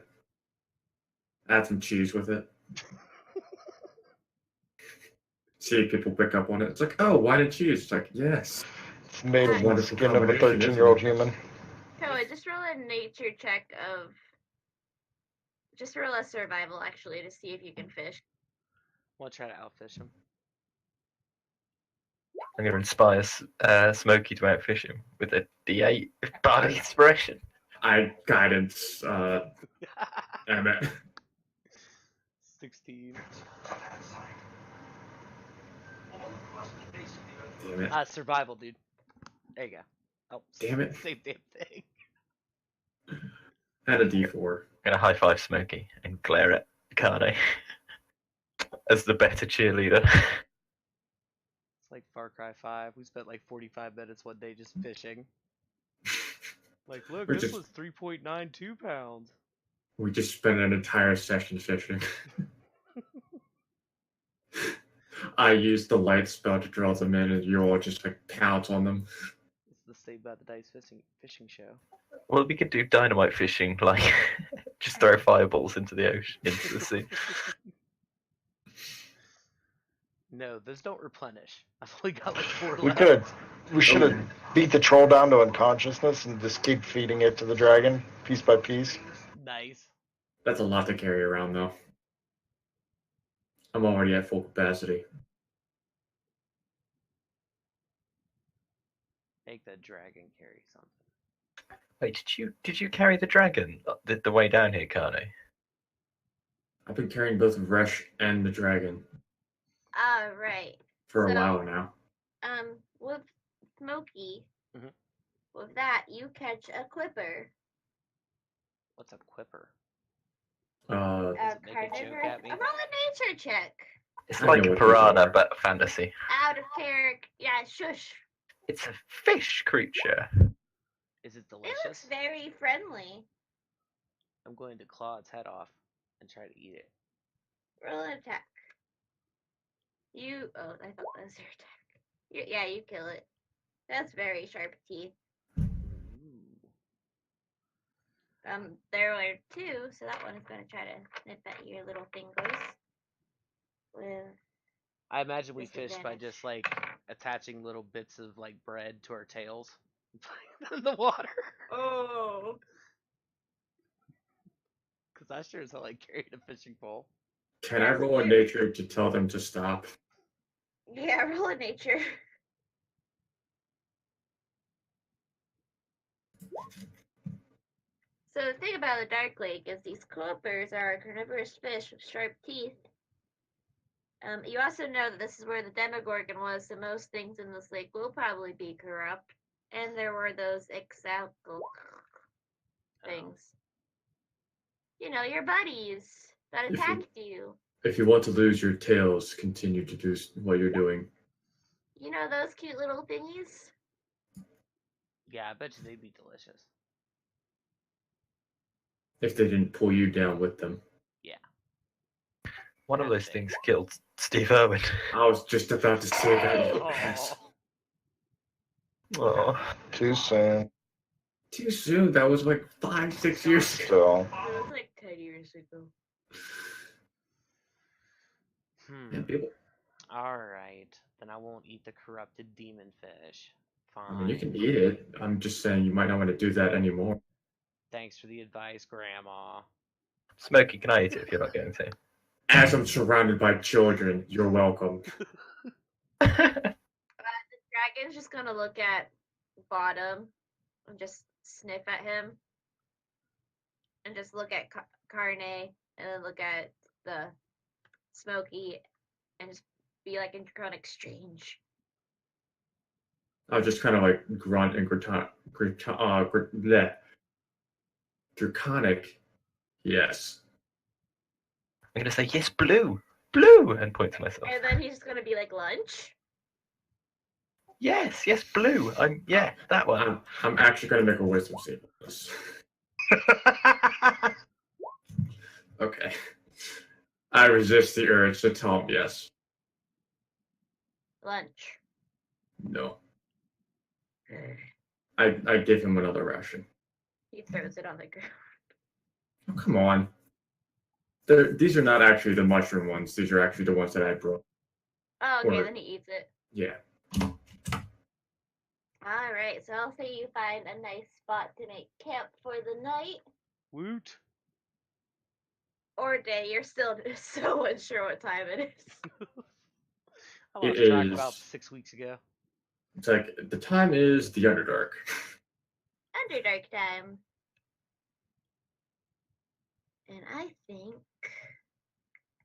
Add some cheese with it. See if people pick up on it. It's like, oh, wine and cheese. It's like, yes. It's made What a from the wonderful skin of a combination, isn't 13-year-old it? human. Koa, just roll a nature check of. Just roll a survival actually to see if you can fish. We'll try to outfish him. I'm going to inspire Smokey to outfish him with a D8 bardic inspiration. I guidance Emmett. 16. Damn it. Survival, dude. There you go. Oh, Damn it. Same damn thing. Add a D4. I'm going to high five Smokey and glare at Kade as the better cheerleader. It's like Far Cry 5. We spent like 45 minutes one day just fishing. Like, look, We're this just- was 3.92 pounds. We just spent an entire session fishing. I used the light spell to draw them in, and you all just like pounce on them. It's the same about the dice fishing show. Well, we could do dynamite fishing, like just throw fireballs into the ocean, into the sea. No, those don't replenish. I've only got like 4 We left. should have beat the troll down to unconsciousness and just keep feeding it to the dragon piece by piece. Nice. That's a lot to carry around, though. I'm already at full capacity. Make that dragon carry something. Wait, did you carry the dragon the way down here, Kade? I've been carrying both Resh and the dragon Right. for a So- while now. With Smokey, Mhm. with that, you catch a quipper. What's a quipper? Uh, Does it make a joke at me? Roll a nature check. It's I like know a what these piranha, are. but fantasy. Out of character. Yeah, shush. It's a fish creature. Is it It looks delicious? very friendly. I'm going to claw its head off and try to eat it. Roll an attack. Oh, I thought that was your attack. Yeah, you kill it. That's very sharp teeth. Ooh. There were two, so that one is going to try to nip at your little fingers. With I imagine we fish by disadvantage. just like attaching little bits of like bread to our tails in the water. Oh. Because I sure as hell like carried a fishing pole. Can I roll a nature to tell them to stop? Yeah, roll a nature. So the thing about the Dark Lake is these cobras are carnivorous fish with sharp teeth. You also know that this is where the Demogorgon was, so most things in this lake will probably be corrupt. And there were those exalcal things. You know, your buddies that attacked you. If you want to lose your tails, continue to do what you're doing. You know those cute little thingies? Yeah, I bet you they'd be delicious. If they didn't pull you down with them. Yeah. One of those things killed Steve Irwin. I was just about to say that. Oh. Too soon. Too soon. That was like 5-6 years ago. So, It was like 10 years ago. Alright. Then I won't eat the corrupted demon fish. Fine. I mean, you can eat it. I'm just saying you might not want to do that anymore. Thanks for the advice, Grandma. Smokey, can I eat it if you're not going to? As I'm surrounded by children, you're welcome. The dragon's just gonna look at Bottom and just sniff at him. And just look at Carne and then look at the Smokey and just be like in draconic exchange. I'll just kind of like grunt and draconic. Yes. I'm going to say, yes, blue, blue, and point to myself. And then he's just gonna be like, lunch? Yes, blue. Yeah, that one. I'm actually going to make a wisdom save. Okay. I resist the urge to tell him yes. Lunch. No. I give him another ration. He throws it on the ground. Oh, come on. These are not actually the mushroom ones. These are actually the ones that I brought. Oh, okay, then he eats it. Yeah. Alright, so I'll say you find a nice spot to make camp for the night. Woot. Or day, you're still so unsure what time it is. I lost track about 6 weeks ago. It's like, the time is the Underdark. Underdark time. And I think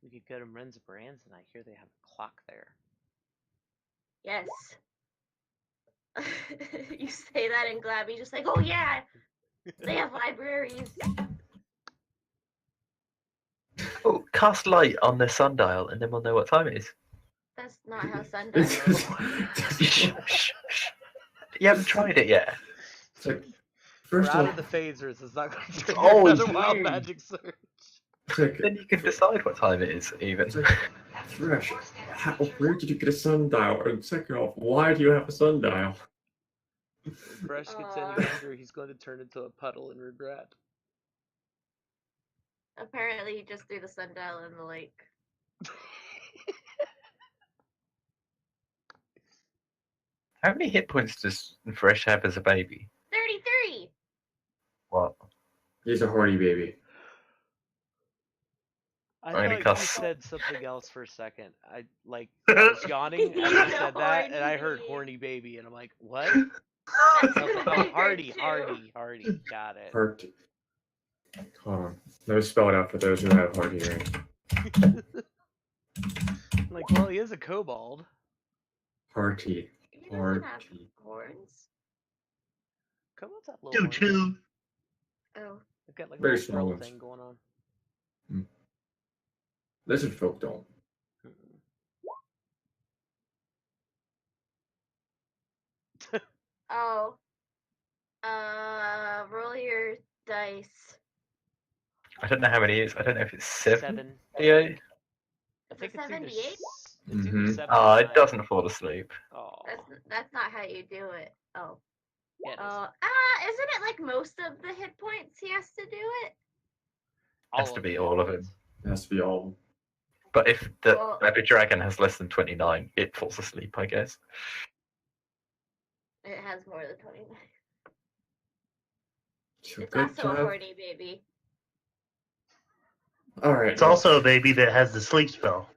we could go to Ren's Brands, and I hear they have a clock there. Yes. You say that and Glabby's just like, oh yeah, they have libraries. Oh, cast light on the sundial, and then we'll know what time it is. That's not how sundial works. You haven't tried it yet. It's like, first We're out of the phasers. It's not going to trigger Oh, another wild magic surge. like, Then you can decide what time it is, even. it's like, Thresh, where did you get a sundial? And second off, why do you have a sundial? If Thresh gets any younger, he's going to turn into a puddle in regret. Apparently he just threw the sundial in the lake. How many hit points does Fresh have as a baby? 33! What? He's a horny baby. I Alright, thought you costs- said something else for a second. I was yawning as you said that, and I heard Horny. horny baby, and I'm like, what? That's Okay, what I heard Hardy, too. Hardy. Got it. Heart. Hold on. Let me spell it out for those who have hard hearing. Like, well, he is a kobold. Hearty. He doesn't have Hearty. horns. Kobolds have little Choo horns. choo. Oh. They've got like a Very little small frill ones. thing going on. Lizard folk don't. Oh. Roll your dice. I don't know how many it is. I don't know if it's 7. 7. Yeah. I Is think it it's either 78? it's either Mhm. 7 Oh, or it 9. doesn't fall asleep. Oh. That's not how you do it. Oh. Yeah, it is. Isn't it like most of the hit points he has to do it? Has to be all of it. It has to be all. But if the Well- every dragon has less than 29, it falls asleep, I guess. It has more than 29. So It's good also a job. horny baby. All right. It's also a baby that has the sleep spell.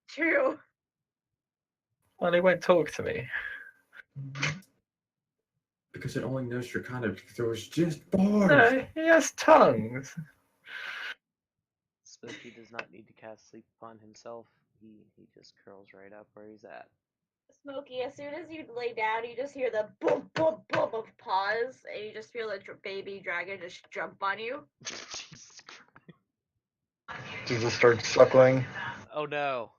True. Well, he won't talk to me. Because it only knows your kind of. There was just bars. No, he has tongues. Spooky does not need to cast sleep upon himself. He just curls right up where he's at. Smokey, as soon as you lay down, you just hear the boom, boom, boom of paws, and you just feel the baby dragon just jump on you. Jesus Christ. Does it start suckling? Oh no.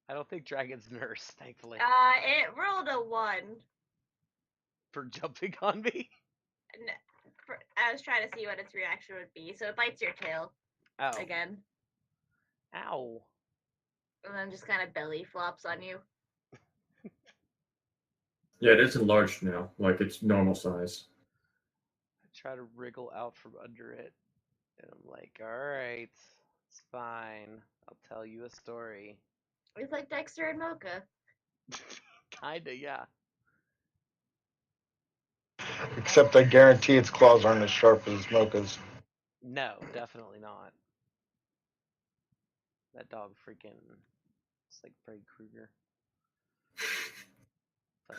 I don't think dragons nurse, thankfully. It rolled a 1. For jumping on me. I was trying to see what its reaction would be, so it bites your tail Oh. again, Ow. and then just kind of belly flops on you. Yeah, it is enlarged now, like it's normal size. I try to wriggle out from under it, and I'm like, alright, it's fine. I'll tell you a story. It's like Dexter and Mocha. Kinda, yeah. Except I guarantee its claws aren't as sharp as Mocha's. No, definitely not. That dog freaking... It's like Freddy Krueger. But,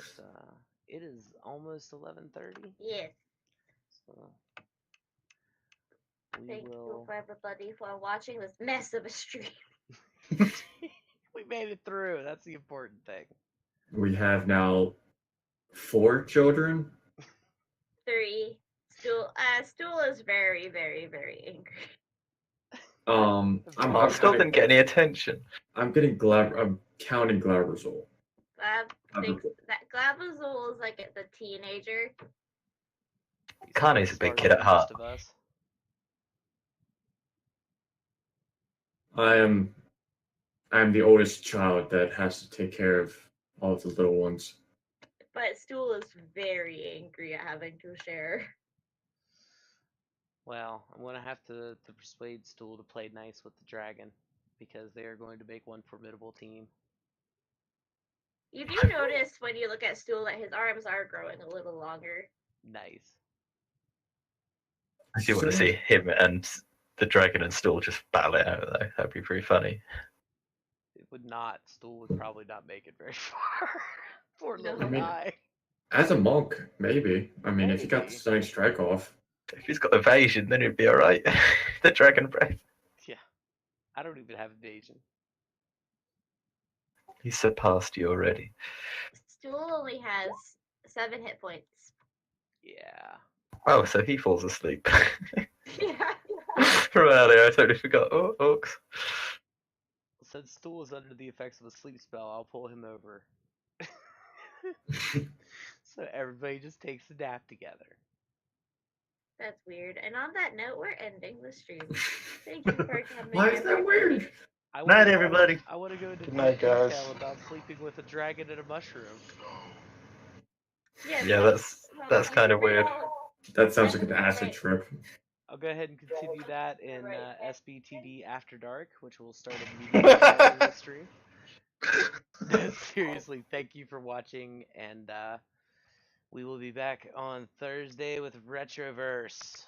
it is almost 11:30. Yes. So... Thank you for everybody for watching this mess of a stream. We made it through. That's the important thing. We have now 4 children. 3. Stool is very, very, very angry. I still didn't get any attention. I'm counting Glabrazol. Glab thinks that Glabrazol is like the teenager. Kane's a big kid at heart. I am the oldest child that has to take care of all of the little ones. But Stool is very angry at having to share. Well, I'm going to have to persuade Stool to play nice with the dragon, because they are going to make one formidable team. You do notice when you look at Stool that his arms are growing a little longer. Nice. I do want to see him and the dragon and Stool just battle it out, though. That'd be pretty funny. It would not. Stool would probably not make it very far. Poor little mean, guy. As a monk, maybe. I mean, if you got the stunning strike off. If he's got evasion, then he'd be alright. The dragon breath. Yeah. I don't even have evasion. He's surpassed you already. Stool only has 7 hit points. Yeah. Oh, so he falls asleep. Yeah. From earlier, I totally forgot. Oh, Oaks. Since Stool is under the effects of a sleep spell, I'll pull him over. So everybody just takes a nap together. That's weird. And on that note, we're ending the stream. Thank you for coming. Why is that weird? Night, everybody. I want to go into Good night, detail guys. about sleeping with a dragon and a mushroom. Yeah, that's kind of weird. That sounds like an acid trip. I'll go ahead and continue that in SBTD After Dark, which will start immediately after the stream. Seriously, thank you for watching, and we will be back on Thursday with Retroverse.